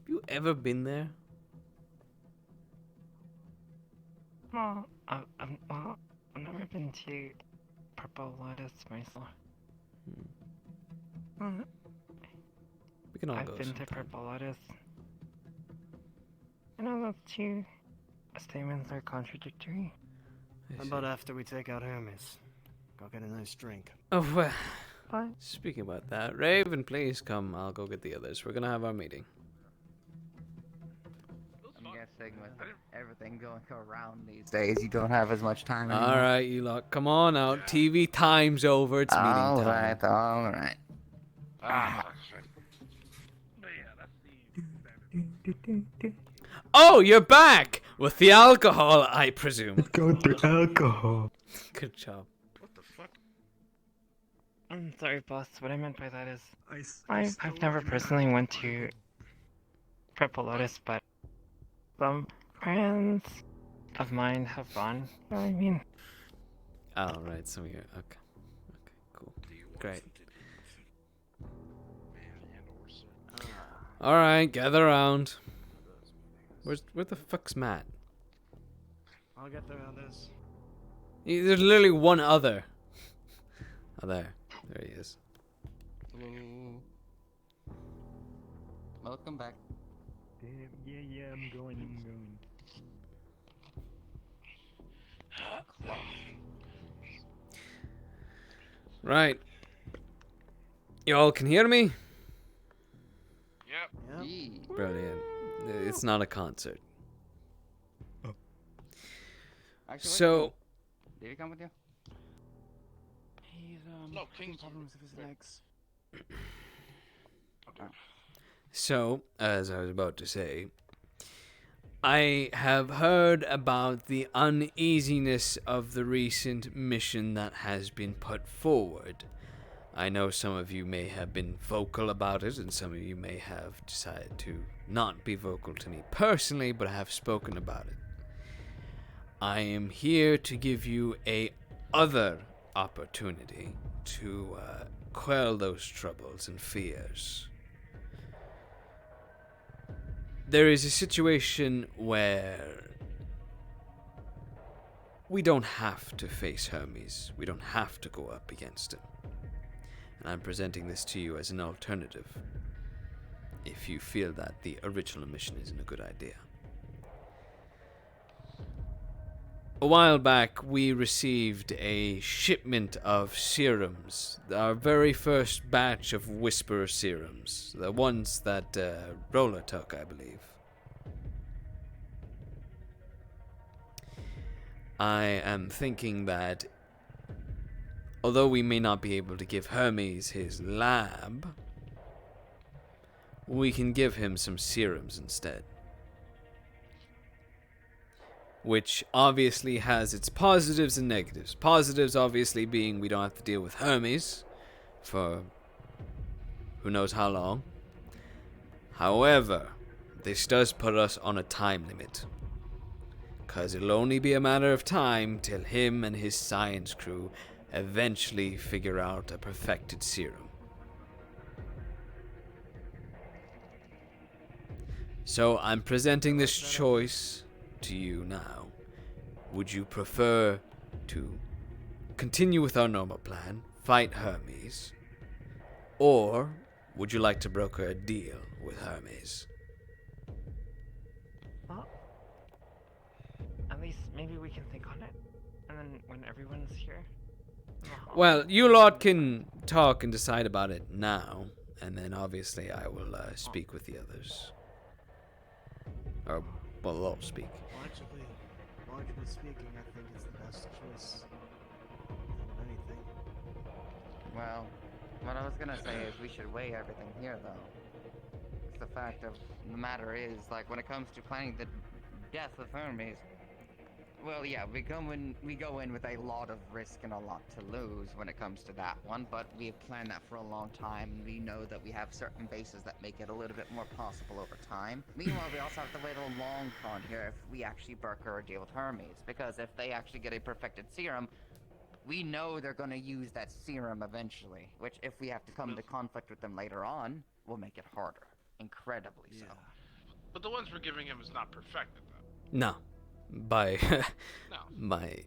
you ever been there? Well, I've never been to Purple Lotus myself. We can all I've go been to sometime. Purple Lotus. I know those two statements are contradictory. How about after we take out Hermes? Go get a nice drink. Oh, well. What? Speaking about that, Raven, please come. I'll go get the others. We're gonna have our meeting. I'm guessing with everything going around these days, you don't have as much time anymore. All right, you lot, come on out. TV time's over. It's meeting time. All right. Oh, you're back with the alcohol, I presume. Going through alcohol. Good job. What the fuck? I'm sorry, boss. What I meant by that is, I I've never personally went to Purple Lotus, but some friends of mine have gone. You know what I mean? Oh, right. So you're okay. Okay, cool. Great. All right, gather around. Where the fuck's Matt? I'll get the others. There's literally one other. Oh, there he is. Hello. Welcome back. Yeah, I'm going. Right. You all can hear me? Yep. Brilliant. It's not a concert. Actually, So, did he come with you? He's No, King's problems with his legs. So, as I was about to say, I have heard about the uneasiness of the recent mission that has been put forward. I know some of you may have been vocal about it, and some of you may have decided to not be vocal to me personally, but have spoken about it. I am here to give you a other opportunity to quell those troubles and fears. There is a situation where we don't have to face Hermes. We don't have to go up against him. And I'm presenting this to you as an alternative, if you feel that the original mission isn't a good idea. A while back, we received a shipment of serums, our very first batch of Whisperer serums, the ones that Roller took, I believe. I am thinking that, although we may not be able to give Hermes his lab, we can give him some serums instead. Which obviously has its positives and negatives. Positives obviously being we don't have to deal with Hermes for who knows how long. However, this does put us on a time limit. Because it'll only be a matter of time till him and his science crew eventually figure out a perfected serum. So I'm presenting this choice to you now. Would you prefer to continue with our normal plan, fight Hermes, or would you like to broker a deal with Hermes? Well, at least maybe we can think on it, and then when everyone's here. Well, you lot can talk and decide about it now, and then obviously I will speak with the others. Or, well, they'll speak. Logically speaking, I think it's the best choice of anything. Well, what I was gonna say is we should weigh everything here, though. the fact of the matter is, like, when it comes to planning the death of Hermes, well, yeah, we go in with a lot of risk and a lot to lose when it comes to that one, but we have planned that for a long time, and we know that we have certain bases that make it a little bit more possible over time. Meanwhile, we also have to wait a long con here if we actually broker a deal with Hermes, because if they actually get a perfected serum, we know they're going to use that serum eventually, which if we have to come into conflict with them later on, will make it harder. Incredibly so. But the ones we're giving him is not perfected, though. No. By No. by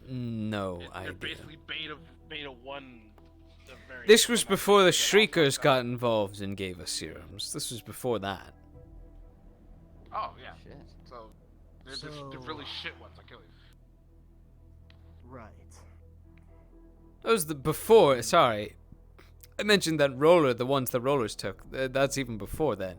no They're idea. basically beta 1. This was before the Shriekers got involved and gave us serums. This was before that. Oh, yeah. Shit. So, they're really shit ones, I kill you. Right. That was the before. Sorry, I mentioned that roller. The ones the rollers took. That's even before then.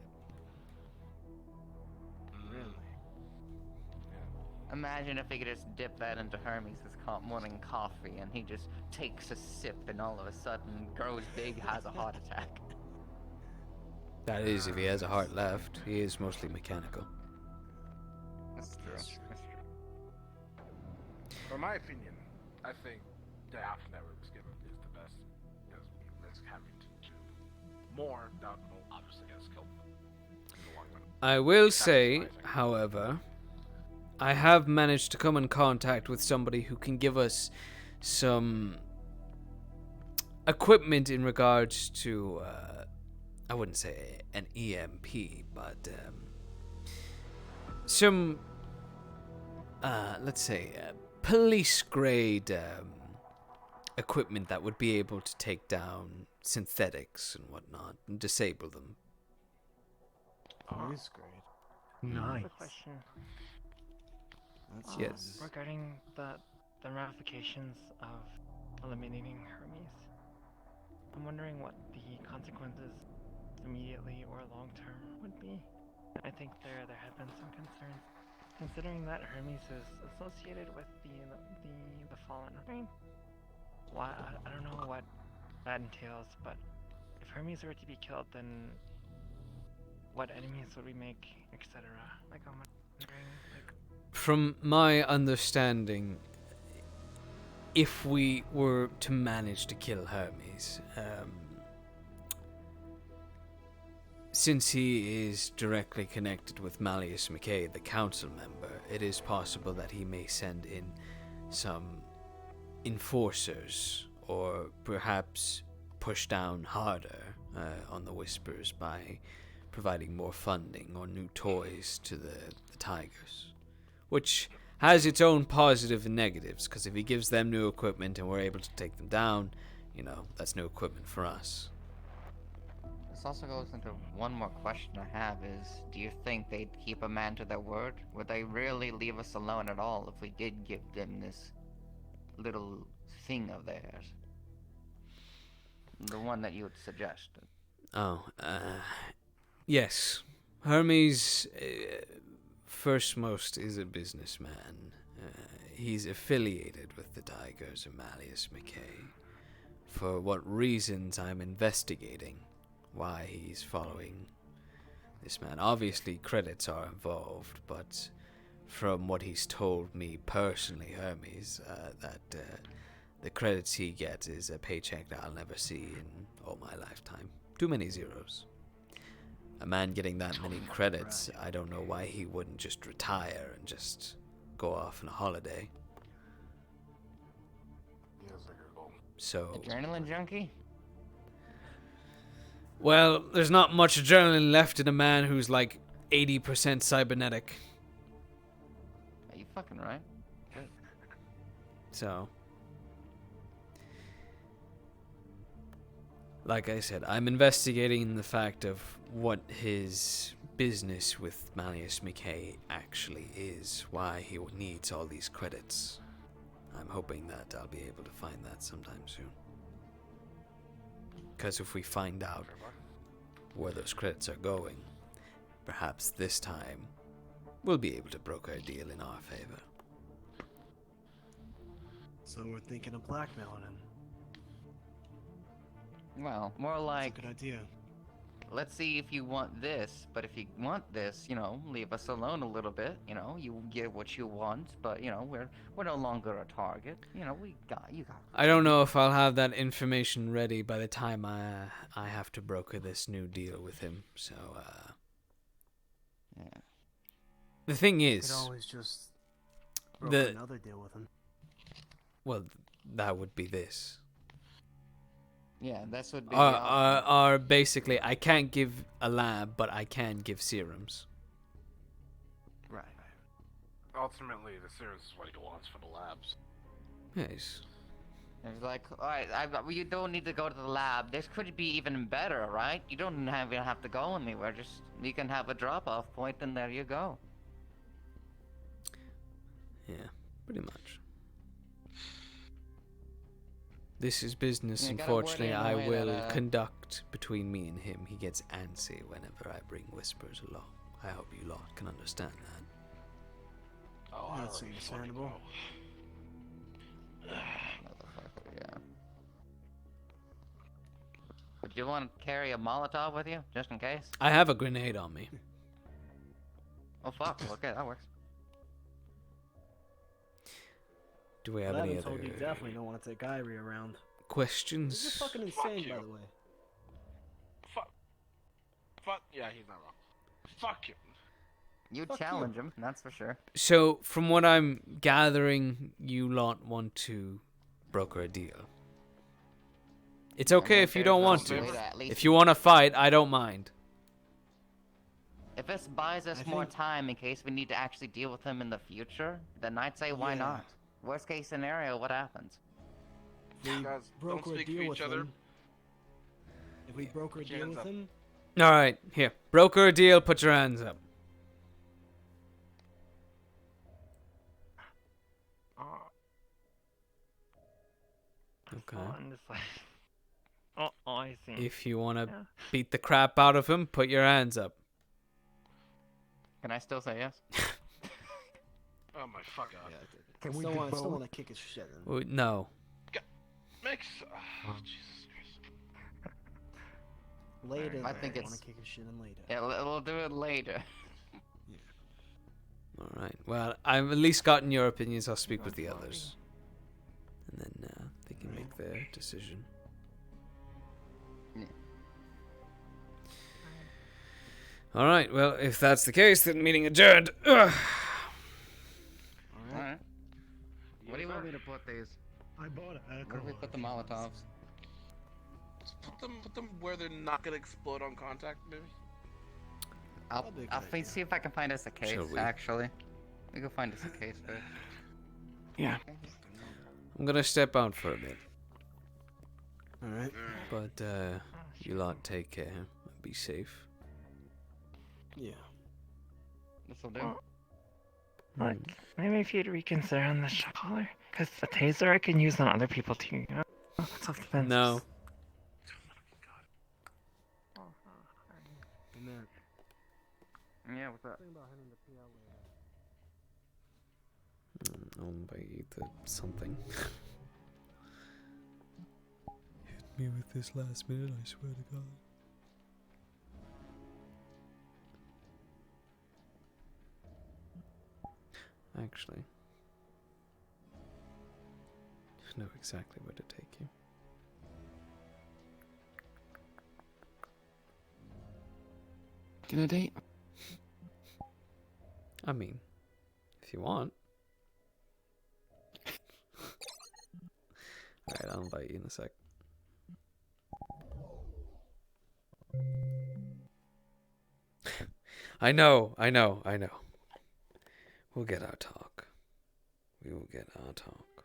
Imagine if he could just dip that into Hermes' morning coffee and he just takes a sip and all of a sudden grows big, has a heart attack. That is, if he has a heart left. He is mostly mechanical. That's true. For my opinion, I think the Alpha Network's given is the best because we risk having to do more that will obviously get us killed in the long run. I will say, however, I have managed to come in contact with somebody who can give us some equipment in regards to, I wouldn't say an EMP, but some, let's say, police-grade equipment that would be able to take down synthetics and whatnot and disable them. Police grade. I Nice. have a question. Yes. Regarding the ramifications of eliminating Hermes, I'm wondering what the consequences immediately or long term would be. I think there have been some concerns, considering that Hermes is associated with the fallen. Right? Why I don't know what that entails, but if Hermes were to be killed, then what enemies would we make, etc. Like I'm wondering, like. From my understanding, if we were to manage to kill Hermes, since he is directly connected with Malleus McKay, the council member, it is possible that he may send in some enforcers, or perhaps push down harder on the Whispers by providing more funding or new toys to the Tigers. Which has its own positive and negatives, because if he gives them new equipment and we're able to take them down, that's new equipment for us. This also goes into one more question I have is, do you think they'd keep a man to their word? Would they really leave us alone at all if we did give them this little thing of theirs? The one that you had suggested. Yes. Hermes, firstmost, is a businessman. He's affiliated with the Tigers of Malleus McKay. For what reasons, I'm investigating why he's following this man. Obviously, credits are involved, but from what he's told me personally, Hermes, that the credits he gets is a paycheck that I'll never see in all my lifetime. Too many zeros. A man getting that many credits, I don't know why he wouldn't just retire and just go off on a holiday. So, Adrenaline junkie? well, there's not much adrenaline left in a man who's like 80% cybernetic. Are you fucking right? Good. So, like I said, I'm investigating the fact of what his business with Malleus McKay actually is, why he needs all these credits. I'm hoping that I'll be able to find that sometime soon. Because if we find out where those credits are going, perhaps this time we'll be able to broker a deal in our favor. So we're thinking of blackmailing him. Well, more like That's a good idea. let's see if you want this, but if you want this, you know, leave us alone a little bit, you know, you get what you want, but, you know, we're no longer a target, you know, you got. I don't know if I'll have that information ready by the time I have to broker this new deal with him, so, yeah. The thing You is... could always just broker another deal with him. Well, that would be this. Yeah, that's what be the option. Basically, I can't give a lab, but I can give serums. Right. Ultimately, the serums is what he wants for the labs. Yes. It's like, alright, you don't need to go to the lab. This could be even better, right? You don't even have to go anywhere. Just, you can have a drop-off point, and there you go. Yeah, pretty much. This is business, unfortunately, I will conduct between me and him. He gets antsy whenever I bring whispers along. I hope you lot can understand that. Oh, that's understandable. Motherfucker, yeah. Would you want to carry a Molotov with you, just in case? I have a grenade on me. Oh fuck, okay, that works. Do we have any other told you definitely don't want to take Irie around. questions? This is fucking insane, by the way. Fuck, yeah, he's not wrong. Fuck him. You challenge him, that's for sure. So, from what I'm gathering, you lot want to broker a deal. It's okay if you don't want to. If you want to fight, I don't mind. If this buys us more time in case we need to actually deal with him in the future, then I'd say why not? Worst case scenario, what happens? If we Guys, broker don't a speak deal for with each other. him. If we broker a deal with him. All right, here. Broker a deal. Put your hands up. Okay. Oh, I see. If you want to beat the crap out of him, put your hands up. Can I still say yes? Oh my fuck god. Can we still want to kick his shit in? No. Mix. Oh, Jesus Christ. Later. I think it's. Want to kick his shit in later. Yeah, we'll do it later. All right. Well, I've at least gotten your opinions. I'll speak with the others, and then they can make their decision. Yeah. All right. Well, if that's the case, then meeting adjourned. Ugh. Alright. What do you want me to put these? I bought it. Where do we put the Molotovs? Just put them where they're not gonna explode on contact, maybe. I'll see if I can find us a case, actually. We can find us a case first. Yeah. I'm gonna step out for a bit. Alright. But, you lot take care. Be safe. Yeah. This'll do. Like, maybe if you'd reconsider on the shot caller. Because the taser I can use on other people too, you know? Self-defense. No. Yeah, what's up? I'll invite you to something. Hit me with this last minute, I swear to God. Actually, I know exactly where to take you. Can I date? I mean, if you want. Alright, I'll invite you in a sec. I know. We'll get our talk. We will get our talk.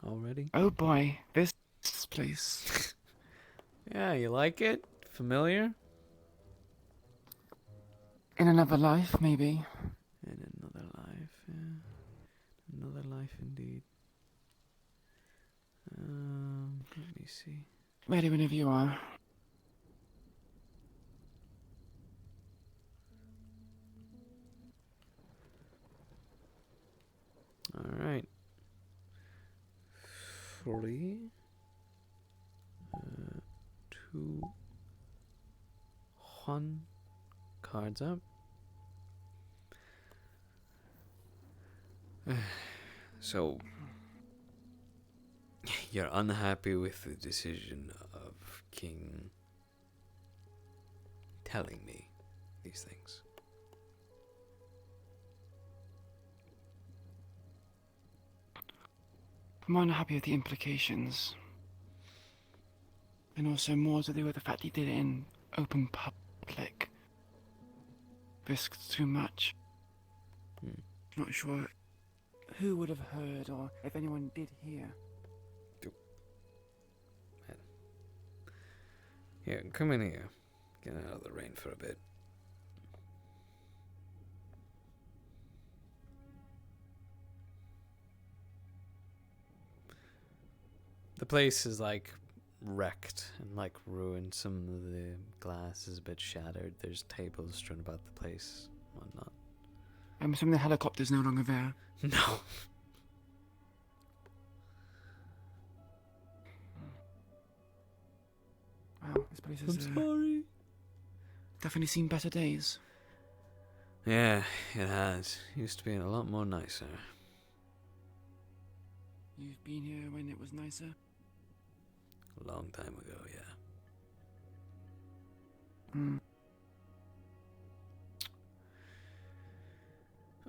already. Oh boy, this place. Yeah, you like it? Familiar? In another life, maybe. In another life, yeah. Another life indeed. Let me see. Ready whenever you are. Alright. 3, 2, 1. Cards up. So, you're unhappy with the decision of King telling me these things. I'm unhappy with the implications. And also more to do with the fact he did it in open public. Risks too much. Not sure who would have heard or if anyone did hear. Here, come in here. Get out of the rain for a bit. The place is like wrecked and like ruined. Some of the glass is a bit shattered. There's tables strewn about the place, whatnot. I'm assuming the helicopter's no longer there. No. Wow, this place is. I'm sorry. Definitely seen better days. Yeah, it has. Used to be a lot more nicer. You've been here when it was nicer? A long time ago, yeah.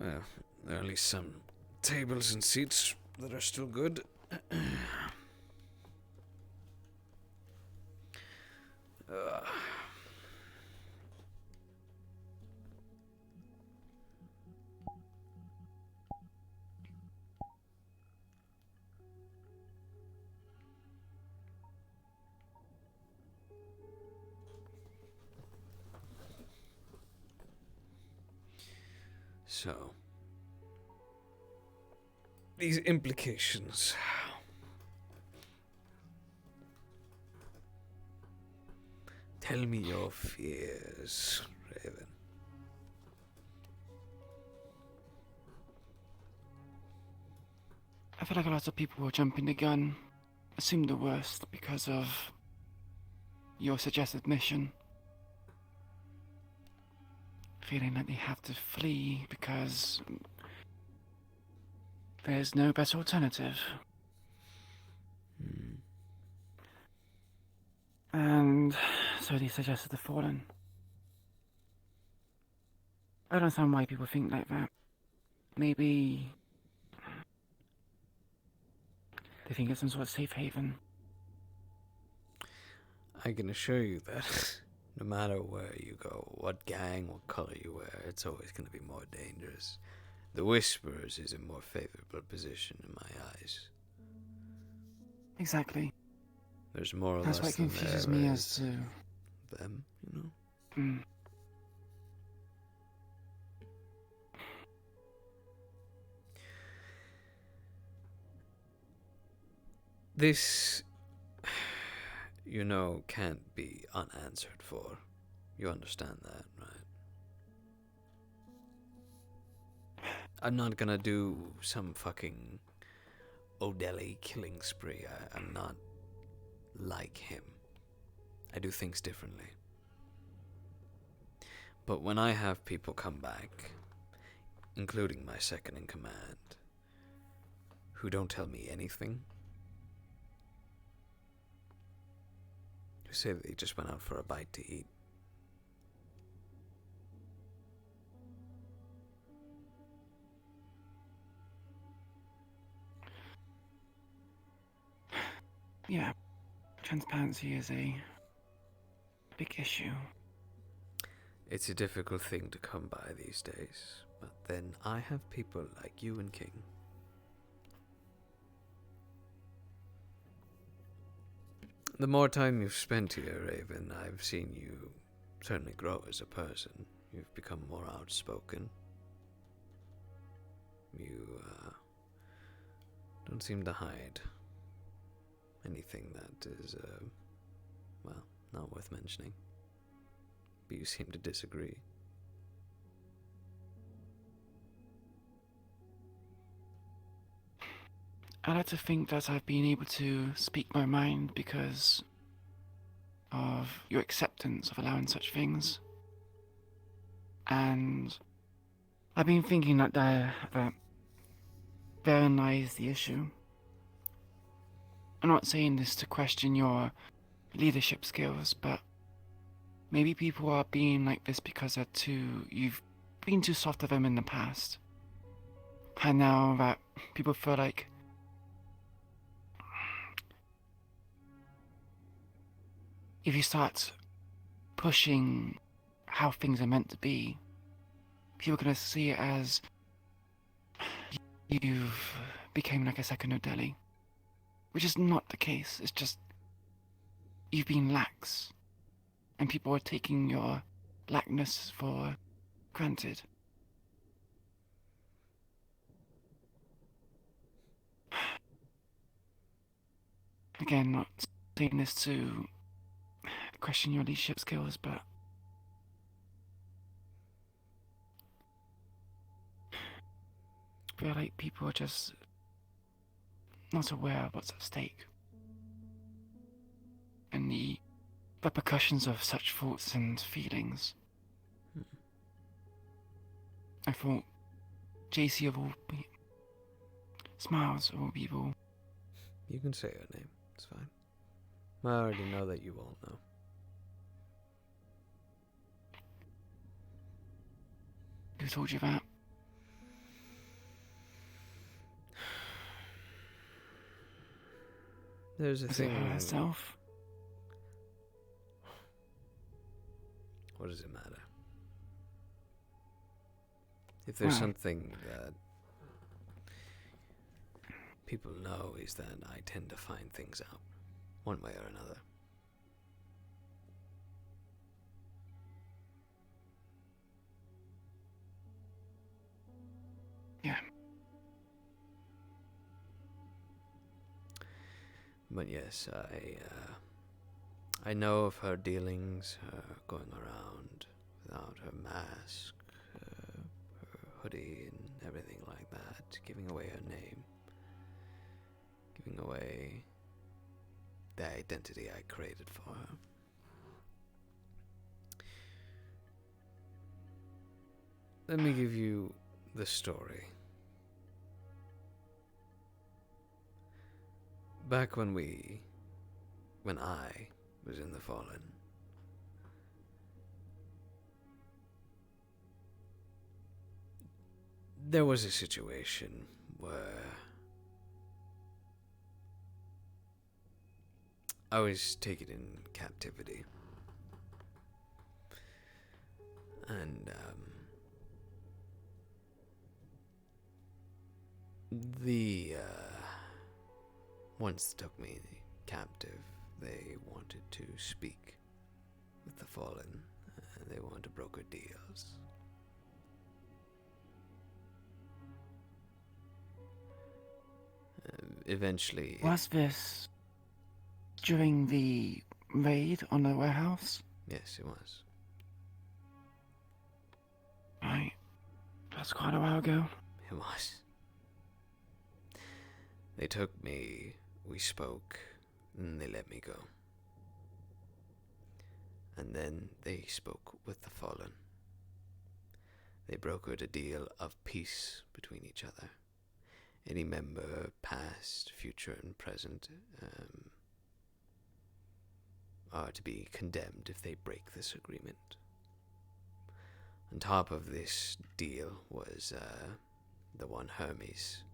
Well, there are at least some tables and seats that are still good. So, these implications. Tell me your fears, Raven. I feel like a lot of people will jump in the gun, assume the worst because of your suggested mission. Feeling that they have to flee because there's no better alternative. And so they suggested the Fallen. I don't understand why people think like that. Maybe they think it's some sort of safe haven. I can assure you that no matter where you go, what gang, what color you wear, it's always going to be more dangerous. The Whisperers is a more favorable position in my eyes. Exactly. There's more or That's less what confuses me as to them, you know? This, you know, can't be unanswered for. You understand that, right? I'm not gonna do some fucking O'Delly killing spree. I'm not like him. I do things differently. But when I have people come back, including my second in command, who don't tell me anything, who say that they just went out for a bite to eat, yeah, transparency is a big issue. it's a difficult thing to come by these days. But then I have people like you and King The more time you've spent here, Raven, I've seen you certainly grow as a person. You've become more outspoken. You, don't seem to hide anything that is, well, not worth mentioning. But you seem to disagree. I like to think that I've been able to speak my mind because of your acceptance of allowing such things. And I've been thinking that therein lies the issue. I'm not saying this to question your leadership skills, but maybe people are being like this because you've been too soft with them in the past. And now that people feel like if you start pushing how things are meant to be, people are going to see it as you've become like a second Odeli. Which is not the case. It's just you've been lax. And people are taking your lackness for granted. Again, not saying this to question your leadership skills, but I feel like people are just not aware of what's at stake. And the repercussions of such thoughts and feelings. I thought JC of all Smiles of all people. You can say her name, it's fine. I already know that you won't know. Who told you that? There's a Is thing. it her herself? What does it matter? If there's something that people know, is that I tend to find things out, one way or another. Yeah. But yes, I know of her dealings, her going around without her mask, her hoodie and everything like that, giving away her name, giving away the identity I created for her. Let me give you the story. Back when I was in the Fallen, there was a situation where I was taken in captivity. And, once they took me captive, they wanted to speak with the Fallen, and they wanted to broker deals. Eventually... Was this during the raid on the warehouse? Yes, it was. Right. That's quite a while ago. It was. They took me, we spoke, and they let me go. And then they spoke with the Fallen. They brokered a deal of peace between each other. Any member, past, future, and present, are to be condemned if they break this agreement. On top of this deal was the one Hermes.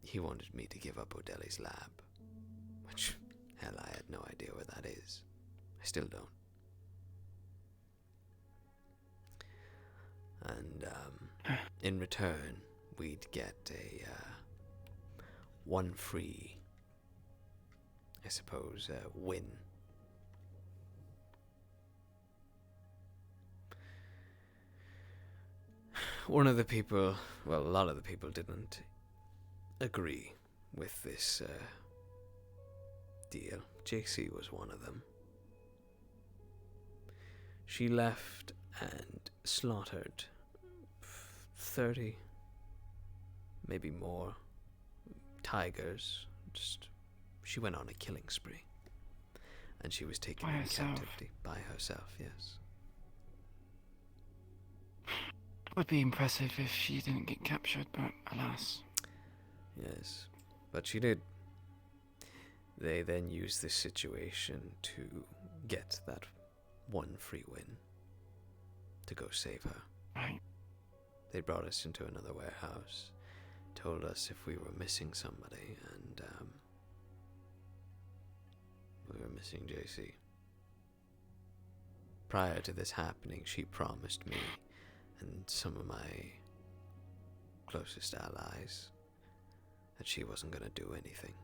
He wanted me to give up Odeli's lab, which, hell, I had no idea where that is. I still don't. And in return, we'd get one free I suppose, win. One of the people, well, a lot of the people didn't agree with this deal. JC was one of them. She left and slaughtered 30, maybe more, tigers. She went on a killing spree. And she was taken By into herself? captivity by herself, yes. It would be impressive if she didn't get captured, but alas. Yes, but she did. They then used this situation to get that one free win to go save her. Right. They brought us into another warehouse, told us if we were missing somebody, and we were missing JC. Prior to this happening, she promised me and some of my closest allies that she wasn't going to do anything.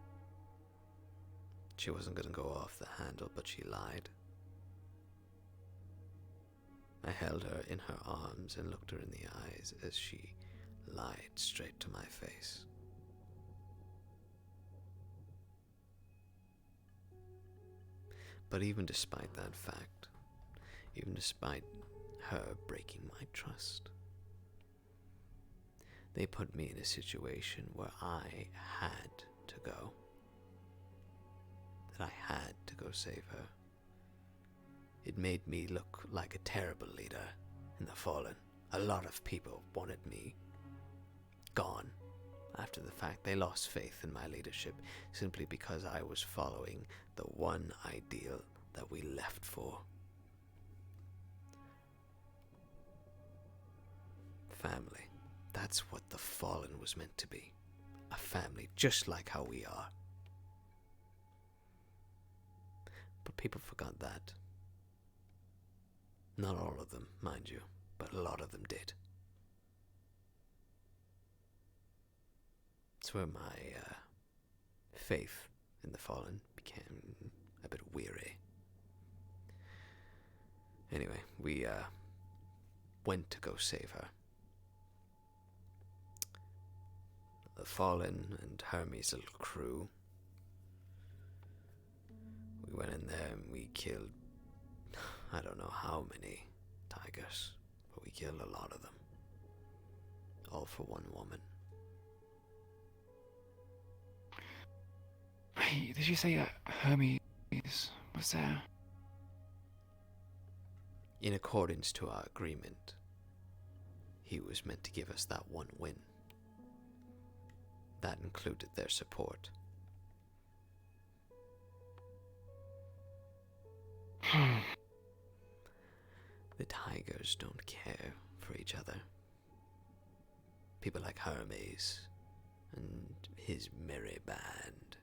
She wasn't going to go off the handle, but she lied. I held her in her arms and looked her in the eyes as she lied straight to my face. But even despite that fact, even despite her breaking my trust, they put me in a situation where I had to go. That I had to go save her. It made me look like a terrible leader in the Fallen. A lot of people wanted me gone after the fact. They lost faith in my leadership simply because I was following the one ideal that we left for. Family. That's what the Fallen was meant to be. A family, just like how we are. But people forgot that. Not all of them, mind you, but a lot of them did. It's where my faith in the Fallen became a bit weary. Anyway, we went to go save her. The Fallen and Hermes' little crew. We went in there and we killed, I don't know how many tigers, but we killed a lot of them. All for one woman. Wait, did you say that Hermes was there? In accordance to our agreement, he was meant to give us that one win. That included their support. The tigers don't care for each other. People like Hermes and his merry band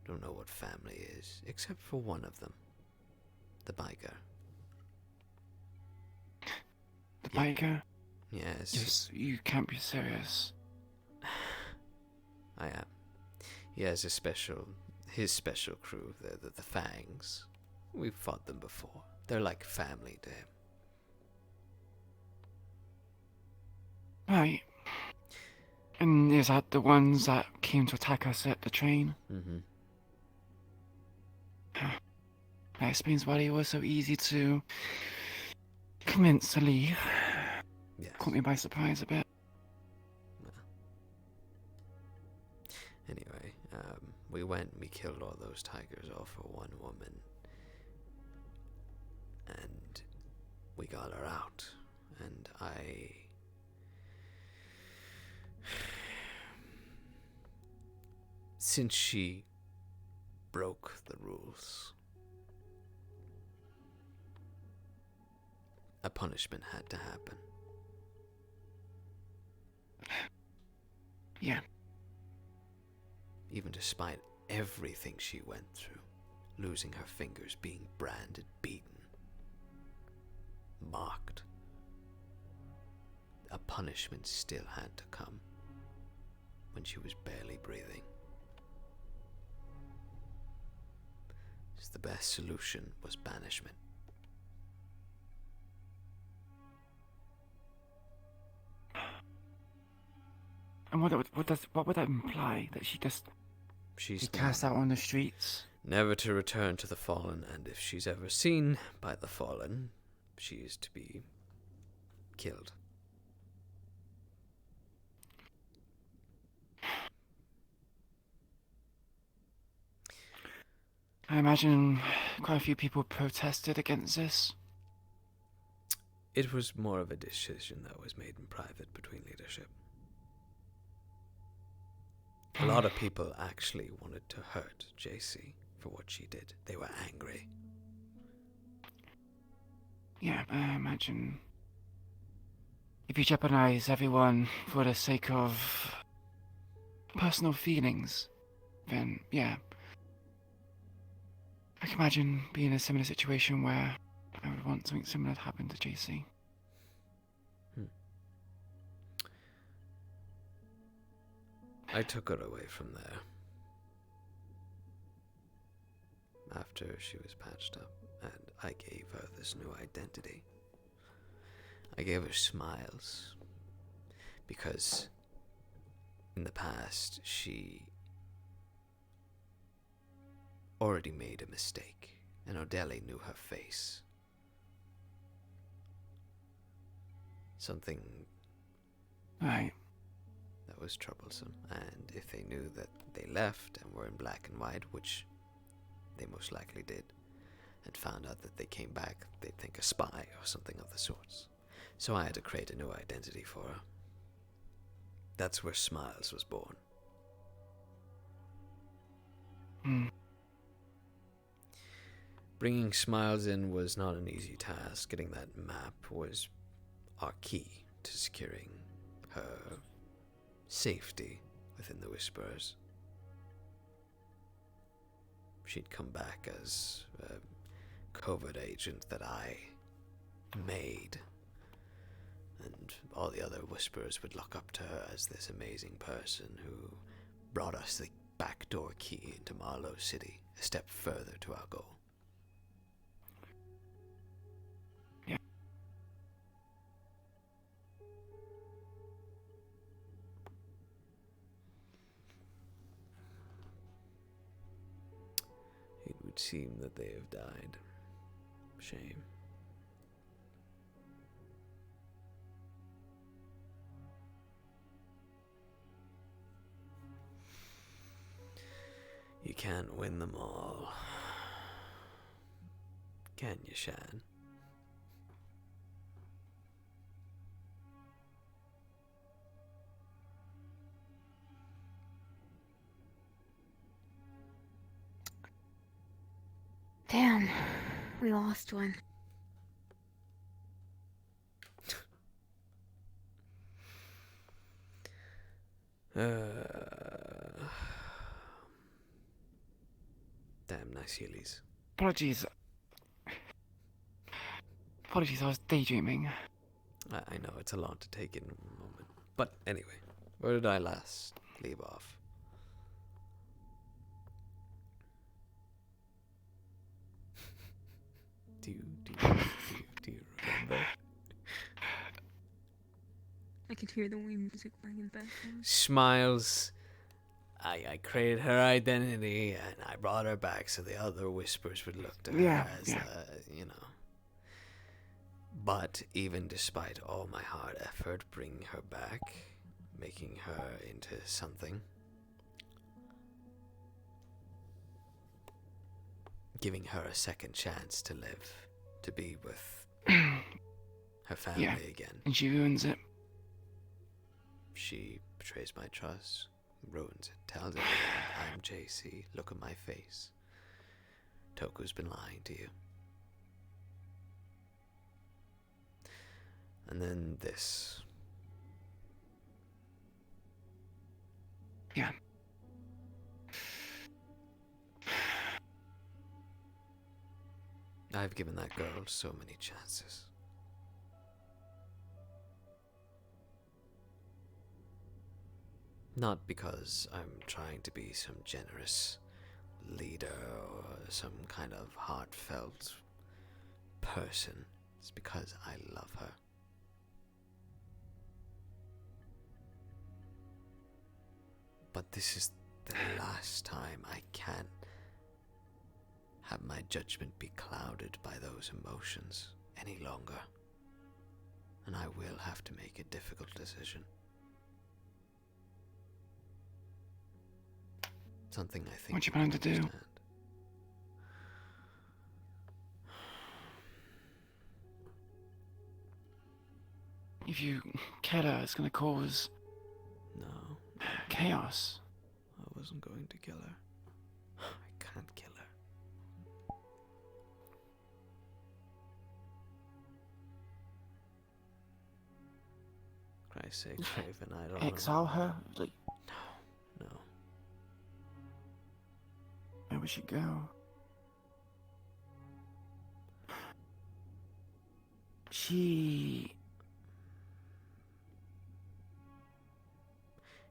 don't know what family is, except for one of them, the biker. The biker? Yes. You can't be serious. I am. He has his special crew, the Fangs. We've fought them before. They're like family to him. Right. And is that the ones that came to attack us at the train? Mm-hmm. That explains why it was so easy to convince to leave. Yes. Caught me by surprise a bit. Anyway, we went and we killed all those tigers all for one woman. And we got her out. And since she broke the rules, a punishment had to happen. Yeah. Even despite everything she went through, losing her fingers, being branded, beaten, mocked, a punishment still had to come when she was barely breathing. the best solution was banishment. And what would that imply? That she just She's be cast out on the streets? never to return to the Fallen, and if she's ever seen by the Fallen, she is to be killed. I imagine quite a few people protested against this. It was more of a decision that was made in private between leadership. A lot of people actually wanted to hurt JC for what she did. They were angry. Yeah, I imagine if you jeopardize everyone for the sake of personal feelings, then yeah. I can imagine being in a similar situation where I would want something similar to happen to JC. I took her away from there. After she was patched up, and I gave her this new identity. I gave her smiles. Because in the past, she already made a mistake, and Odeli knew her face. Something Right. that was troublesome, and if they knew that they left and were in black and white, which they most likely did, and found out that they came back, they'd think a spy or something of the sorts. So I had to create a new identity for her. That's where Smiles was born. Bringing Smiles in was not an easy task. Getting that map was our key to securing her safety within the Whisperers. She'd come back as a covert agent that I made, and all the other Whisperers would look up to her as this amazing person who brought us the backdoor key into Marlowe City, a step further to our goal. Yeah. It would seem that they have died. Shame. You can't win them all. Can you, Shan? Damn, we lost one. Damn nice Heelys. Apologies. Apologies, I was daydreaming. I know it's a lot to take in a moment. But anyway, where did I last leave off? Do you remember? I could hear the wind music playing in the background. Smiles. I created her identity and I brought her back so the other Whispers would look to her as, you know. But even despite all my hard effort bringing her back, making her into something, giving her a second chance to live, to be with her family again. And she ruins it. She betrays my trust, ruins it, tells everyone I'm JC, look at my face. Toku's been lying to you. And then this. Yeah. I've given that girl so many chances. Not because I'm trying to be some generous, leader or some kind of heartfelt person. It's because I love her. But this is the last time I can't have my judgment be clouded by those emotions any longer. And I will have to make a difficult decision. Something I think What you planning to do? understand. If you kill her, it's gonna cause No, chaos. I wasn't going to kill her. I can't kill her. Christ's sake, Raven, I don't know. Exile her? Like, No. where would she go? She...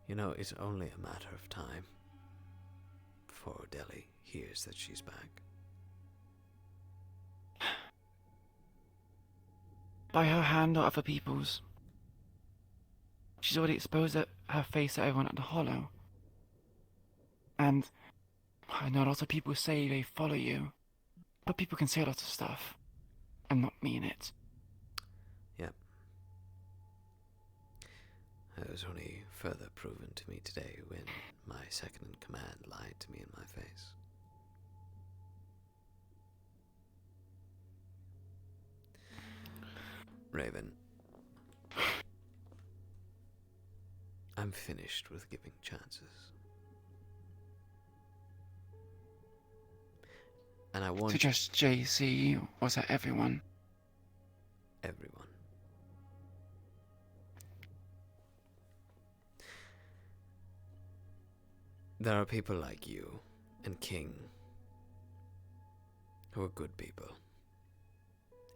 You know, it's only a matter of time before Deli hears that she's back. By her hand or other people's. She's already exposed her face to everyone at the Hollow. And I know lots of people say they follow you, but people can say lots of stuff and not mean it. Yep. It was only further proven to me today when my second in command lied to me in my face. Raven, I'm finished with giving chances. And I want To just JC, or was that everyone? everyone. There are people like you and King who are good people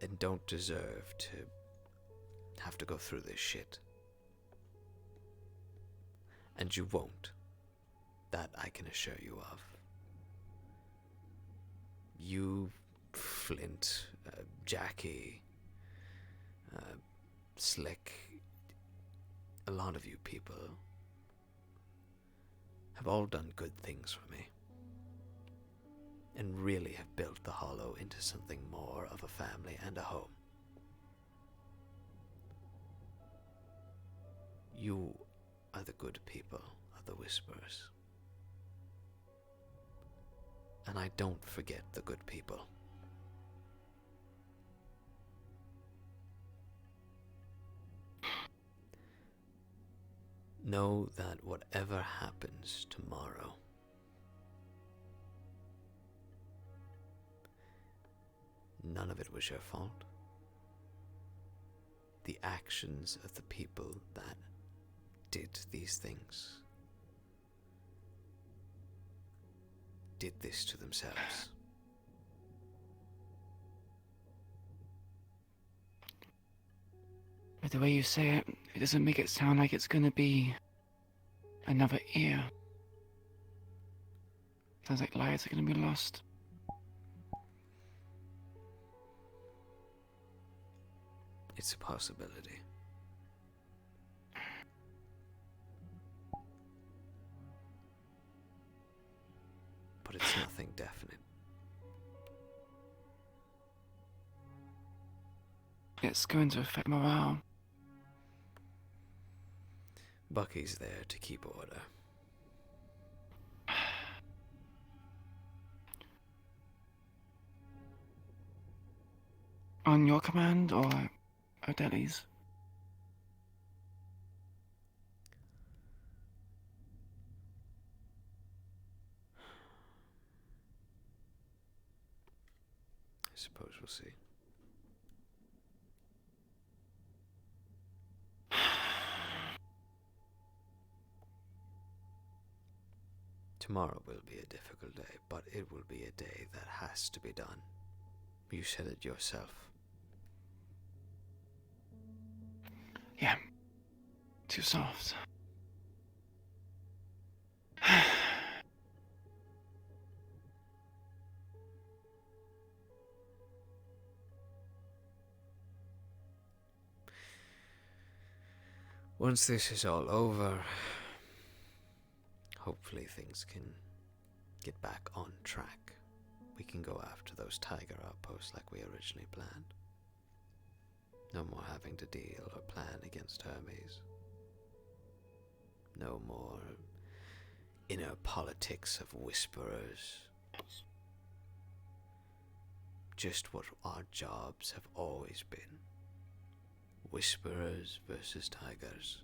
and don't deserve to have to go through this shit. And you won't. That I can assure you of. You, Flint, Jackie, Slick, a lot of you people have all done good things for me. And really have built the Hollow into something more of a family and a home. You are the good people of the Whisperers. And I don't forget the good people. Know that whatever happens tomorrow, none of it was your fault. The actions of the people that did these things did this to themselves. But the way you say it, it doesn't make it sound like it's gonna be another ear. Sounds like lives are gonna be lost. It's a possibility. But it's nothing definite. It's going to affect morale. Bucky's there to keep order. On your command or Odeli's? I suppose we'll see. Tomorrow will be a difficult day, but it will be a day that has to be done. You said it yourself. Yeah. Too soft. once this is all over, hopefully things can get back on track. We can go after those tiger outposts like we originally planned. No more having to deal or plan against Hermes. No more inner politics of whisperers. Just what our jobs have always been. Whisperers versus tigers.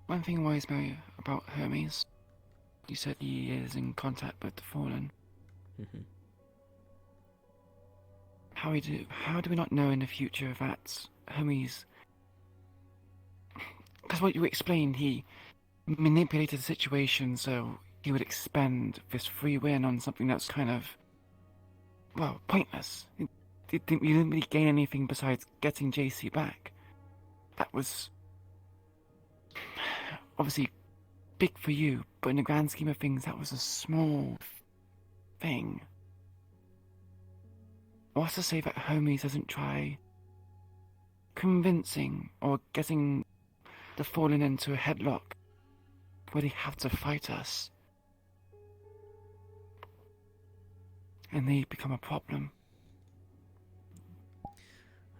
One thing worries me about Hermes. You said he is in contact with the Fallen. Mm-hmm. How do we not know in the future that Hermes... Because what you explained, he manipulated the situation so he would expend this free win on something that's kind of, well, pointless. You didn't really gain anything besides getting JC back. That was obviously big for you, but in the grand scheme of things, that was a small thing. What's to say that Hermes doesn't try convincing or getting the Fallen into a headlock where they have to fight us and they become a problem?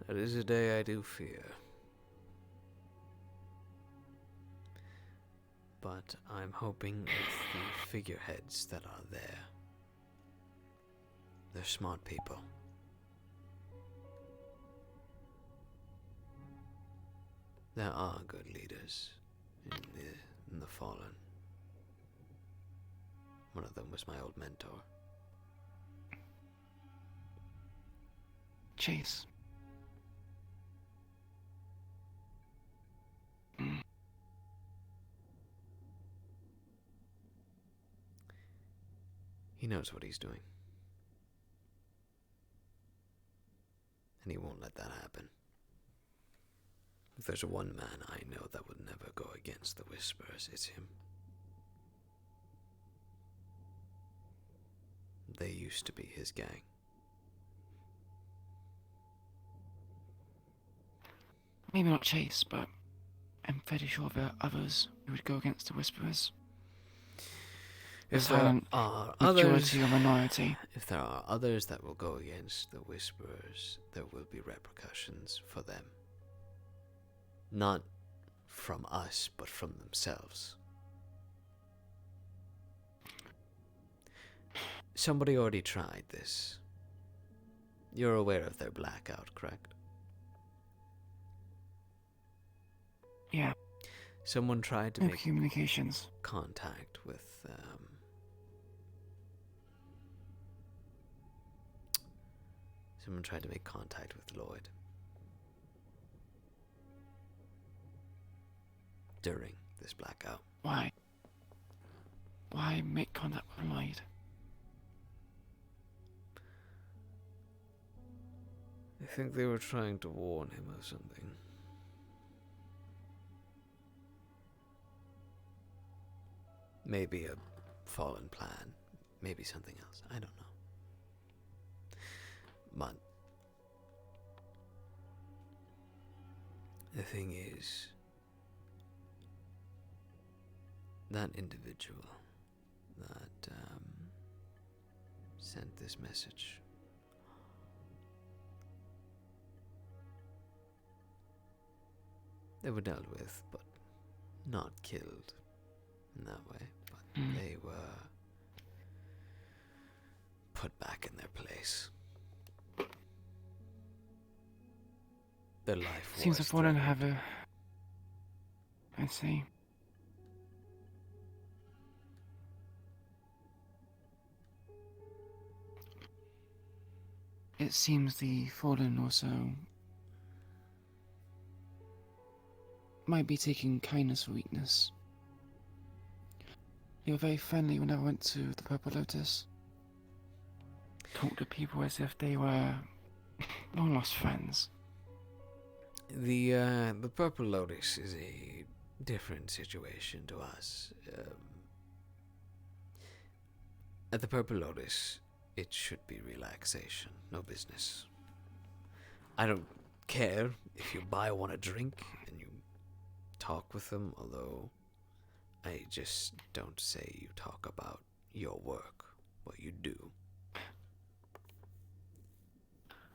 That is a day I do fear. But I'm hoping it's the figureheads that are there. They're smart people. There are good leaders in the Fallen. One of them was my old mentor. Chase. He knows what he's doing. And he won't let that happen. If there's one man I know that would never go against the Whisperers, it's him. They used to be his gang. Maybe not Chase, but I'm fairly sure there are others who would go against the Whisperers. If there are majority or minority. If there are others that will go against the Whisperers, there will be repercussions for them. Not from us, but from themselves. Somebody already tried this. You're aware of their blackout, correct? Yeah. Someone tried to No make communications. contact with someone tried to make contact with Lloyd during this blackout. Why? Why make contact with Lloyd? I think they were trying to warn him of something. Maybe a fallen plan. Maybe something else. I don't know. But the thing is, that individual that sent this message, they were dealt with, but not killed in that way. But they were put back in their place. Their life Seems the was Fallen threatened. have a... I see. It seems the Fallen also might be taking kindness for weakness. You were very friendly when I went to the Purple Lotus. Talked to people as if they were long lost friends. The Purple Lotus is a different situation to us. At the Purple Lotus, it should be relaxation, no business. I don't care if you buy one a drink and you talk with them, although I just don't say you talk about your work, what you do.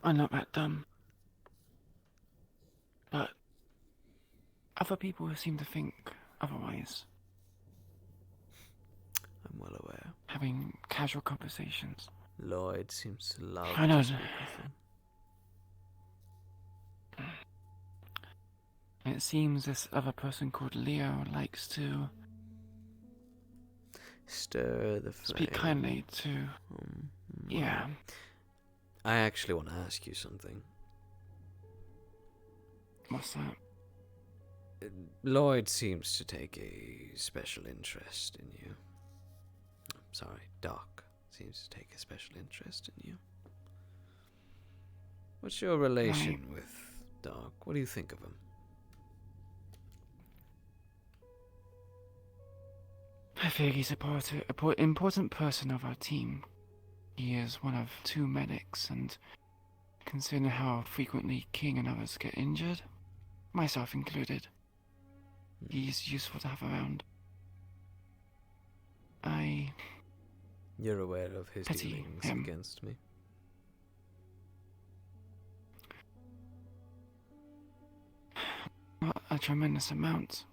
I'm not that dumb. But other people seem to think otherwise. I'm well aware. Having casual conversations. Lloyd seems to love I know. to speak with them. It seems this other person called Leo likes to stir the flame. Speak kindly to... Yeah. I actually want to ask you something. What's that? Lloyd seems to take a special interest in you. Sorry, Doc seems to take a special interest in you. What's your relation with Doc? What do you think of him? I think he's an important person of our team. He is one of 2 medics, and considering how frequently King and others get injured, myself included, he's useful to have around. You're aware of his pity dealings him. against me? Not a tremendous amount.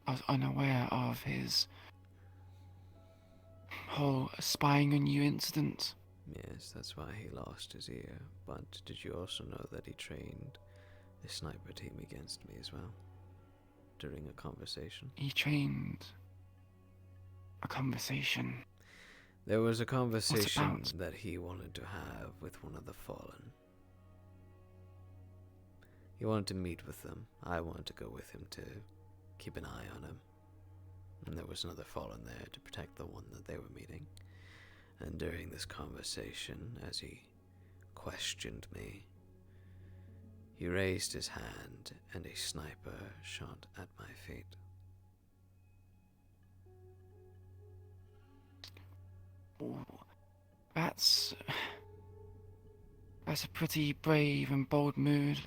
I was unaware of his whole spying on you incident. Yes, that's why he lost his ear. But did you also know that he trained a sniper team against me as well? During a conversation? He trained a conversation. There was a conversation about? that he wanted to have with one of the Fallen. He wanted to meet with them. I wanted to go with him to keep an eye on him. And there was another Fallen there to protect the one that they were meeting. And during this conversation, as he questioned me, he raised his hand and a sniper shot at my feet. Ooh, that's a pretty brave and bold move.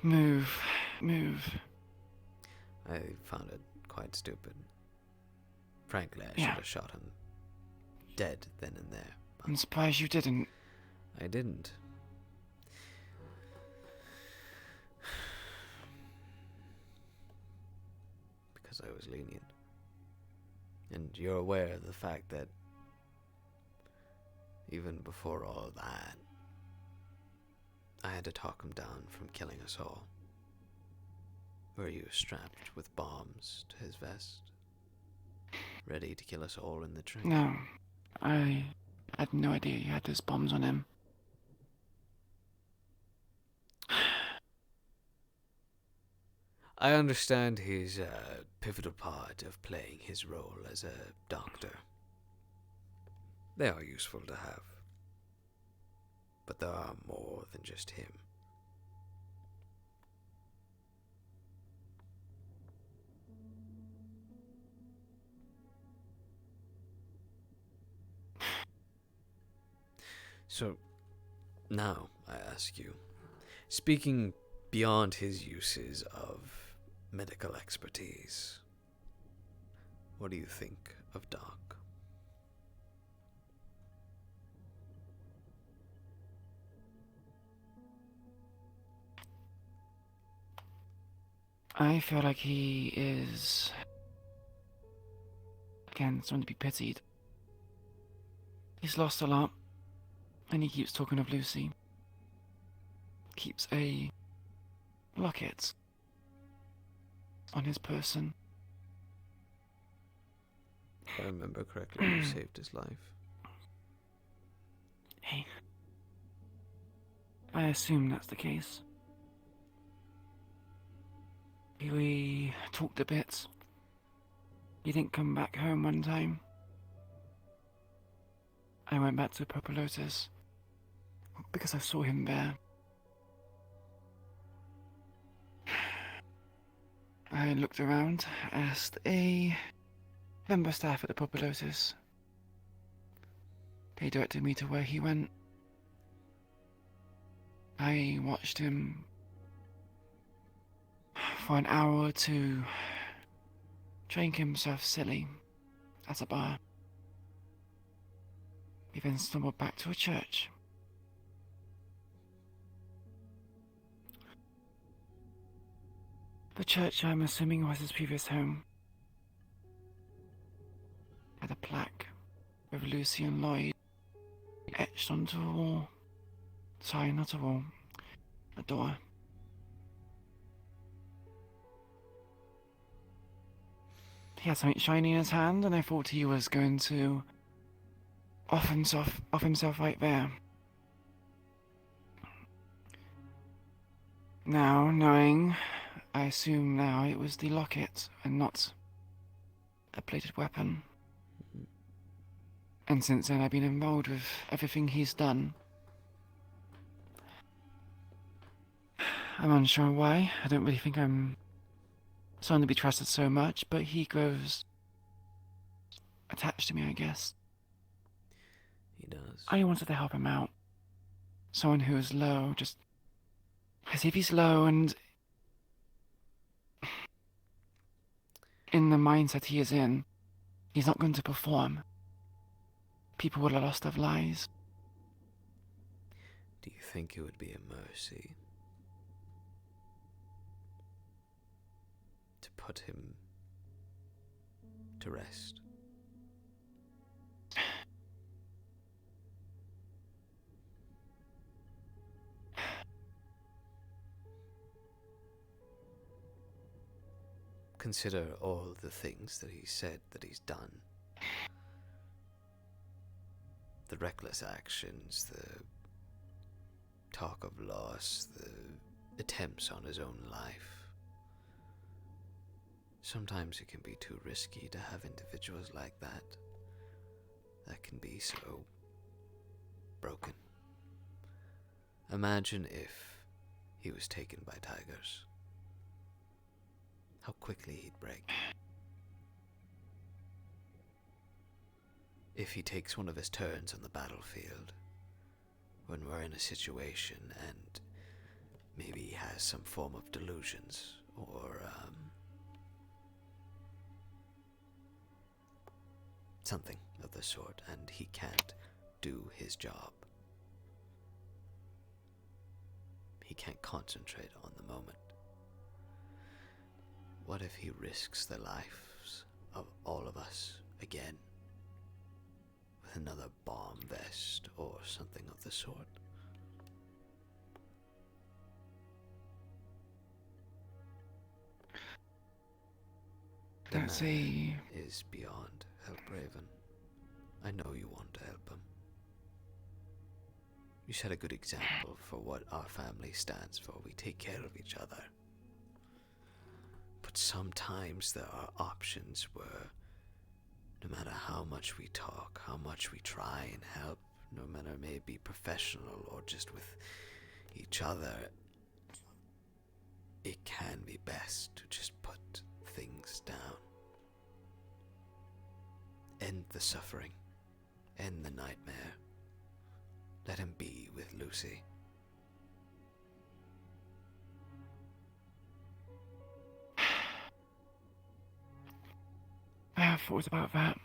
Move. I found it quite stupid. Frankly, I Yeah. should have shot him dead then and there. I'm surprised you didn't. I didn't. Because I was lenient. And you're aware of the fact that even before all that, I had to talk him down from killing us all. Were you strapped with bombs to his vest? Ready to kill us all in the train? No, I had no idea you had those bombs on him. I understand he's a pivotal part of playing his role as a doctor. They are useful to have. But there are more than just him. So, now I ask you, speaking beyond his uses of medical expertise, what do you think of Doc? I feel like he is, again, someone to be pitied. He's lost a lot, and he keeps talking of Lucy. Keeps a locket on his person. If I remember correctly, you saved his life. Hey, I assume that's the case. We talked a bit. He didn't come back home one time. I went back to Purple Lotus because I saw him there. I looked around, asked a member staff at the proper lotus. They directed me to where he went. I watched him for an hour or two drink himself silly at a bar. He then stumbled back to a church. The church, I'm assuming, was his previous home. Had a plaque with Lucy and Lloyd etched onto a wall. Sorry, not a wall. A door. He had something shiny in his hand, and I thought he was going to off himself right there. Now, knowing, I assume now it was the locket and not a bladed weapon. And since then I've been involved with everything he's done. I'm unsure why. I don't really think I'm someone to be trusted so much, but he grows attached to me, I guess. He does. I wanted to help him out. Someone who is low, just as if he's low and in the mindset he is in, he's not going to perform. People would have lost their lives. Do you think it would be a mercy to put him to rest? Consider all the things that he said that he's done. The reckless actions, the talk of loss, the attempts on his own life. Sometimes it can be too risky to have individuals like that can be so broken. Imagine if he was taken by tigers. How quickly he'd break. If he takes one of his turns on the battlefield, when we're in a situation and maybe he has some form of delusions or something of the sort, and he can't do his job. He can't concentrate on the moment. What if he risks the lives of all of us again with another bomb vest or something of the sort? The That's man is beyond help, Raven. I know you want to help him. You set a good example for what our family stands for. We take care of each other. But sometimes there are options where no matter how much we talk, how much we try and help, no matter it may be professional or just with each other, it can be best to just put things down. End the suffering. End the nightmare. Let him be with Lucy. I have thought about that.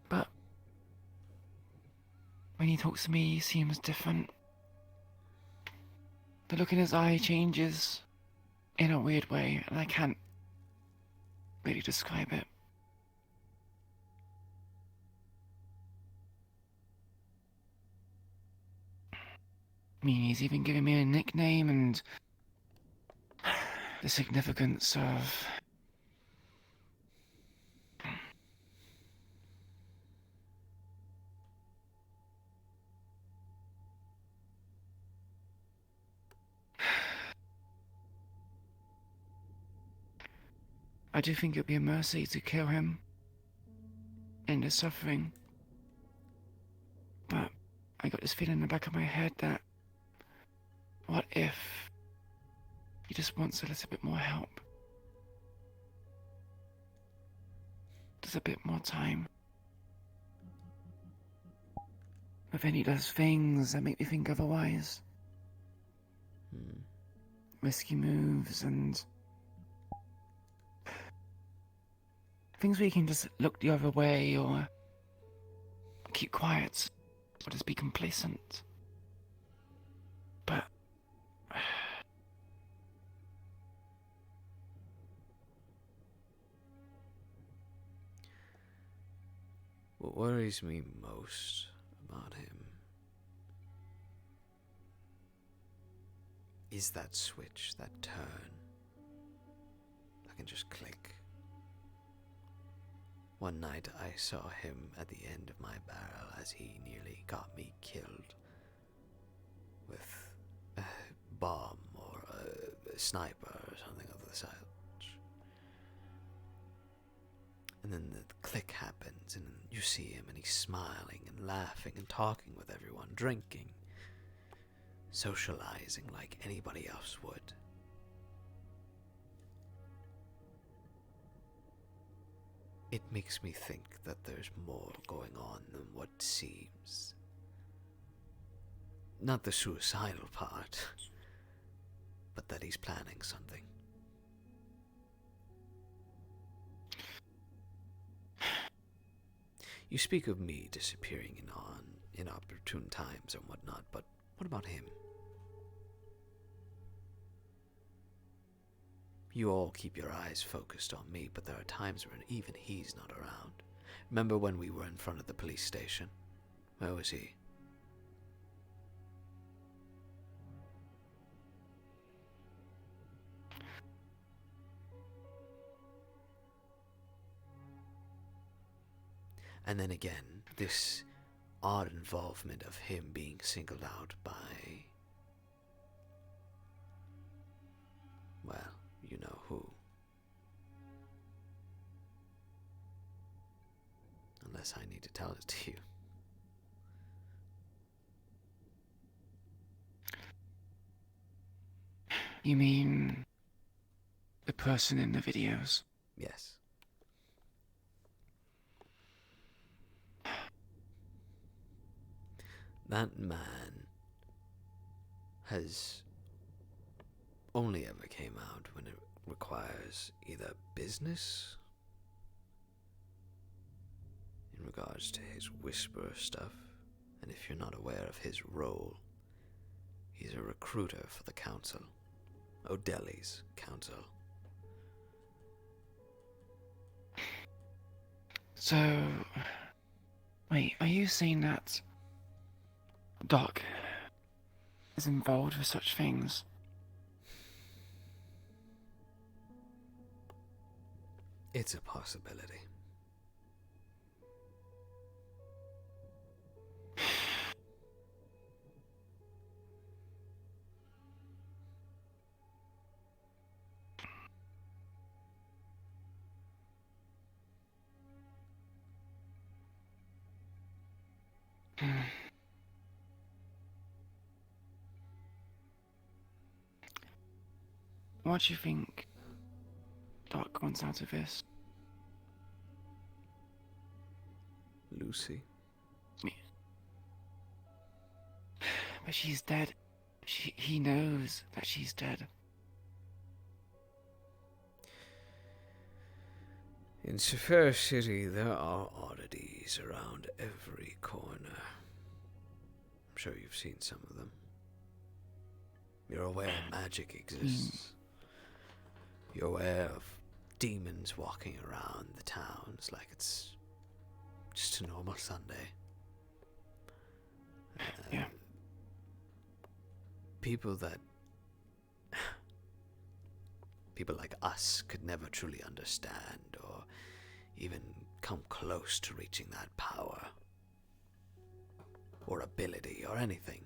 But when he talks to me, he seems different. The look in his eye changes in a weird way, and I can't really describe it. I mean, he's even giving me a nickname and the significance of... I do think it would be a mercy to kill him, end his suffering. But I got this feeling in the back of my head that what if he just wants a little bit more help? us a bit more time. But then he does things that make me think otherwise. Risky moves and things where you can just look the other way or keep quiet or just be complacent. But what worries me most about him is that switch, that turn. I can just click. One night I saw him at the end of my barrel as he nearly got me killed with a bomb or a sniper or something of the such. And then the click happens and you see him and he's smiling and laughing and talking with everyone, drinking, socializing like anybody else would. It makes me think that there's more going on than what seems. Not the suicidal part, but that he's planning something. You speak of me disappearing in inopportune times and whatnot, but what about him? You all keep your eyes focused on me, but there are times when even he's not around. Remember when we were in front of the police station? Where was he? And then again, this odd involvement of him being singled out by, well, you know who. Unless I need to tell it to you. you mean the person in the videos? Yes. That man has only ever came out when it requires either business in regards to his Whisperer stuff, and if you're not aware of his role, he's a recruiter for the council, O'Delly's council. So, wait, are you saying that Doc is involved with such things? It's a possibility. What do you think Doc wants out of this? Lucy. But she's dead. He knows that she's dead. In Sephir City, there are oddities around every corner. I'm sure you've seen some of them. You're aware magic exists. You're aware of demons walking around the towns like it's just a normal Sunday. Yeah. People like us could never truly understand or even come close to reaching that power or ability or anything.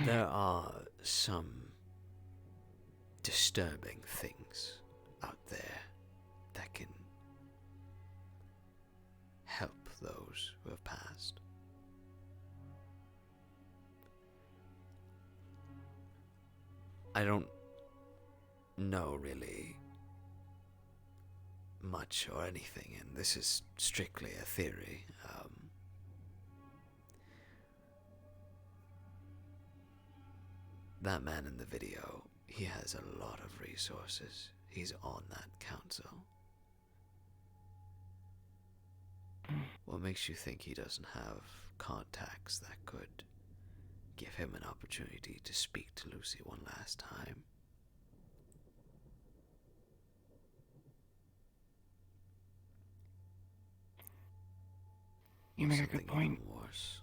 There are some disturbing things out there that can help those who have passed. I don't know really much or anything, and this is strictly a theory. That man in the video, he has a lot of resources. He's on that council. What makes you think he doesn't have contacts that could give him an opportunity to speak to Lucy one last time? You make a good point. Even worse.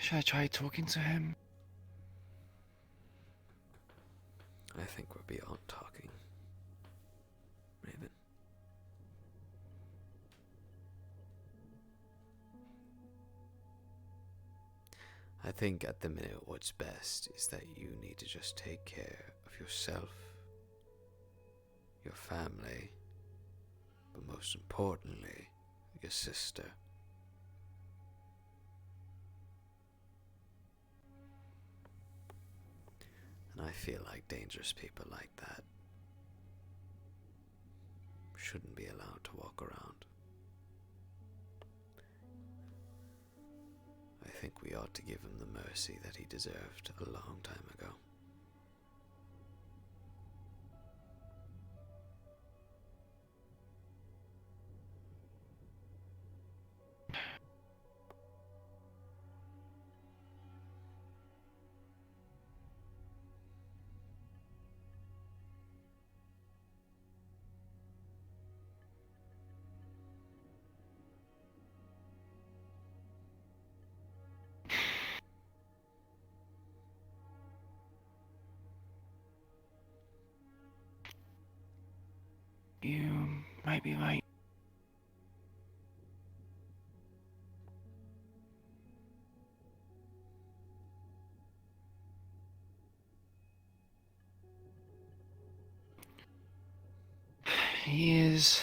Should I try talking to him? I think we're beyond talking, Raven. I think at the minute what's best is that you need to just take care of yourself, your family, but most importantly, your sister. And I feel like dangerous people like that shouldn't be allowed to walk around. I think we ought to give him the mercy that he deserved a long time ago. You might be right. He is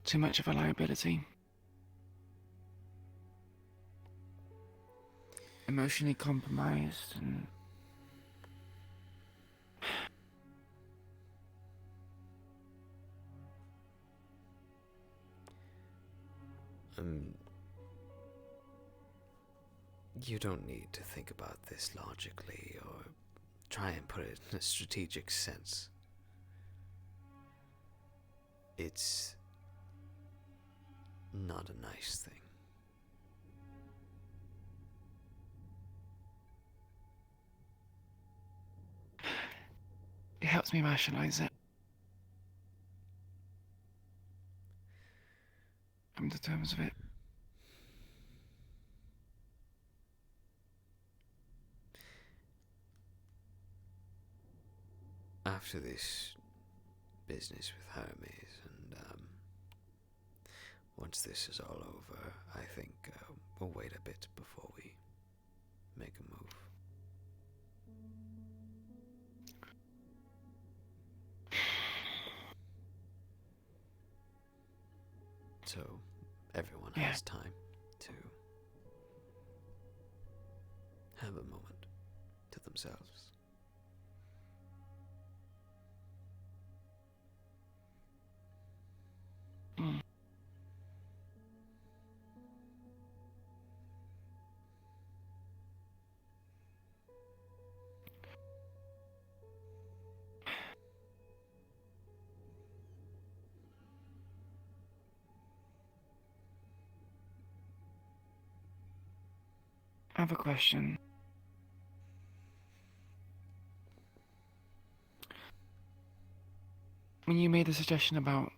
too much of a liability. Emotionally compromised and You don't need to think about this logically or try and put it in a strategic sense. It's not a nice thing. it helps me rationalize it. Come to terms with it. After this business with Hermes, and once this is all over, I think we'll wait a bit before we make a move. So everyone has time to have a moment to themselves. I have a question. When you made the suggestion about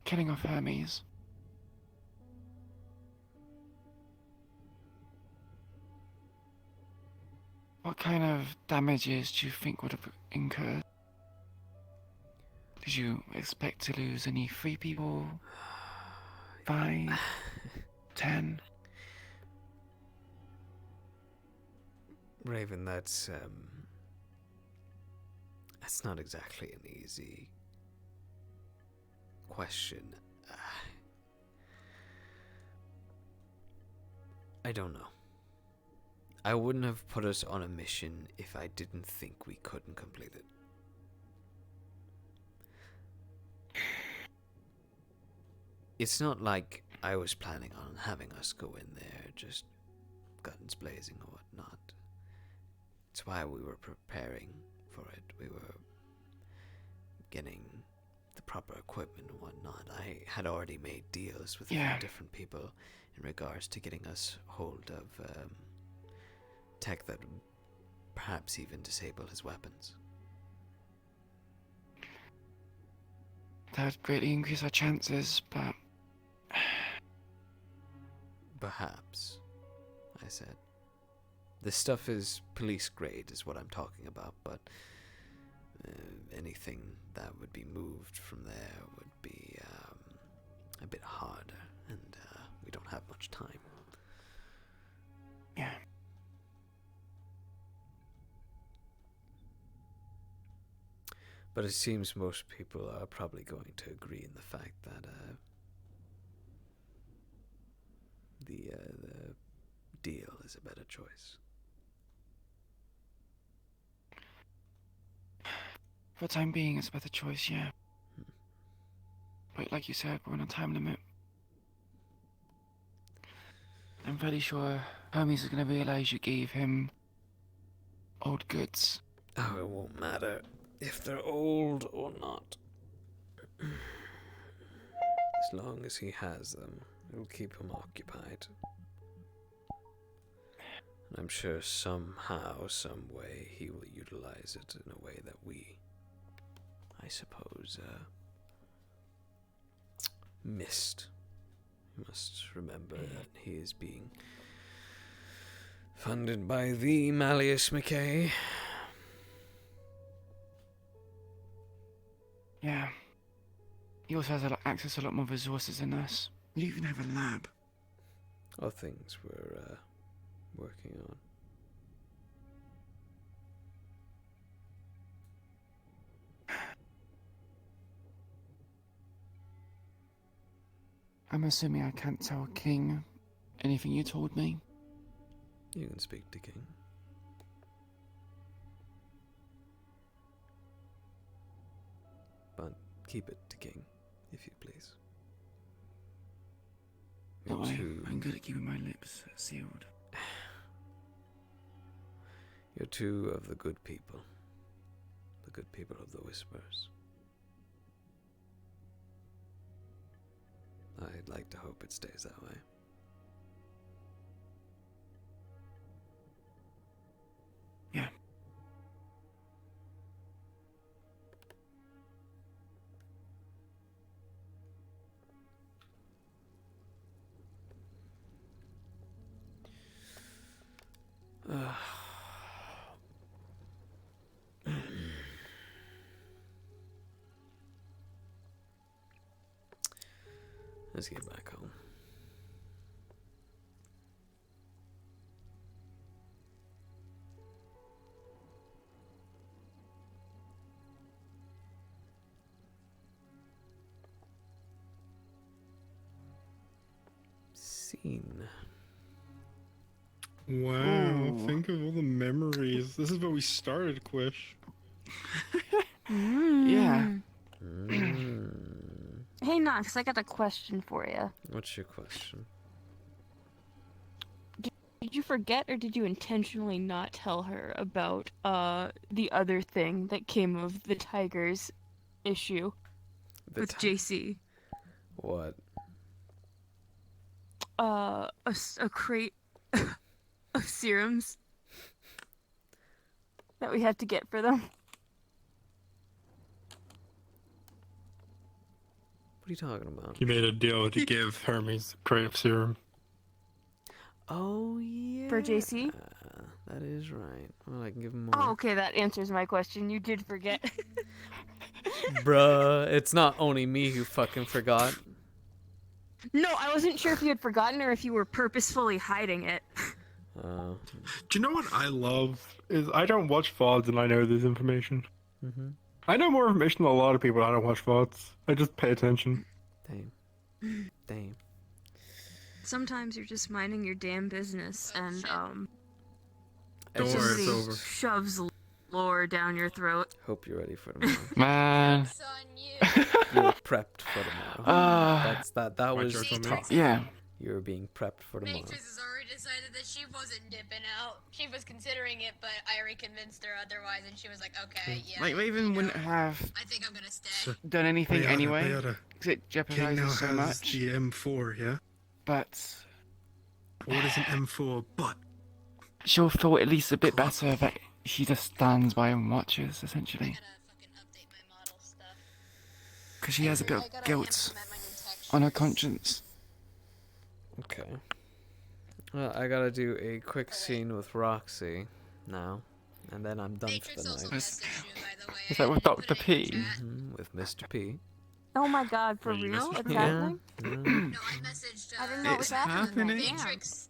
killing off Hermes, what kind of damages do you think would have incurred? Did you expect to lose any 3 people? 5? 10. Raven, that's not exactly an easy question. I don't know. I wouldn't have put us on a mission if I didn't think we couldn't complete it. It's not like I was planning on having us go in there just guns blazing or whatnot. It's why we were preparing for it. We were getting the proper equipment and whatnot. I had already made deals with a few different people in regards to getting us hold of tech that would perhaps even disable his weapons. That would greatly increase our chances, but... Perhaps, I said. This stuff is police grade is what I'm talking about, but anything that would be moved from there would be a bit harder, and we don't have much time. Yeah. But it seems most people are probably going to agree in the fact that the deal is a better choice. For the time being, it's a better choice, yeah. But like you said, we're on a time limit. I'm fairly sure Hermes is going to realize you gave him old goods. Oh, it won't matter if they're old or not. As long as he has them, it'll keep him occupied. And I'm sure somehow, some way, he will utilize it in a way that we, I suppose, missed. You must remember that he is being funded by the Malleus McKay. Yeah. He also has access to a lot more resources than us. We even have a lab. All things we're working on. I'm assuming I can't tell King anything you told me. You can speak to King. But keep it to King, if you please. No, I'm good at keeping my lips sealed. You're two of the good people. The good people of the Whispers. I'd like to hope it stays that way. Yeah. Let's get back home. Scene. Wow, Ooh. think of all the memories. This is where we started, Quish. Yeah. Hey, Knox, I got a question for you. What's your question? Did you forget, or did you intentionally not tell her about the other thing that came of the Tigers issue with JC? What? A crate of serums that we had to get for them. What are you talking about? You made a deal to give Hermes a crate of serum. Oh, yeah. For JC? That is right. Well, I can give him more. Oh, okay, that answers my question. You did forget. Bruh, it's not only me who fucking forgot. No, I wasn't sure if you had forgotten or if you were purposefully hiding it. Do you know what I love? Is I don't watch VODs and I know this information. Mm-hmm. I know more information than a lot of people. I don't watch VODs. I just pay attention. Damn. Sometimes you're just minding your damn business and Don't worry, it's somebody over. shoves lore down your throat. Hope you're ready for tomorrow. Man. You're prepped for tomorrow. That was joke's on me? tough. Yeah. You were being prepped for tomorrow. Matrix has already decided that she wasn't dipping out. She was considering it, but I already convinced her otherwise, and she was like, okay, yeah. Like, Raven wouldn't have I think I'm gonna stay. done anything anyway, Bayada. because it King now jeopardizes so has much. the M4, yeah? But What is an M4 but? she'll feel at least a bit better that she just stands by and watches, essentially. Because she has a bit of guilt on her conscience. Okay. Well, I gotta do a quick scene with Roxy now, and then I'm done for the night. Is that with Dr. P? With Mr. P. Oh my god, for real? It's happening? No, I messaged. I didn't know it was It's happening. happening. Matrix.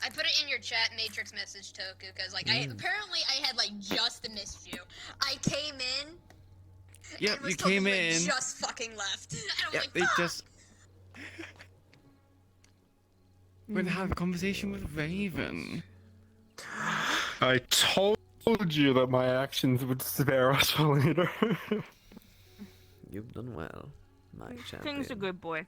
I put it in your chat. Matrix messaged Toku because, like, apparently I had like just missed you. I came in. Yep, and was you told came had in. Just fucking left. And I was Yep, like, they just went to have a conversation with Raven. I told you that my actions would spare us for later. You've done well, my champion. King's a good boy.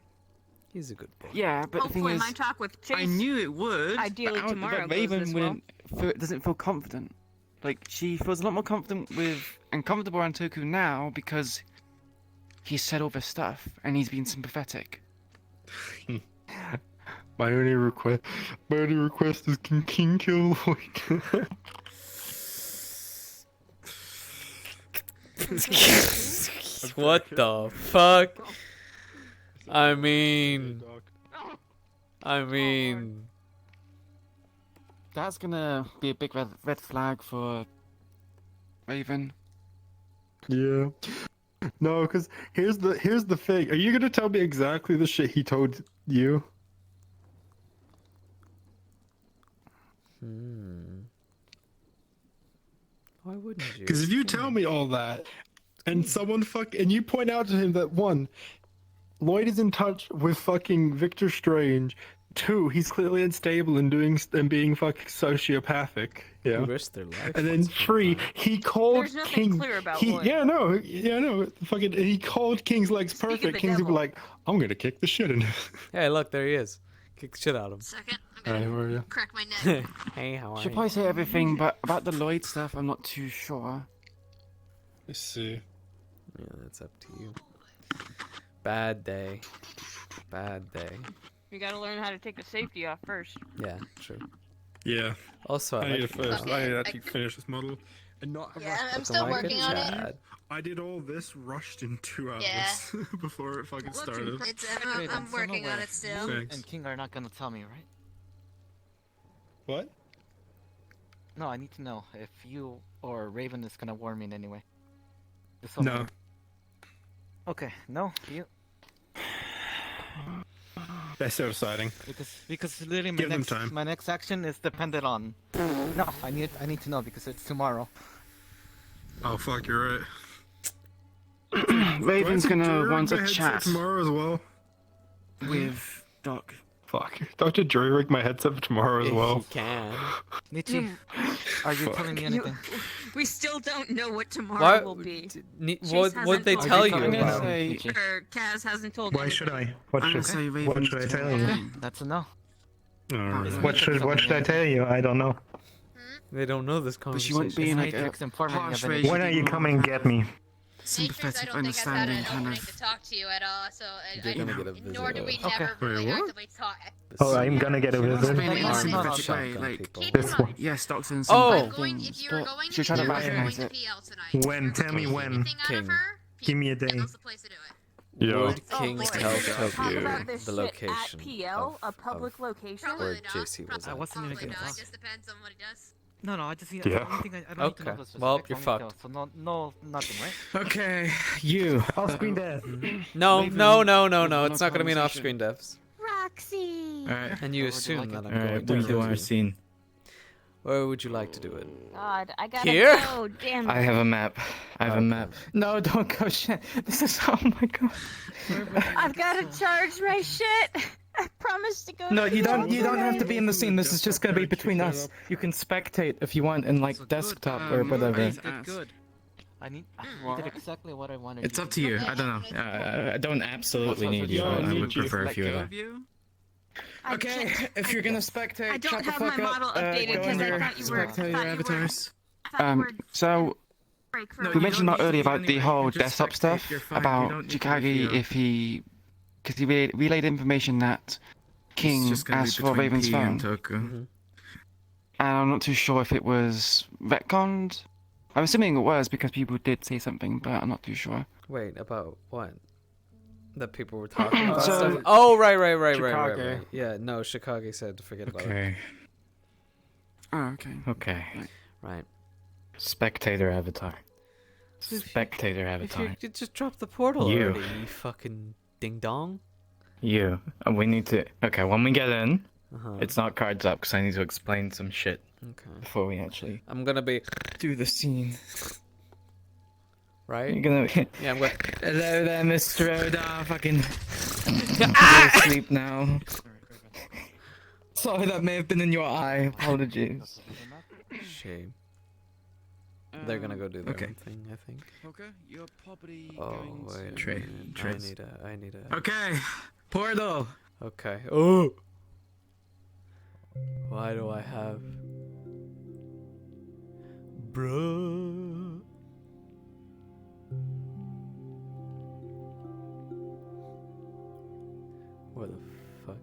He's a good boy. Yeah, but the Hopefully thing my is, talk with Chase. I knew it would. Ideally but tomorrow But Raven goes this well. doesn't feel confident. Like, she feels a lot more confident with and comfortable around Toku now because he's said all this stuff and he's been sympathetic. My only request is can King kill Lloyd? What the fuck? I mean, that's gonna be a big red flag for Raven. Yeah. No, because here's the thing. Are you gonna tell me exactly the shit he told you? Why wouldn't you? Because if you tell me all that, and and you point out to him that one, Lloyd is in touch with fucking Victor Strange. 2, he's clearly unstable and being fucking sociopathic. Yeah. Who risked their life And then once upon a 3, time. he called There's nothing King. clear about he, Lloyd. yeah, no. Fucking, he called King's legs Speak of perfect. the King's would be devil. like, I'm gonna kick the shit in him. Hey, look, there he is. Kick the shit out of him. Second, Hi, how are you? crack my neck. Hey, how are She'll you? probably say everything, but about the Lloyd stuff, I'm not too sure. Let's see. Yeah, that's up to you. Bad day. Bad day. You gotta learn how to take the safety off first. Yeah, true. Yeah. Also, I need to like finish. Okay, I need to I- actually finish this model, and not. Yeah, I'm Looking still like a working on it. Chad. I did all this rushed in 2 hours Yeah. before it fucking started. It's, I'm working on it still. Thanks. And King are not gonna tell me, right? What? No, I need to know if you or Raven is gonna warn me in any way. Just No. wondering. Okay, no, you. That's so exciting. Because literally Give them time. my next action is dependent on. No, I need to know because it's tomorrow. Oh fuck, you're right. Raven's Do I gonna jury want my a headset chat tomorrow as well. with Doc. Fuck. Dr. Jury rig my headset for tomorrow as If well. you can. Nichi, are you Fuck. telling me anything? We still don't know what tomorrow Why? will be. What they hasn't tell told you anything. about? Say, Or Kaz hasn't told Why anything. should I? What I'm gonna should, say what Raven's should I tell telling you? Okay, that's a no. Alright. What should I tell you? I don't know. They don't know this But she conversation. won't be in like a Matrix informed me harsh of way. anything. When are you coming get me? Matrix, I Sympathetic, don't think I've had understanding an kind opening of. to talk to you at all, so They're gonna get a nor do we visitor. Okay. never Wait, really what? actively talk. Oh, I'm gonna get a She doesn't visit. really Arms in a not sympathetic shotgun way. Like, people. Keep This in one. mind, yes, Doc's in Oh! some I'm going, things, if you're but going she'll to try to you're recognize going it. to PL tonight, When? Tell me when. anything out of King. her, Give me a day. PL's the place to do it. Yo. Would King Lord. tell Talk you about this the shit location at PL, a of public location. where Probably not. JC was I at? wasn't even Probably gonna not. talk. It just depends on what he does. No, I just need. Yeah. I don't think I don't need to know Okay. the specifics. Well, you're I don't need to fucked. know, so no, nothing, right? Okay, you. Off-screen death. No, Leave no, him no, no, with no. one It's not gonna be an conversation. off-screen deaths. Roxy. Alright. And you Where would you assume like it? that I'm Alright, going we to do kill our you. scene. Where would you like to do it? God, I gotta Here? go. Damn it. I have a map. I have a map. No, don't go shit. This is oh my god. I've gotta charge my shit. I promised to go. No, to you the don't. You don't have to altar. be in the scene. This is just gonna be between us. You can spectate if you want in like desktop or whatever. Good. I need. You did exactly what I wanted. It's you up to to do. you. I don't know. I don't absolutely need you. I would prefer if you were there. Okay, if you're gonna spectate, I don't shut the have my fuck up. model updated Go because on I your thought you were. spectator thought you were- avatars. I thought you were So break for we mentioned that earlier about the whole desktop stuff about Chikagi if he, because he relayed information that King asked for Raven's phone. And I'm not too sure if it was retconned. I'm assuming it was because people did say something, but I'm not too sure. Wait, about what? That people were talking about So- stuff? Oh, right. Chicago. Yeah, no, Chicago said to forget about it. Okay. Oh, okay. Okay. Right. Spectator avatar. Spectator If avatar. you just drop the portal You. already, you fucking ding dong. You. We need to. Okay, when we get in, Uh-huh. it's not cards up because I need to explain some shit Okay. before we actually I'm gonna be. do the scene. Right? You're gonna. Yeah, I'm going. Hello there, Mr. Oda. Fucking. Go to sleep now. Sorry, that may have been in your eye. Apologies. Shame. They're gonna go do their okay. own thing, I think. Okay, your property Oh, going wait a Trey, minute. Trace. I need a. Okay. Portal. Okay. Oh! Why do I have. Bruh. Where the fuck?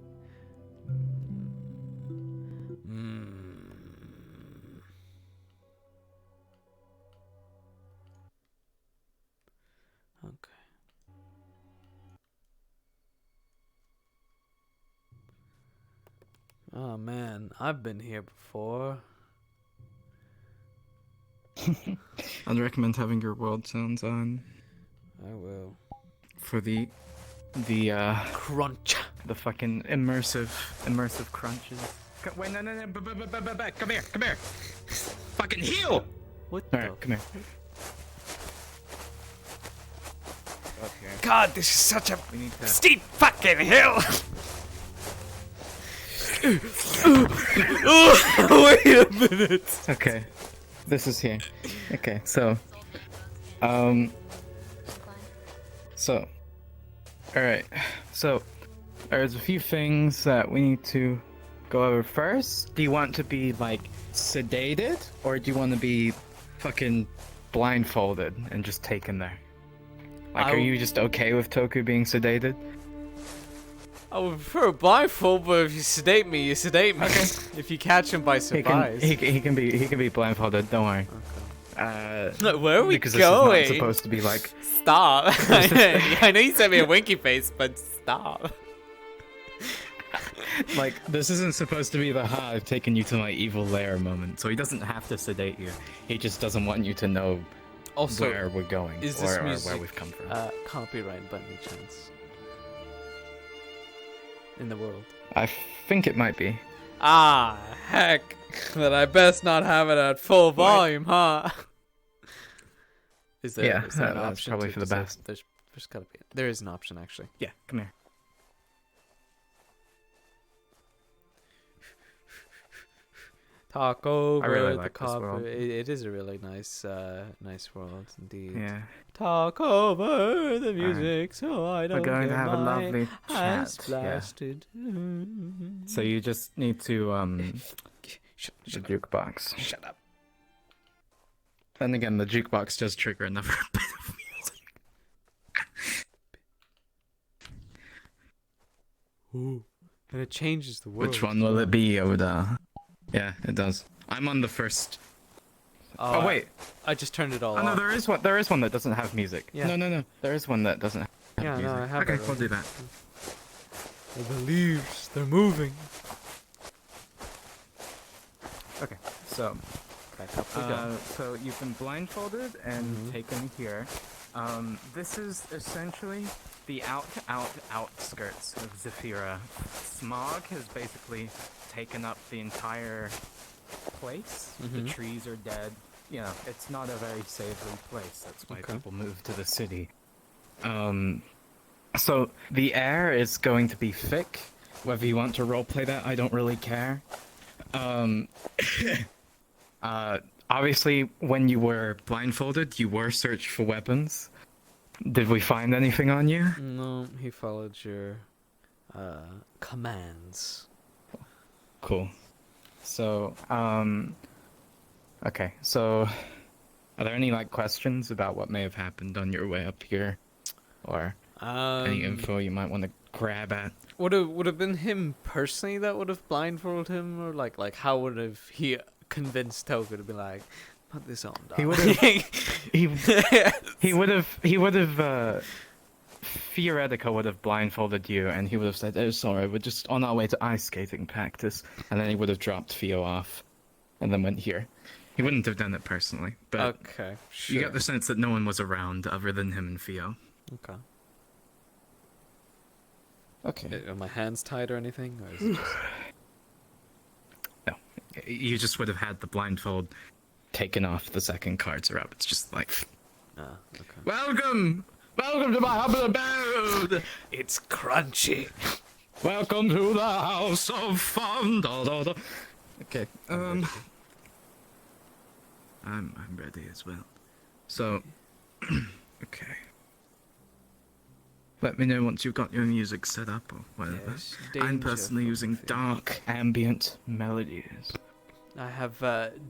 Okay. Oh man, I've been here before. I'd recommend having your world sounds on I will. for the crunch. The fucking immersive crunches. Wait, no, come here. Fucking heal. What All right, come here. God, this is such a We need to. steep fucking hill. Wait a minute. Okay, this is here. Okay, so, all right. So, there's a few things that we need to go over first. Do you want to be like sedated, or do you want to be fucking blindfolded and just taken there? Like, are you just okay with Toku being sedated? I would prefer a blindfold, but if you sedate me, you sedate me. Okay. If you catch him by surprise. He can be blindfolded. Don't worry. Where are we because going? This is not supposed to be like. Stop. I know you sent me a winky face, but stop. Like, this isn't supposed to be the I've taken you to my evil lair moment, so he doesn't have to sedate you. He just doesn't want you to know Also, where we're going is this or music, where we've come from. Copyright by any chance? In the world. I think it might be. Ah, heck. Then I best not have it at full volume, huh? Is there, Yeah, is there an that's option probably to for the disable- best. There's gotta be. There is an option, actually. Yeah, come here. Talk over I really the like this copper. world. It is a really nice, nice world indeed. Yeah. Talk over the music so I don't going to get have a my lovely eyes chat, yeah. blasted. So you just need to the Shut jukebox. Shut up. And again, the jukebox does trigger another bit of music. Ooh, and it changes the world. Which one will it be, Oda? Yeah, it does. I'm on the first. Oh wait, I just turned it all oh off. no, there is one. There is one that doesn't have music. Yeah. No. There is one that doesn't have Yeah, music. no, I have Okay, it we'll do that. The leaves, they're moving. Okay, so Back up we go. So you've been blindfolded and Mhm. taken here. This is essentially the outskirts of Zephyra. Smog has basically taken up the entire place. The Mhm. trees are dead. You know, it's not a very savory place. That's why Okay. people move to the city. So the air is going to be thick. Whether you want to roleplay that, I don't really care. Obviously, when you were blindfolded, you were searched for weapons. Did we find anything on you? No, he followed your commands. Cool. So, okay, so are there any, like, questions about what may have happened on your way up here? Or any info you might want to grab at? Would have been him personally that would have blindfolded him, or like how would have he convinced Toga to be like, put this on, dog? He would have. he would have. Theoretica would have blindfolded you, and he would have said, "Oh, sorry, we're just on our way to ice skating practice," and then he would have dropped Theo off, and then went here. He wouldn't have done it personally, but okay, sure. you get the sense that no one was around other than him and Theo. Okay. Okay. Are my hands tied or anything? Or is it just... No, you just would have had the blindfold taken off the second cards are up. It's just like, okay. Welcome to my humble abode. It's crunchy. Welcome to the house of fun. Da, da, da. Okay. I'm ready as well. So, okay. Let me know once you've got your music set up or whatever. Yes, I'm danger personally from using dark ambient melodies. I have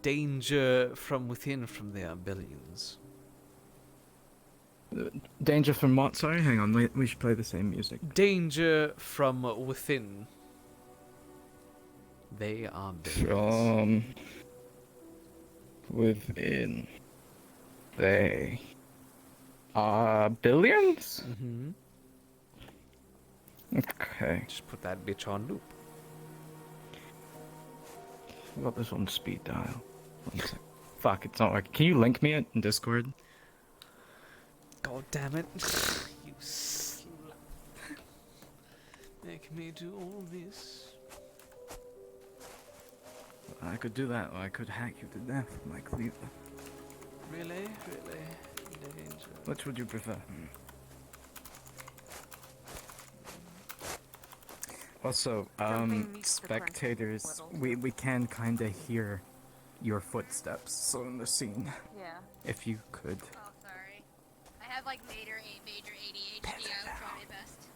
danger from within from the billions. Danger from what? Sorry, hang on. We should play the same music. Danger from within. They are billions. From within. They are billions? Mm-hmm. Okay. Just put that bitch on loop. I got this on speed dial. 1 sec. Fuck, it's not working. Can you link me it in Discord? God damn it. You slut. Make me do all this. I could do that, or I could hack you to death, like Lisa. Really? Really? Danger. Which would you prefer? Also, spectators, we can kinda hear your footsteps, so in the scene. Yeah. If you could. Oh, sorry. I have like major ADHD. I'll try my best.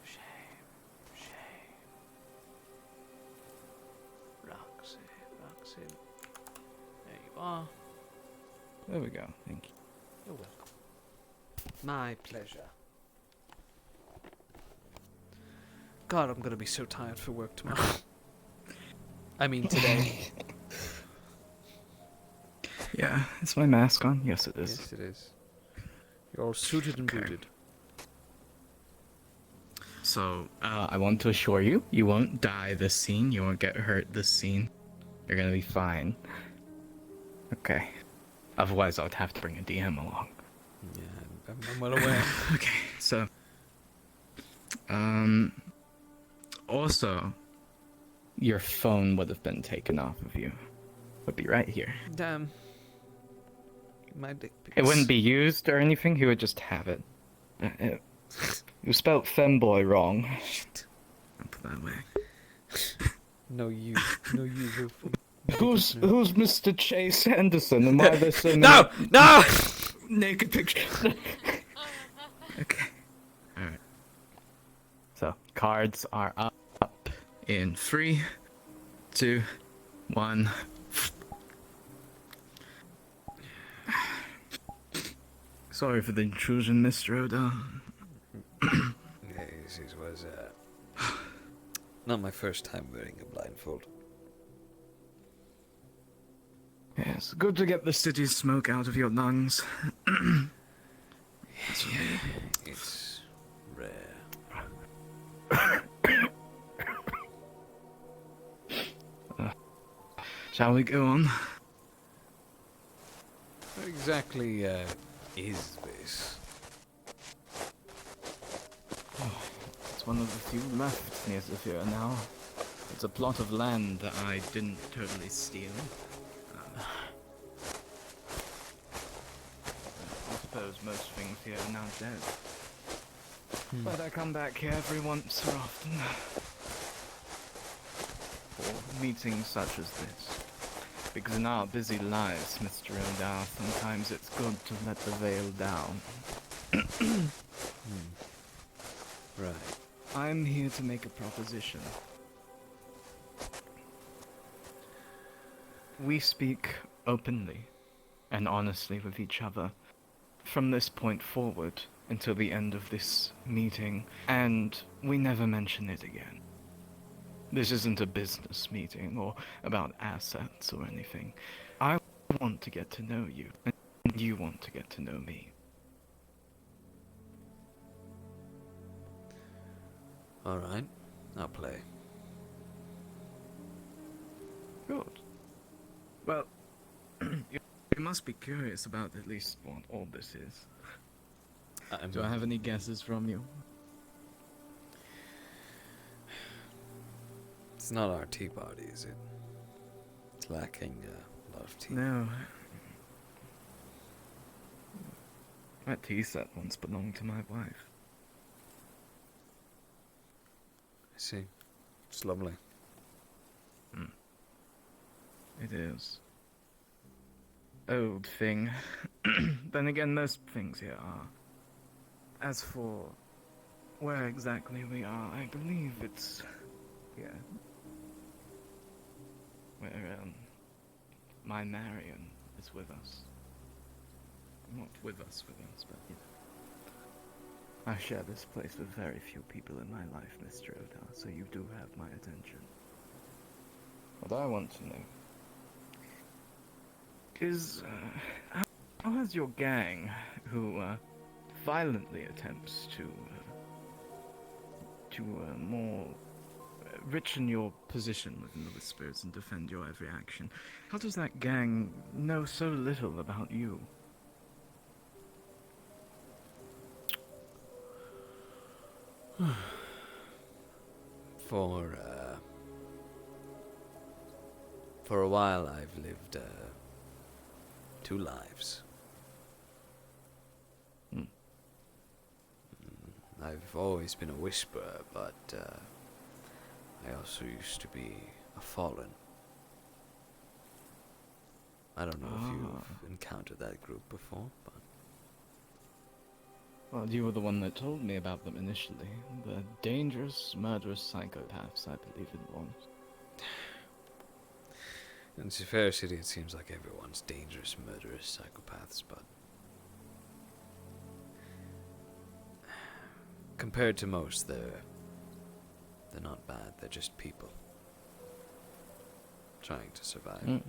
Shame. Roxy. There you are. There we go, thank you. You're welcome. My pleasure. God, I'm gonna be so tired for work tomorrow. I mean today. Yeah, is my mask on? Yes, it is. Yes, it is. You're all suited and booted. So, I want to assure you, you won't die this scene, you won't get hurt this scene. You're gonna be fine. Okay. Otherwise, I would have to bring a DM along. Yeah, I'm well aware. Okay, so... Also, your phone would have been taken off of you. Would be right here. Damn. My dick pics. It wouldn't be used or anything, he would just have it. You spelled femboy wrong. Shit. I'll put that away. No you will. Who's Mr. Chase Henderson? And why there's so many No! naked pictures? Okay. Alright. So, cards are up in 3, 2, 1. Sorry for the intrusion, Mr. Oda. This was not my first time wearing a blindfold. Yes, good to get the city's smoke out of your lungs. It's rare. Shall we go on? What exactly is this? It's one of the few left near Zephyr now. It's a plot of land that I didn't totally steal. I suppose most things here are now dead. But I come back here every once so often. For meetings such as this. Because in our busy lives, Mr. Eldar, sometimes it's good to let the veil down. Right. I'm here to make a proposition. We speak openly and honestly with each other from this point forward until the end of this meeting, and we never mention it again. This isn't a business meeting or about assets or anything. I want to get to know you, and you want to get to know me. Alright, I'll play. Good. Well, you must be curious about at least what all this is. Do I have any guesses from you? It's not our tea party, is it? It's lacking a lot of tea. No. That tea set once belonged to my wife. I see. It's lovely. It is. Old thing. Then again, most things here are. As for where exactly we are, I believe it's here. Where, my Marion is with us. Not with us, but you know. I share this place with very few people in my life, Mr. Odar, so you do have my attention. What I want to know is, how has your gang, who, violently attempts to more richen your position within the Whispers and defend your every action, how does that gang know so little about you? For a while I've lived, 2 lives. I've always been a whisperer, but, I also used to be a fallen. I don't know if you've encountered that group before, but... Well, you were the one that told me about them initially. The dangerous, murderous psychopaths, I believe it was. In Fair City, it seems like everyone's dangerous, murderous psychopaths, but... compared to most, they're not bad. They're just people. Trying to survive.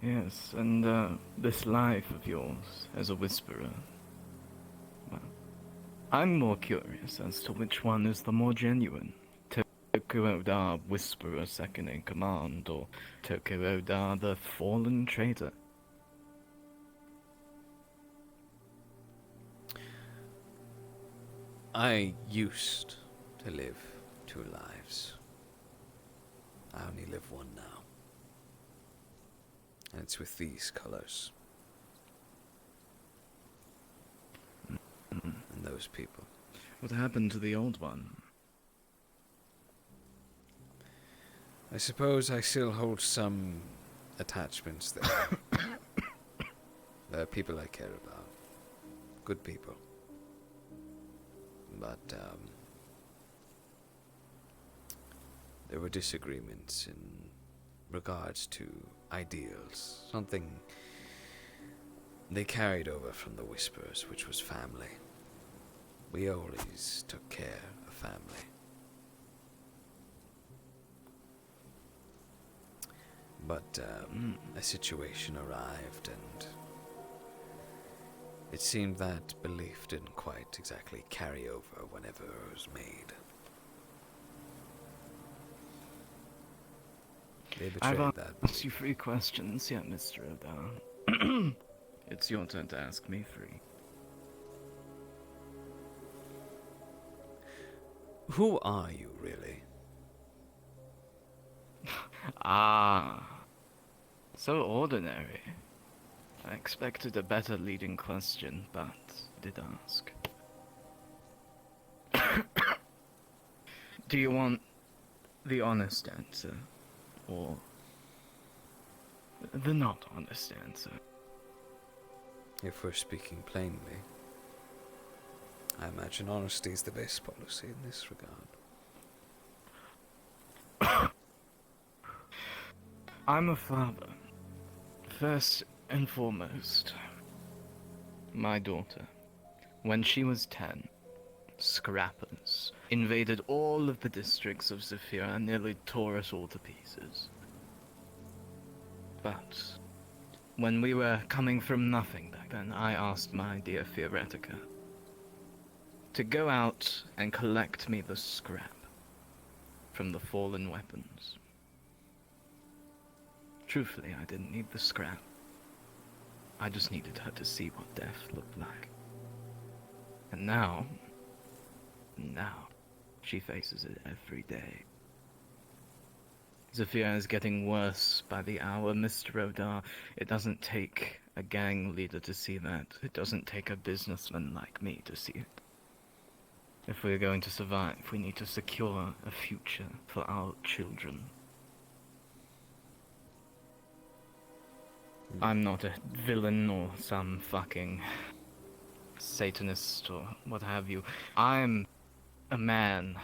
Yes, and this life of yours as a whisperer. Well, I'm more curious as to which one is the more genuine. Tokyo Odar, Whisperer second in command, or Tokyo Odar, the fallen traitor. I used to live 2 lives. I only live 1 now. And it's with these colors. And those people. What happened to the old one? I suppose I still hold some attachments there. There are people I care about. Good people. But, there were disagreements in regards to ideals. Something they carried over from the Whispers, which was family. We always took care of family. But a situation arrived, and it seemed that belief didn't quite exactly carry over whenever it was made. They I've betrayed that. asked you 3 questions yet, Mr. Odar. It's your turn to ask me 3. Who are you, really? Ah, so ordinary. I expected a better leading question, but did ask. Do you want the honest answer, or the not honest answer? If we're speaking plainly, I imagine honesty is the best policy in this regard. I'm a father. First and foremost, my daughter, when she was 10, scrappers invaded all of the districts of Zephyra and nearly tore us all to pieces. But when we were coming from nothing back then, I asked my dear Theoretica to go out and collect me the scrap from the fallen weapons. Truthfully, I didn't need the scrap. I just needed her to see what death looked like. And now, she faces it every day. Zephyra is getting worse by the hour, Mr. Odar. It doesn't take a gang leader to see that. It doesn't take a businessman like me to see it. If we're going to survive, we need to secure a future for our children. I'm not a villain or some fucking Satanist or what have you. I'm a man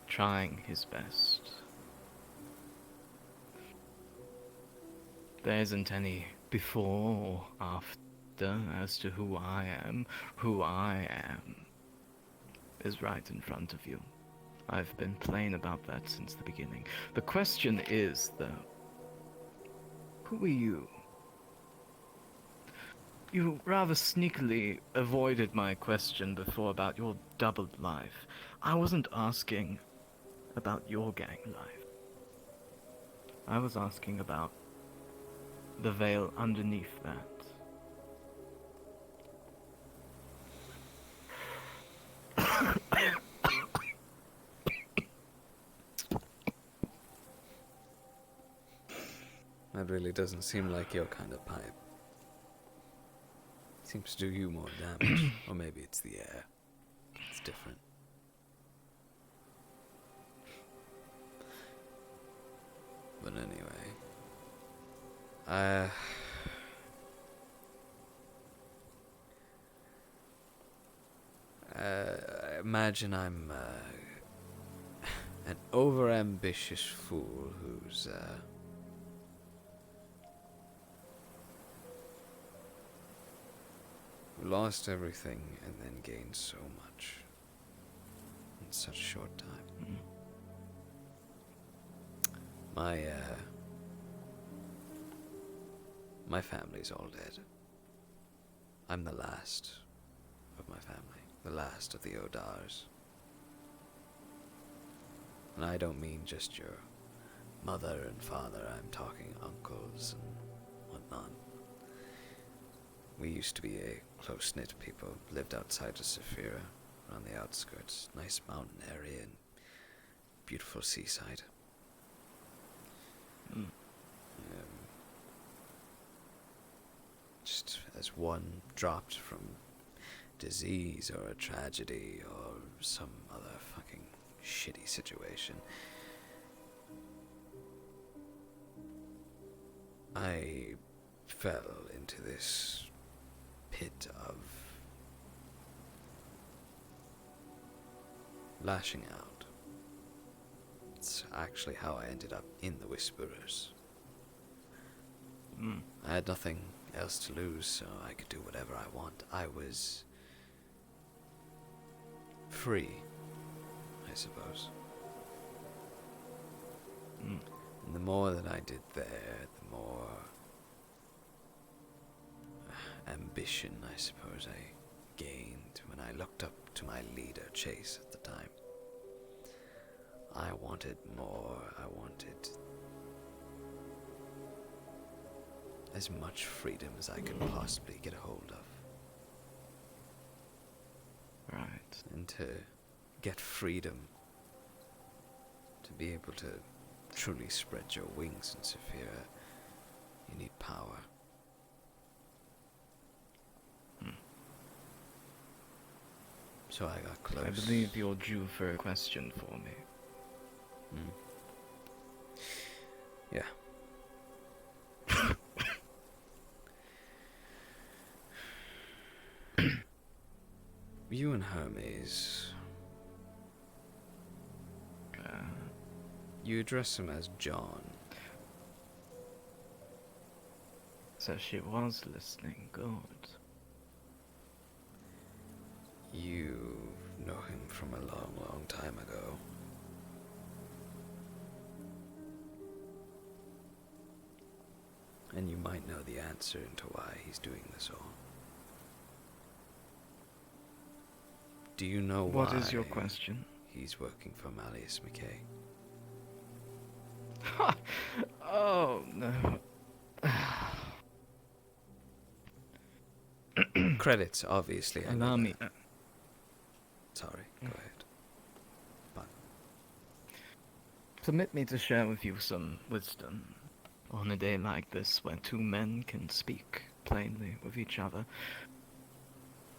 trying his best. There isn't any before or after as to who I am. Who I am is right in front of you. I've been plain about that since the beginning. The question is, though, who are you? You rather sneakily avoided my question before about your doubled life. I wasn't asking about your gang life. I was asking about the veil underneath that. That really doesn't seem like your kind of pipe. Seems to do you more damage. Or maybe it's the air. It's different. But anyway. I imagine I'm an overambitious fool who's lost everything and then gained so much in such a short time. My family's all dead. I'm the last of my family, the last of the Odars. And I don't mean just your mother and father, I'm talking uncles and whatnot. We used to be a close-knit people, lived outside of Zephyra, on the outskirts, nice mountain area and beautiful seaside. Just as one dropped from disease or a tragedy or some other fucking shitty situation, I fell into this pit of lashing out. It's actually how I ended up in the Whisperers. I had nothing else to lose, so I could do whatever I want. I was free, I suppose. And the more that I did there, the more ambition, I suppose, I gained when I looked up to my leader, Chase, at the time. I wanted more. I wanted as much freedom as I could possibly get a hold of. Right. And to get freedom, to be able to truly spread your wings in Saphira, you need power. So I got close. I believe you're due for a question for me. Yeah. You and Hermes, you address him as John. So she was listening. Good. You know him from a long, long time ago. And you might know the answer into why he's doing this all. Do you know why? What is your question? He's working for Malleus McKay. Oh, no. Credits, obviously. I Allow know me. that. Sorry, go ahead. But Permit me to share with you some wisdom on a day like this where two men can speak plainly with each other.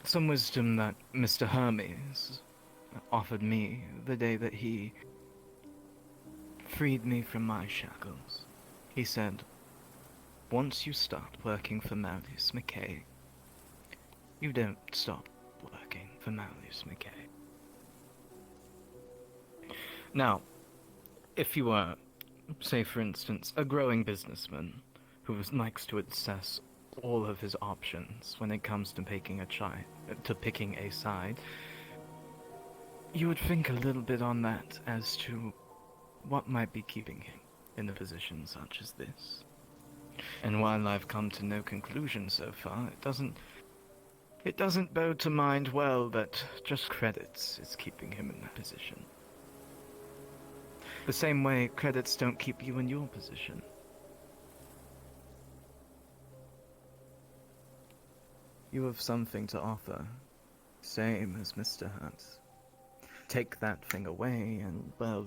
Some wisdom that Mr. Hermes offered me the day that he freed me from my shackles. He said, once you start working for Malleus McKay, you don't stop working for Malleus McKay. Now, if you are, say for instance, a growing businessman who likes to assess all of his options when it comes to picking a side, you would think a little bit on that as to what might be keeping him in a position such as this. And while I've come to no conclusion so far, it doesn't bode to mind well that just credits is keeping him in that position. The same way credits don't keep you in your position. You have something to offer, same as Mr. Hunt. Take that thing away and, well,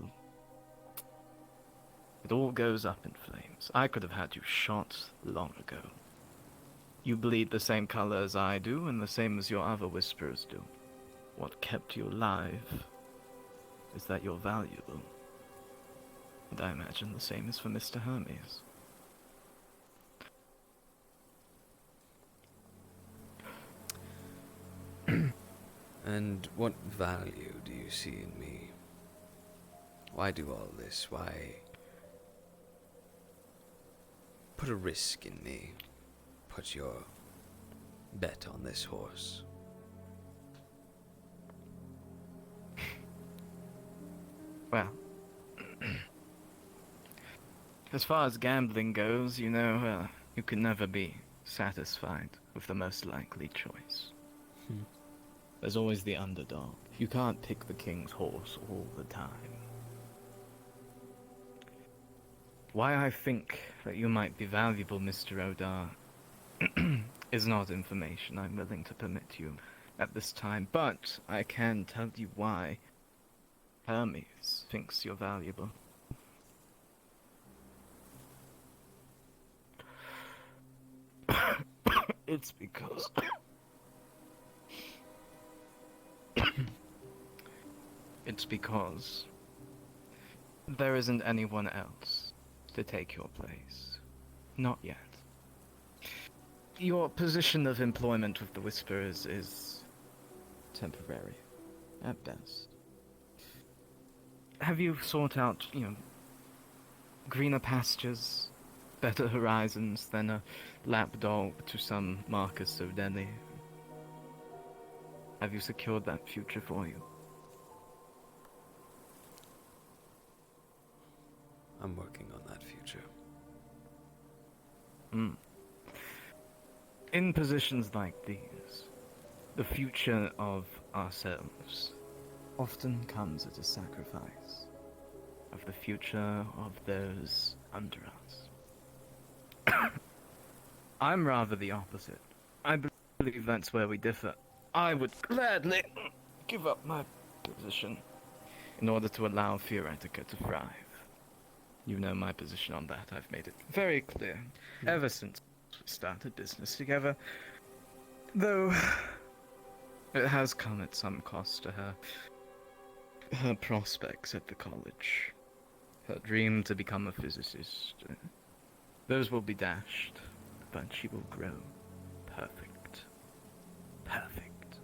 it all goes up in flames. I could have had you shot long ago. You bleed the same color as I do, and the same as your other whisperers do. What kept you alive is that you're valuable. And I imagine the same is for Mr. Hermes. And what value do you see in me? Why do all this? Why put a risk in me? Put your bet on this horse. Well, as far as gambling goes, you know, you can never be satisfied with the most likely choice. There's always the underdog. You can't pick the king's horse all the time. Why I think that you might be valuable, Mr. Odar, is not information I'm willing to permit you at this time, but I can tell you why Hermes thinks you're valuable. It's because... It's because there isn't anyone else to take your place. Not yet. Your position of employment with the Whisperers is temporary, at best. Have you sought out, greener pastures, better horizons than a lapdog to some Marcus of Delhi? Have you secured that future for you? I'm working on that future. In positions like these, the future of ourselves often comes at a sacrifice. of the future of those under us. I'm rather the opposite. I believe that's where we differ. I would gladly give up my position in order to allow Theoretica to thrive. You know my position on that. I've made it very clear ever since we started business together. Though it has come at some cost to her prospects at the college. Her dream to become a physicist. Those will be dashed, but she will grow perfect. Perfect.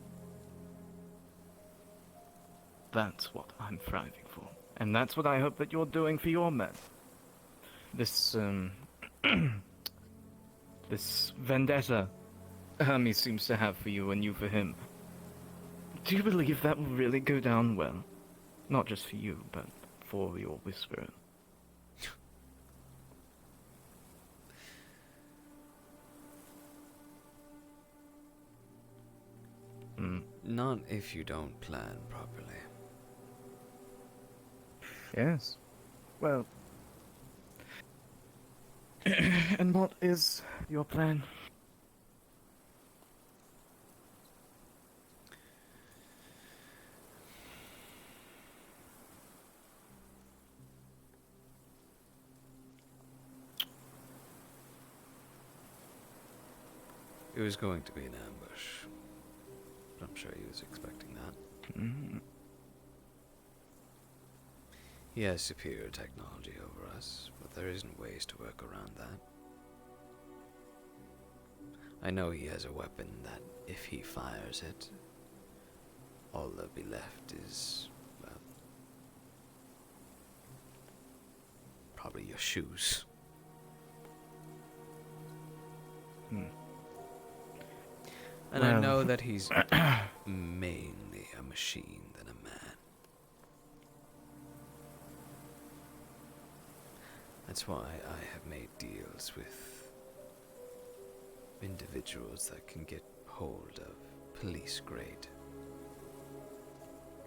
That's what I'm thriving for. And that's what I hope that you're doing for your men. This, this vendetta Hermes seems to have for you and you for him. Do you believe that will really go down well? Not just for you, but for your Whisperer. Not if you don't plan properly. Yes. Well. And what is your plan? It was going to be an ambush. But I'm sure he was expecting that. Mm-hmm. He has superior technology over us, but there isn't ways to work around that. I know he has a weapon that, if he fires it, all that'll be left is, well, probably your shoes. And I know that he's mainly a machine than a man. That's why I have made deals with individuals that can get hold of police-grade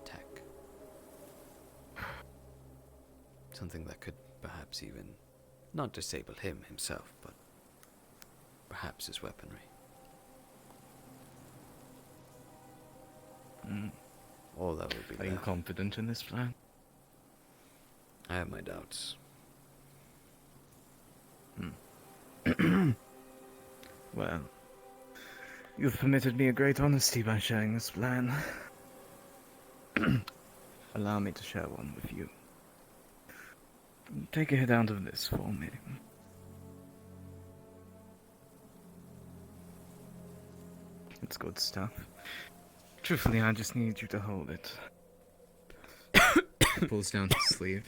tech. Something that could perhaps even not disable him himself, but perhaps his weaponry. All that would be Are you confident in this plan? I have my doubts. Well, you've permitted me a great honesty by sharing this plan. Allow me to share one with you. Take a hit out of this for me. It's good stuff. Truthfully, I just need you to hold it. He pulls down his sleeve.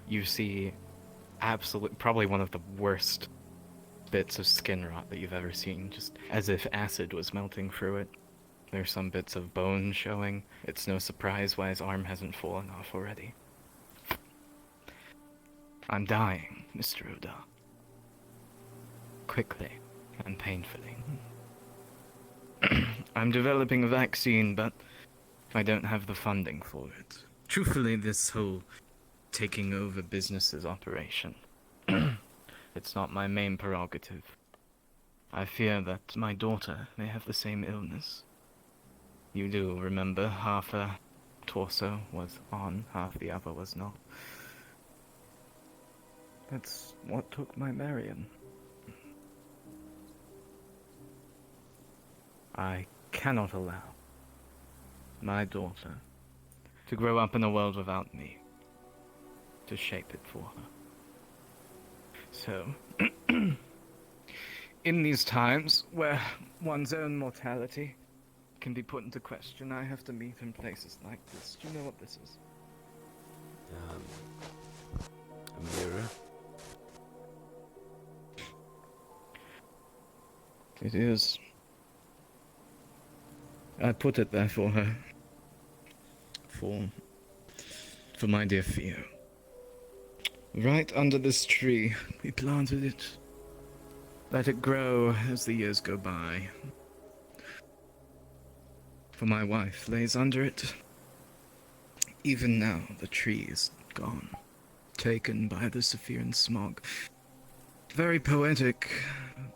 You see probably one of the worst bits of skin rot that you've ever seen, just as if acid was melting through it. There's some bits of bone showing. It's no surprise why his arm hasn't fallen off already. I'm dying, Mr. Oda. Quickly and painfully. I'm developing a vaccine, but I don't have the funding for it. Truthfully, this whole taking over businesses operation, it's not my main prerogative. I fear that my daughter may have the same illness. You do remember half her torso was on, half the other was not. That's what took my Marion. I cannot allow my daughter to grow up in a world without me, to shape it for her. So, in these times where one's own mortality can be put into question, I have to meet in places like this. Do you know what this is? A mirror? It is. I put it there for her. For my dear Theo. Right under this tree, we planted it. Let it grow as the years go by. For my wife lays under it. Even now, the tree is gone, taken by the Sephiran smog. Very poetic,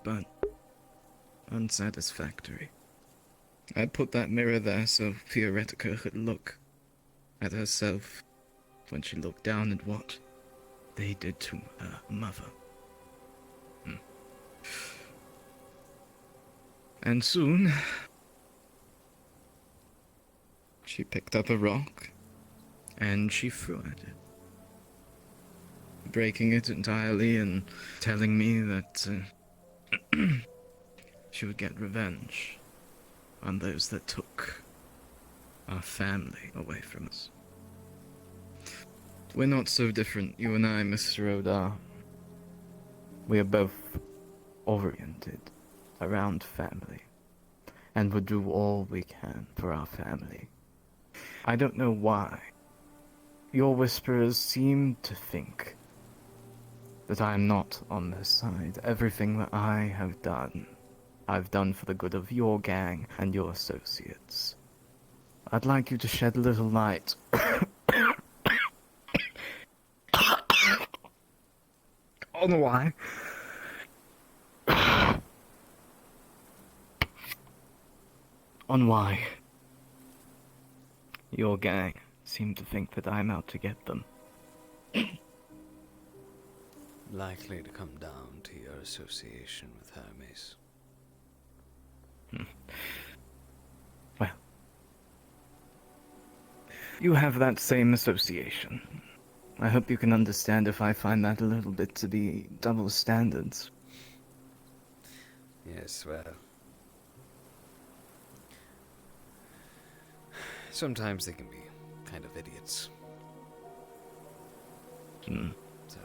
but unsatisfactory. I put that mirror there so Theoretica could look at herself when she looked down at what they did to her mother. And soon, she picked up a rock and she threw at it, breaking it entirely and telling me that she would get revenge on those that took our family away from us. We're not so different, you and I, Mr. Odar. We are both oriented around family, and would do all we can for our family. I don't know why. Your whisperers seem to think that I am not on their side. Everything that I have done, I've done for the good of your gang and your associates. I'd like you to shed a little light on why. On why your gang seem to think that I'm out to get them. Likely to come down to your association with Hermes. Well, you have that same association. I hope you can understand if I find that a little bit to be double standards. Yes, well... sometimes they can be kind of idiots. So...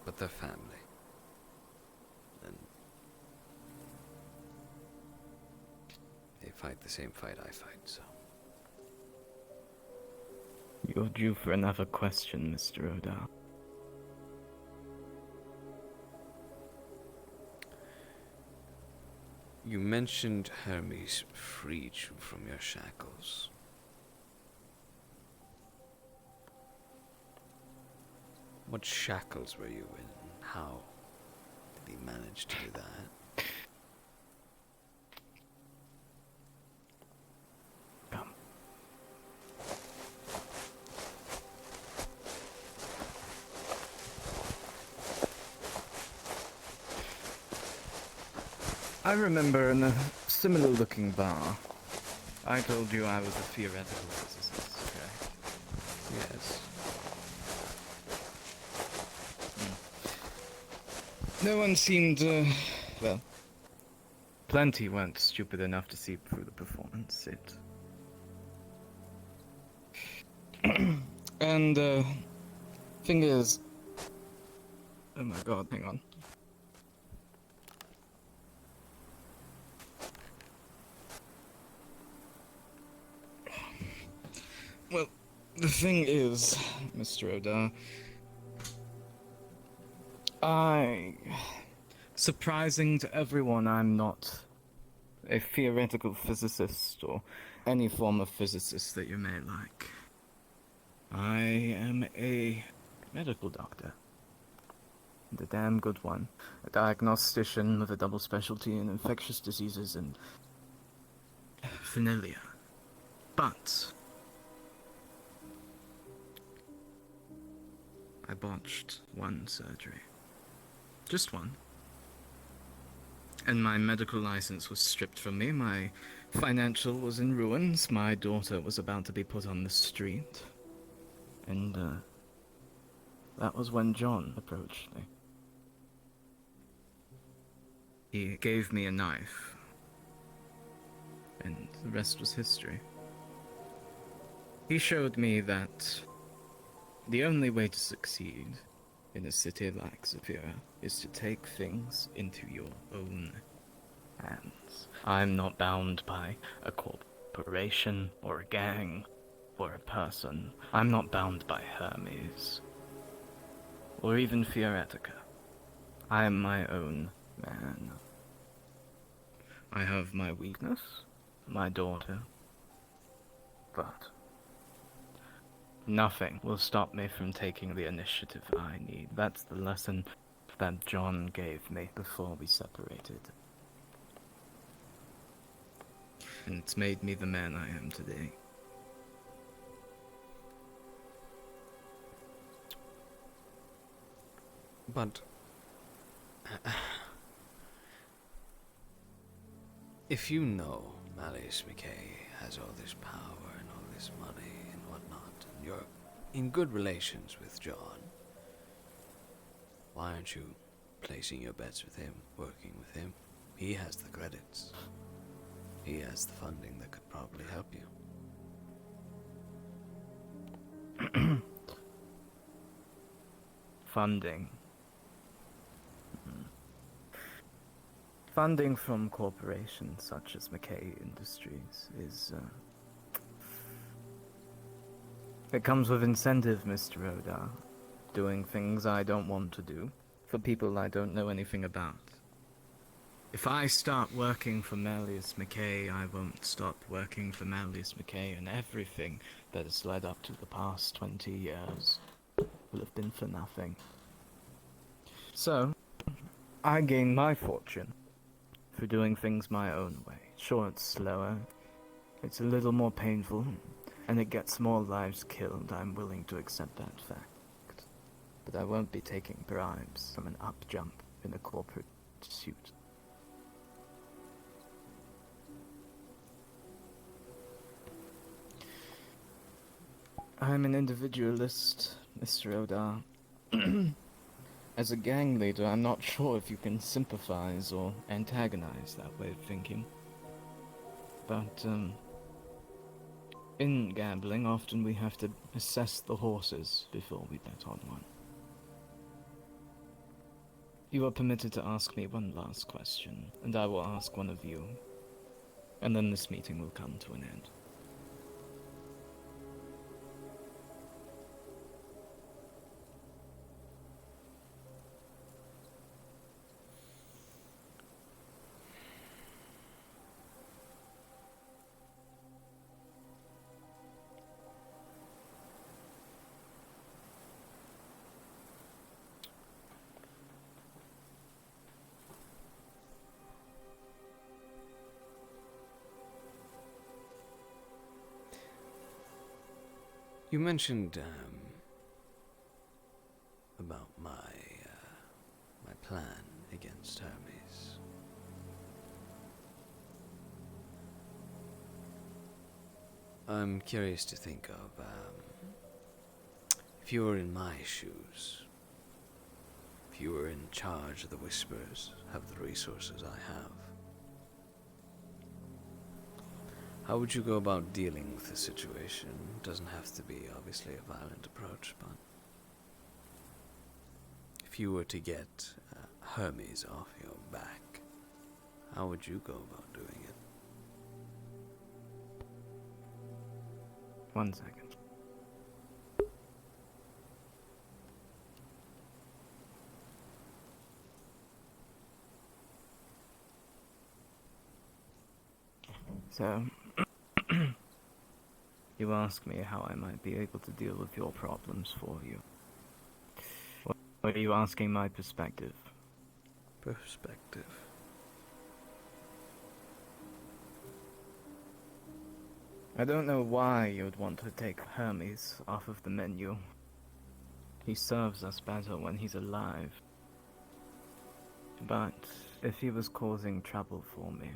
but they're family. And... they fight the same fight I fight, so... You're due for another question, Mr. Odar. You mentioned Hermes freed you from your shackles. What shackles were you in? How did he manage to do that? Come. I remember in a similar-looking bar, I told you I was a theoretical physicist, correct? Yes. No one seemed, well, plenty weren't stupid enough to see through the performance. And, thing is... oh my god, hang on. Well, the thing is, Mr. Odar, surprising to everyone, I'm not a theoretical physicist or any form of physicist that you may like. I am a medical doctor. And a damn good one. A diagnostician with a double specialty in infectious diseases and familiar. But I botched one surgery. Just one. And my medical license was stripped from me, my financial was in ruins, my daughter was about to be put on the street. And, that was when John approached me. He gave me a knife. And the rest was history. He showed me that the only way to succeed in a city like Zephyra is to take things into your own hands. I'm not bound by a corporation or a gang or a person. I'm not bound by Hermes or even Theoretica. I am my own man. I have my weakness, my daughter, but Nothing will stop me from taking the initiative I need. That's the lesson that John gave me before we separated. And it's made me the man I am today. But if you know Malleus McKay has all this power and all this money and whatnot, and you're in good relations with John, why aren't you placing your bets with him, working with him? He has the credits. He has the funding that could probably help you. Funding. Funding from corporations such as McKay Industries is, it comes with incentive, Mr. Odar. Doing things I don't want to do, for people I don't know anything about. If I start working for Malleus McKay, I won't stop working for Malleus McKay, and everything that has led up to the past 20 years will have been for nothing. So, I gain my fortune for doing things my own way. Sure, it's slower, it's a little more painful, and it gets more lives killed. I'm willing to accept that fact. But I won't be taking bribes from an up-jump in a corporate suit. I'm an individualist, Mr. Odar. As a gang leader, I'm not sure if you can sympathize or antagonize that way of thinking. But, in gambling, often we have to assess the horses before we bet on one. You are permitted to ask me one last question, and I will ask one of you. And then this meeting will come to an end. You mentioned about my plan against Hermes. I'm curious to think of if you were in my shoes, if you were in charge of the Whispers, have the resources I have. How would you go about dealing with the situation? It doesn't have to be, obviously, a violent approach, but if you were to get Hermes off your back, how would you go about doing it? 1 second. So, you ask me how I might be able to deal with your problems for you. Or are you asking my perspective? Perspective. I don't know why you would want to take Hermes off of the menu. He serves us better when he's alive. But if he was causing trouble for me,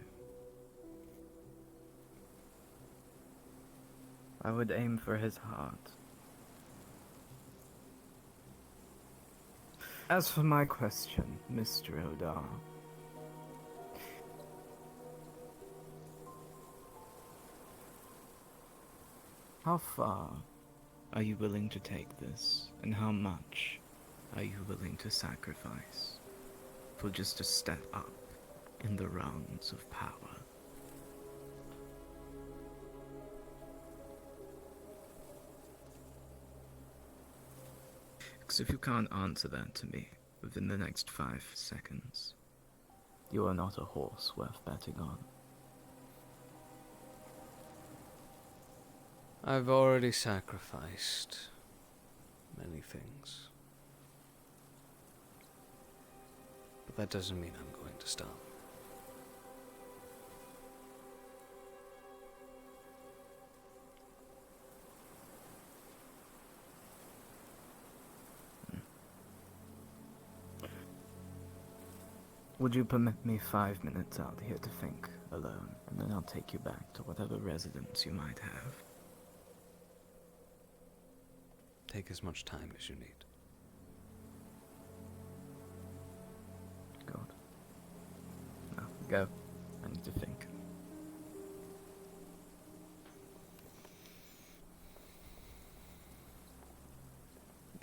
I would aim for his heart. As for my question, Mr. Odar, how far are you willing to take this, and how much are you willing to sacrifice for just a step up in the realms of power? Because if you can't answer that to me within the next 5 seconds, you are not a horse worth betting on. I've already sacrificed many things. But that doesn't mean I'm going to stop. Would you permit me 5 minutes out here to think alone, and then I'll take you back to whatever residence you might have? Take as much time as you need. God. No, go. I need to think.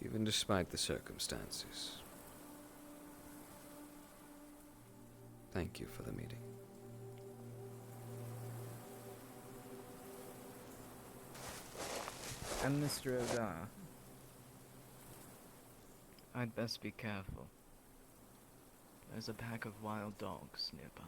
Even despite the circumstances. Thank you for the meeting. And Mr. O'Dara, I'd best be careful. There's a pack of wild dogs nearby.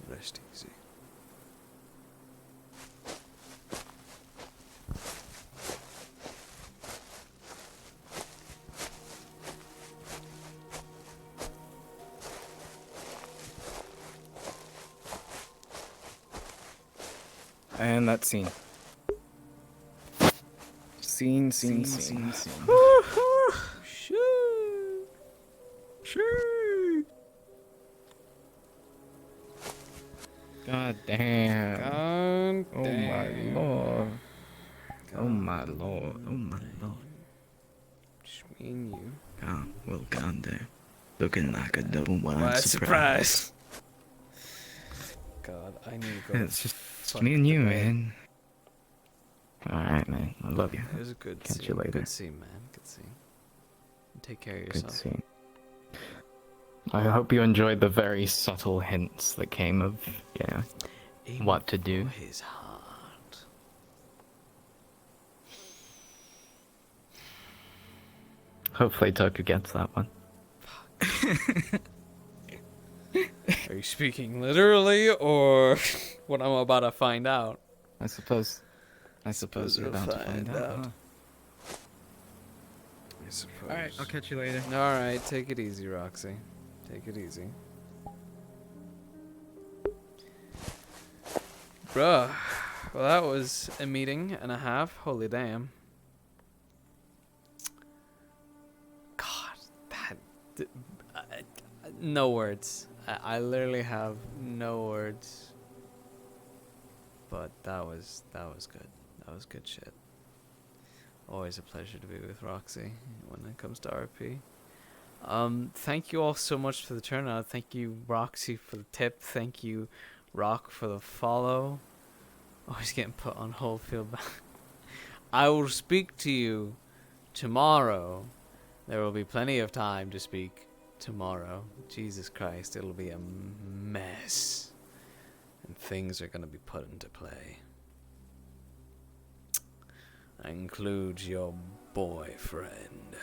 Rest easy. And that scene. Scene. God damn. God oh damn. my lord. Oh my lord. Oh my lord. Just me and you. Oh, well gone there. Looking like a double wide Wide surprise. God, I need to go. It's just fuck me and you, the bed. man. Alright, man. I love you. It was a good Catch scene. you later. Good scene, man. Good scene. Take care of Good yourself. scene. I hope you enjoyed the very subtle hints that came of, what to do. His heart. Hopefully Toku gets that one. Are you speaking literally, or what I'm about to find out? I suppose you're we'll about to find out. Huh? I suppose. Alright, I'll catch you later. Alright, take it easy, Roxy. Take it easy. Bruh. Well, that was a meeting and a half. Holy damn. God, that... no words. I literally have no words. But that was good. That was good shit. Always a pleasure to be with Roxy when it comes to RP. Thank you all so much for the turnout. Thank you, Roxy, for the tip. Thank you, Rock, for the follow. Always getting put on hold. Feel bad. I will speak to you tomorrow. There will be plenty of time to speak tomorrow. Jesus Christ, it'll be a mess. And things are going to be put into play. That includes your boyfriend.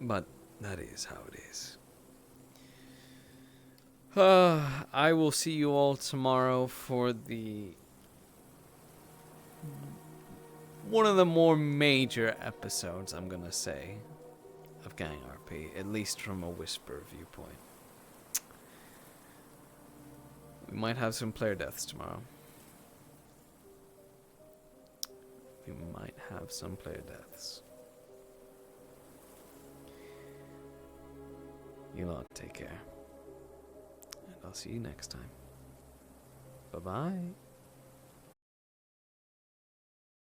But that is how it is. I will see you all tomorrow for one of the more major episodes, I'm gonna say, of Gang RP, at least from a Whisper viewpoint. We might have some player deaths tomorrow. We might have some player deaths. You lot take care. And I'll see you next time. Bye-bye.